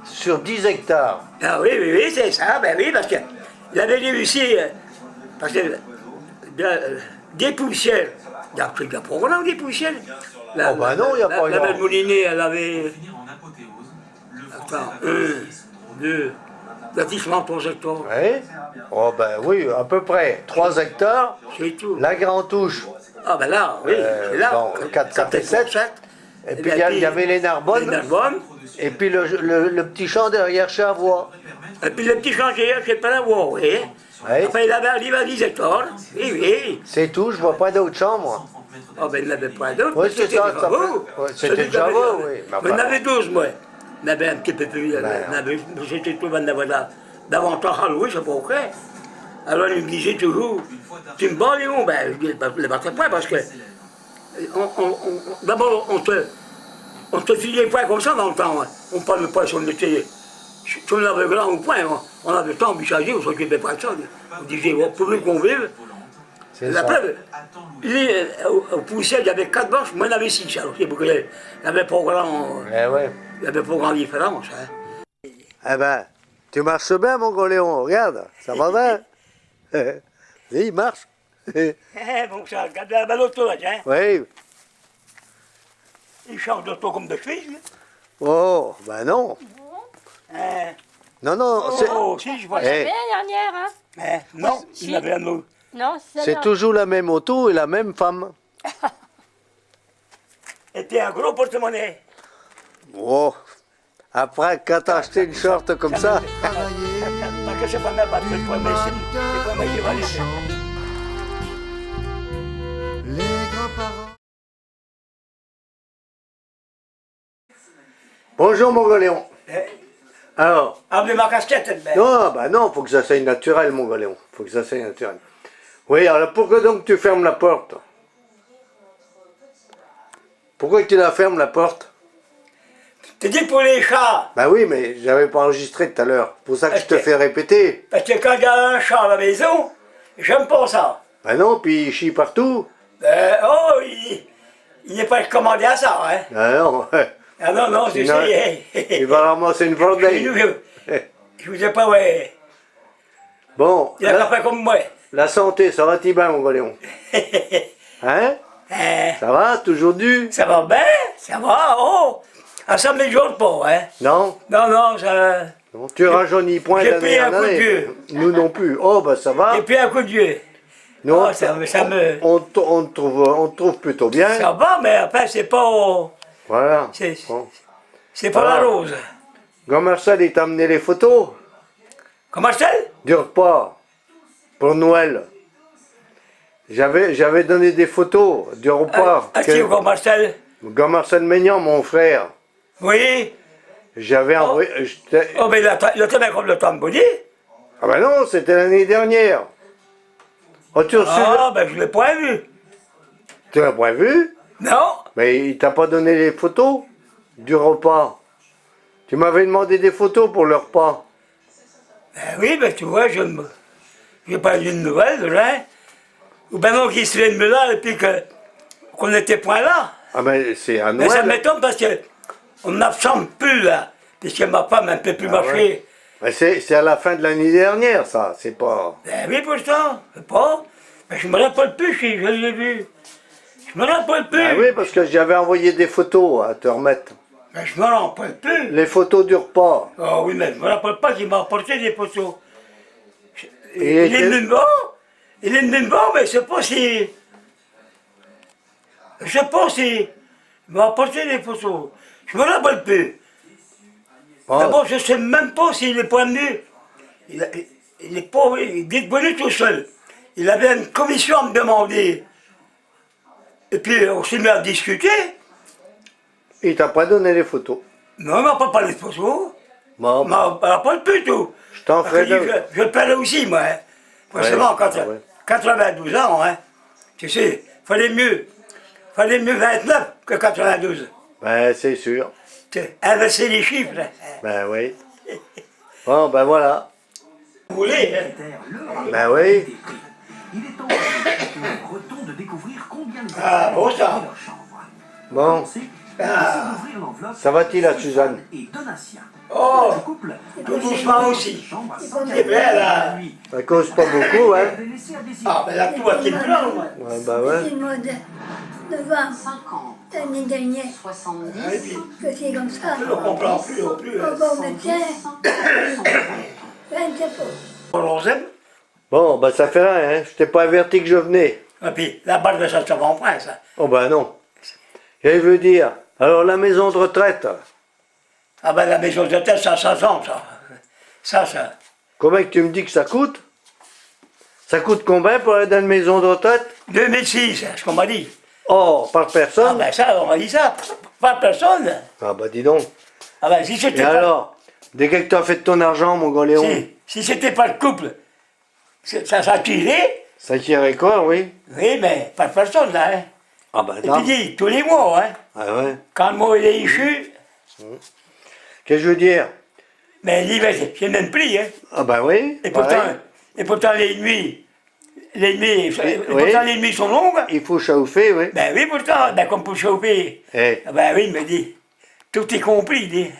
sur 10 hectares. Ah oui, oui, oui, c'est ça, ben oui, parce qu'il avait réussi, parce que des poussières, il n'y a plus de programme des poussières. Oh ben non, il n'y a pas... La belle Moulinée, elle avait... Attends, 1, 2... lotissement 3 hectares. Oui. Oh ben oui, à peu près. 3 hectares. C'est tout. La grande touche. Ah ben là, oui, c'est là. Bon, 4 et 7. Et puis il y avait les Narbonnes. Les Narbonnes. Et puis le petit champ derrière chez Avoie. Et puis le petit champ derrière chez Palavoie, oui. Oui. Après il avait arrivé à 10 hectares. Oui, oui. C'est tout, je vois pas d'autres champs, moi. Ah ben il n'avait pas d'autres. Oui, c'est ça. C'était déjà beau, oui. Mais il y en avait 12, moi. Il y en avait un petit peu plus. J'étais tout en avoir davantage à louer, je sais pas pourquoi. Alors il me disait toujours, tu me bats Léon? Ben je ne le battrais pas parce que d'abord on te filait pas comme ça dans le temps. Hein. On ne parlait pas si on était grand ou point. On avait le temps envisagé, on ne s'occupait pas de ça. On disait, bon, pour nous qu'on vive. La preuve, au poussière, il y avait 4 branches, moi il y en avait 6. Alors c'est pour qu'il n'y avait pas grand. Il n'y avait pas grande différence. Hein. Eh ben, tu marches bien, mon gros Léon, regarde, ça va bien. Il marche. Bon, ça, regarde la l'auto là, tiens. Oui. Il change d'auto comme de cheville. Oh, ben non. Non, non, oh, si, je vois. On l'avait la dernière, hein. Non, il avait un autre. Non, c'est toujours la même auto et la même femme. Et puis un gros porte-monnaie. Oh, après, quand t'as acheté une short comme ça. Parce que c'est pas ma batte, c'est pas ma qui va laisser. Les grands-parents. Bonjour, mon gros Léon. Alors. Enlevez ma casquette, ben. Non, bah non, faut que ça soit naturel, mon gros Léon. Faut que ça soit naturel. Oui, alors pourquoi donc tu fermes la porte? Pourquoi tu la fermes, la porte? Tu dis pour les chats. Bah oui, mais j'avais pas enregistré tout à l'heure. Pour ça que je te fais répéter. Parce que quand il y a un chat à la maison, j'aime pas ça. Bah non, puis il chie partout. Oh, il n'est pas commandé à ça, hein. Ah non. Ah non, non, je sais. Il va ramasser une bordelle. Je vous ai pas, ouais. Bon. Il a pas fait comme moi. La santé, ça va-t-il bien, mon gros Léon? Hein? Ça va, toujours dû? Ça va bien, ça va, oh! Ah, ça ne m'éjoute pas, hein? Non? Non, non, ça... Non, tu rajeunis point d'année en année. Nous non plus. Oh, ben ça va. Et puis un coup de vieux. Non, oh, ça me... On te trouve plutôt bien. Ça va, mais après, c'est pas... Voilà. C'est pas la rose. Grand Marcel, il t'a amené les photos. Comment Marcel? Du repas. Pour Noël. J'avais donné des photos du repas. À qui, Grand Marcel? Grand Marcel Maignan, mon frère. Oui. J'avais envoyé... Oh, mais le temps comme le temps bonnet. Ah ben non, c'était l'année dernière. As-tu reçu... Ah, ben je l'ai pas vu. Tu l'as pas vu? Non. Mais il t'a pas donné les photos du repas. Tu m'avais demandé des photos pour le repas. Oui, ben tu vois, je n'ai pas eu de nouvelles, hein. Ou ben non, qu'il serait de là et puis qu'on n'était point là. Ah ben c'est à Noël. Mais ça m'étonne parce qu'on n'absente plus là, puisque ma femme ne peut plus marcher. Ben c'est à la fin de l'année dernière, ça, c'est pas... Ben oui, pourtant, c'est pas. Mais je me rappelle plus si je l'ai vu. Je me rappelle plus. Ben oui, parce que j'avais envoyé des photos à te remettre. Mais je me rappelle plus. Les photos du repas. Ah oui, mais je me rappelle pas qu'il m'a apporté des photos. Il est venu me voir, Il est même bon, mais je sais pas si... Je sais pas si... Il m'a apporté les photos. Je me rappelle plus. D'abord, je sais même pas s'il est pas venu. Il est pas venu tout seul. Il avait une commission à me demander. Et puis, on s'est mis à discuter. Il t'a pas donné les photos. Non, il m'a pas parlé de photos. Bon, Il m'a pas plus tout. je t'en ferai deux. Je le parlais aussi, moi. Hein. Forcément, quand 92 ans, hein. Tu sais, fallait mieux 29 que 92. Ben, c'est sûr. Inverser les chiffres. Ben oui. Bon, ben voilà. Vous voulez, hein? Ben oui. Ah, bon ça. Bon. Ah. Ça va-t-il à Suzanne? Oh, tout doucement aussi. C'est bien, là. Ça cause pas beaucoup, hein? Ah, ben là, tout va être plein, moi. Ouais, ben ouais. C'est le mois de novembre, l'année dernière, que c'est comme ça. Je ne comprends plus non plus. Au bon médecin, 27 On aime. Bon, ben ça fait rien, hein? Je t'ai pas averti que je venais. Et puis, la balle de ça, ça va en prendre, ça. Oh ben non. Et je veux dire, alors la maison de retraite, Ah ben, la maison de tête, ça 100 ans, ça. Ça. comment que tu me dis que ça coûte? Ça coûte combien pour aller dans une maison de retraite? 2006, c'est ce qu'on m'a dit. Oh, par Ah personne? ben ça, on m'a dit ça. Pas personne. Ah ben dis donc. Ah ben, si Et c'était pas... alors? Dès que tu as fait de ton argent, mon gars Léon? Si c'était pas le couple, ça tiré. Ça tirait quoi, oui? Oui, mais pas personne, là, hein. Ah ben Et non. puis dit, tous les mois, hein. Ah ouais. Quand le mois il est issu, Qu'est-ce que je veux dire? mais l'hiver, c'est le même prix, hein. Ah ben oui. Et pourtant, pareil. les nuits sont longues. Il faut chauffer, oui. Ben oui, pourtant, ben comme pour chauffer. Eh, Ben oui, il me dit, tout est compris, il dit.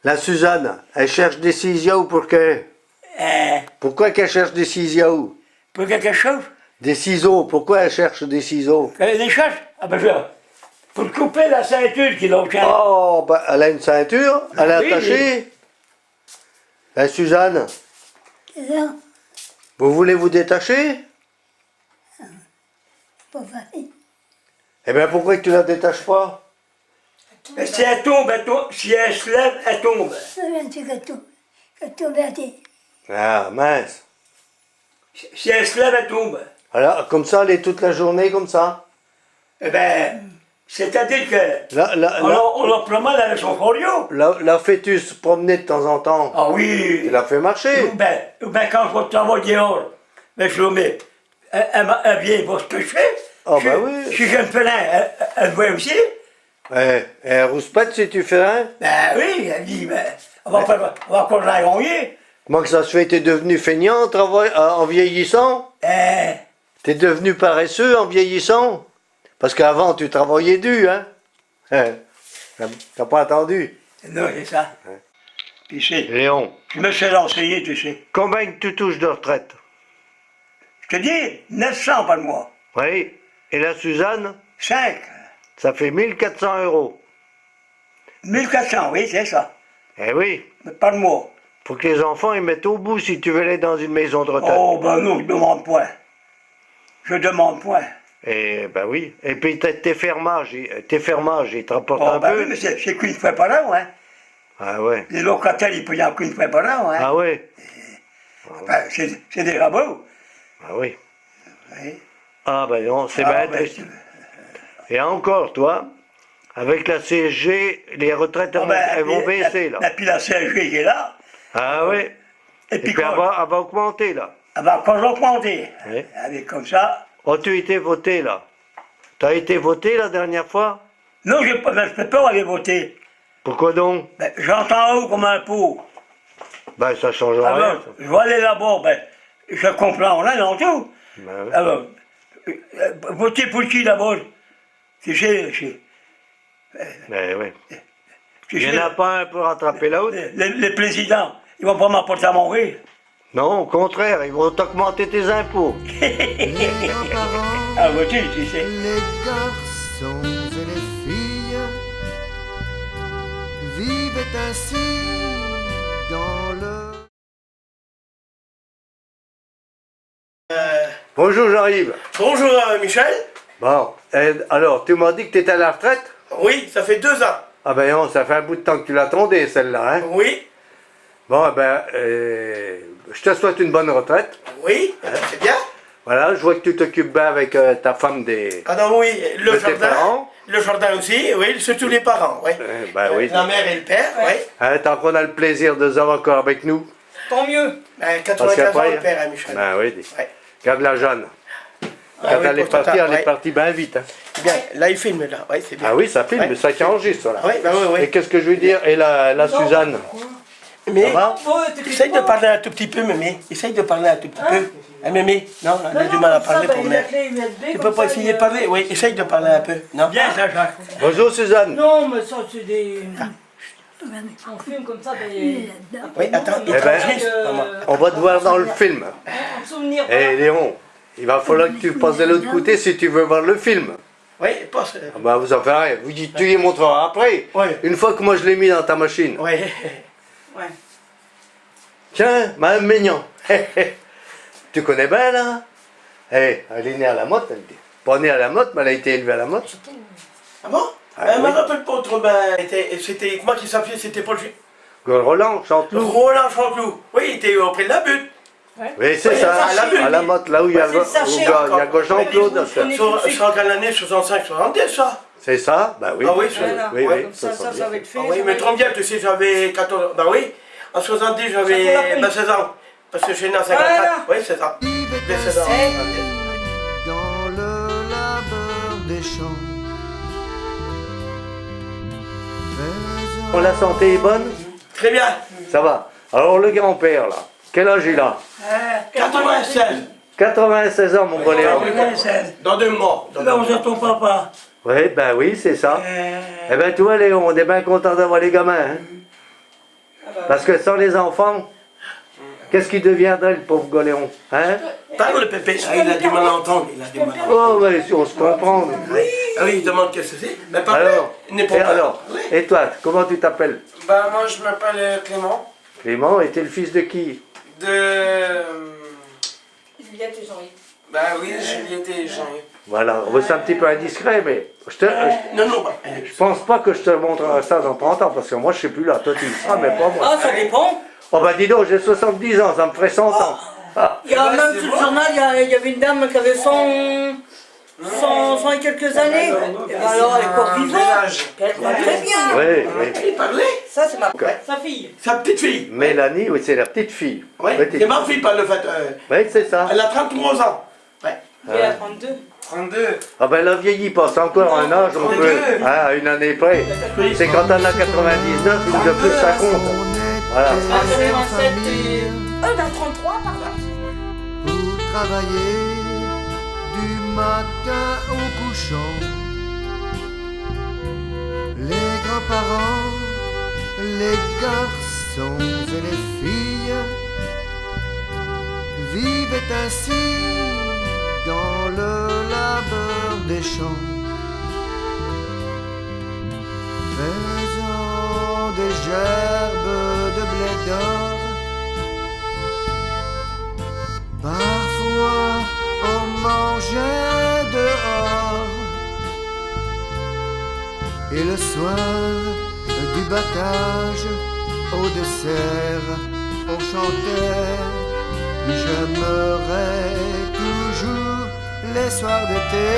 la Suzanne, elle cherche des ciseaux pour que... Pourquoi qu'elle cherche des ciseaux? Pour quelque chose? Des ciseaux, pourquoi elle cherche des ciseaux? Elle les cherche? Ah ben pour couper la ceinture qui l'ont cherché. Oh, ben, elle a une ceinture, elle est Oui, attachée. Eh, Suzanne, C'est ça, vous voulez vous détacher? pas facile. Eh bien, pourquoi que tu la détaches pas? Mais si elle tombe, si elle se lève, elle tombe. Ça vient que tombe à terre. Ah, mince. Si elle se lève, elle tombe. Alors, comme ça, elle est toute la journée comme ça? Eh ben, c'est-à-dire que La, on l'a pris mal avec son chorion. la fœtus se promener de temps en temps. Ah oui. Tu la fait marcher. Ou ben quand je vais travailler dehors, ben je le mets. Elle vient voir ce que je fais. Ah ben oui. Si je me fais rien, elle voit aussi. Elle rouspète si tu fais rien. Ben oui, elle dit, ben, on va encore la gagner. Comment que ça se fait? T'es devenu feignant en vieillissant? T'es devenu paresseux en vieillissant? Parce qu'avant, tu travaillais dur, hein? T'as pas entendu? Non, c'est ça. Tu sais, Léon. je me suis renseigné, tu sais. Combien que tu touches de retraite? Je te dis, 900 par mois. Oui. Et la Suzanne? 5. Ça fait 1400 €. 1400, oui, c'est ça. Eh oui. Mais par mois. Faut que les enfants ils mettent au bout si tu veux aller dans une maison de retraite. Oh, ben non, je demande point. Je demande point. Et ben oui. Et puis tes fermages, ils te rapportent Oh, un ben peu. oui, mais c'est qu'une fois par an, hein. Ah ouais. Les locataires, ils payent qu'une fois par an, hein. Ah ouais. Ben, c'est des rabots. Ah oui. Oui. Ah ben non, c'est bien triste. Et encore, toi, avec la CSG, les retraites elles vont baisser là. Et puis la CSG qui est là. Ah oui. Et puis elle va augmenter là. Elle va encore augmenter. Oui. Avec comme ça. Oh, tu as été voté là. T'as été voté la dernière fois? Non, je ne peux pas aller voter. Pourquoi donc? Ben, j'entends haut comme un pot. Ben ça change rien. Alors, je vais aller là-bas, ben, je comprends rien dans tout. Ben, oui. Alors, voter pour qui d'abord? Tu sais, ben oui. Il n'y en a pas un pour rattraper l'autre? Les présidents, ils vont pas m'apporter à mourir. Non, au contraire, ils vont t'augmenter tes impôts. Ah, voter, tu sais. Les garçons et les filles vivent ainsi dans le Bonjour Jean-Yves. Bonjour Michel. Bon, alors tu m'as dit que tu étais à la retraite? Oui, ça fait 2 ans. Ah ben non, ça fait un bout de temps que tu l'attendais celle-là, hein? Oui. Bon, je te souhaite une bonne retraite. Oui, c'est bien. Voilà, je vois que tu t'occupes bien avec ta femme Ah non, oui, de tes parents. Le jardin aussi, oui, surtout les parents, oui. Oui. La mère et le père, oui. Hein, tant qu'on a le plaisir de les avoir encore avec nous. Tant mieux. 95 ans le père, hein, Michel. Ben oui, regarde la jeune. Quand elle est partie bien vite. Hein. Bien, là il filme, là, oui, c'est bien. Ah oui, ça filme, ça qui enregistre, là. Oui, oui. Et qu'est-ce que je veux dire? Et la Suzanne? Mais, essaye de parler un tout petit peu, Mémé. Essaye de parler un tout petit peu. Hein, Mémé? Non, elle a du mal à parler pour mère. Tu peux pas essayer de parler? Oui, essaye de parler un peu. Non? Bien, Jacques. Bonjour, Suzanne. Non, mais ça, c'est des... On filme comme ça, Oui, attends, on va te voir dans le film. Eh Léon, il va falloir que tu passes de l'autre côté si tu veux voir le film. Oui, passe. Ah bah vous en faites rien, tu y montreras après. Oui. Une fois que moi je l'ai mis dans ta machine. Oui. Tiens, Mme Mignon. Tu connais bien là? Elle est née à la motte, elle dit. Pas née à la motte, mais elle a été élevée à la motte. Ah bon? Elle me rappelle pas trop, c'était moi qui s'appelait, c'était Paul Roland Chanteloup. Roland Chanteloup. Oui, il était auprès de la butte. Oui, c'est ça, à la motte, là où il y a Jean-Claude. Sur quelle année? 65-70, ça? C'est ça? Ben oui. Ah oui, oui. Ça va être fait. Oui, mais trompe bien, tu sais, j'avais 14 ans. Ben oui, en 70, j'avais 16 ans. Parce que je suis né en 54. Oui, c'est ça. J'ai 16 ans. Dans le labeur des champs. La santé est bonne? Très bien. Ça va. Alors le grand-père là, quel âge il a? 96. 96 ans mon bon Léon. 96. Dans 2 mois. Là, on est ton papa. Oui, ben oui, c'est ça. Eh ben toi Léon, on est bien content d'avoir les gamins. Hein? Parce que sans les enfants, qu'est-ce qui deviendrait le pauvre Goléon? Hein? Parle le pépé, il a du mal à entendre. Oh, mais on se comprend. Ah oui, il demande qu'est-ce que c'est. Mais et toi, comment tu t'appelles? Bah moi je m'appelle Clément. Clément, et t'es le fils de qui? De... Juliette et Jean-Yves. Bah oui, Juliette et Jean-Yves. Voilà, c'est un petit peu indiscret, mais je pense pas que je te montrerai ça dans 30 ans, parce que moi je suis plus là. Toi tu le seras, mais pas moi. Ah, ça dépend. Oh bah dis donc, j'ai 70 ans, ça me ferait 100 ans. Il y a même sur le journal, il y avait une dame qui avait 100 et quelques années. Et ben alors elle est encore vivante. Elle croit très bien. Oui. Il parlait. Ça c'est sa fille. Sa petite fille. Mélanie, oui, c'est la petite fille. Oui, c'est ma fille par le fait. Oui, c'est ça. Elle a 33 ans. Ouais. Elle a 32. 32. Ah ben elle vieillit pas, c'est encore un âge, on peut, à une année près. C'est quand elle a 99, de plus ça compte. Voilà. 87 et... 33, pardon. Pour travailler du matin au couchant. Les grands-parents, les garçons et les filles vivaient ainsi dans le labeur des champs, faisant des gerbes de blé d'or. Parfois on mangeait dehors, et le soir du battage au dessert on chantait « J'aimerais toujours les soirs d'été ».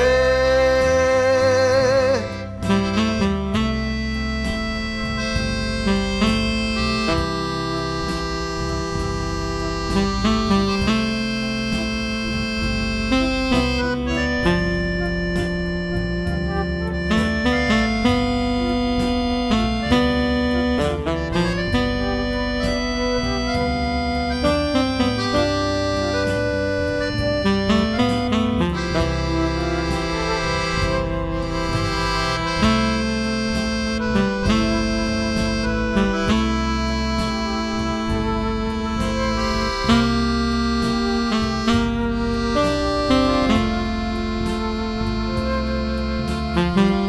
Thank you.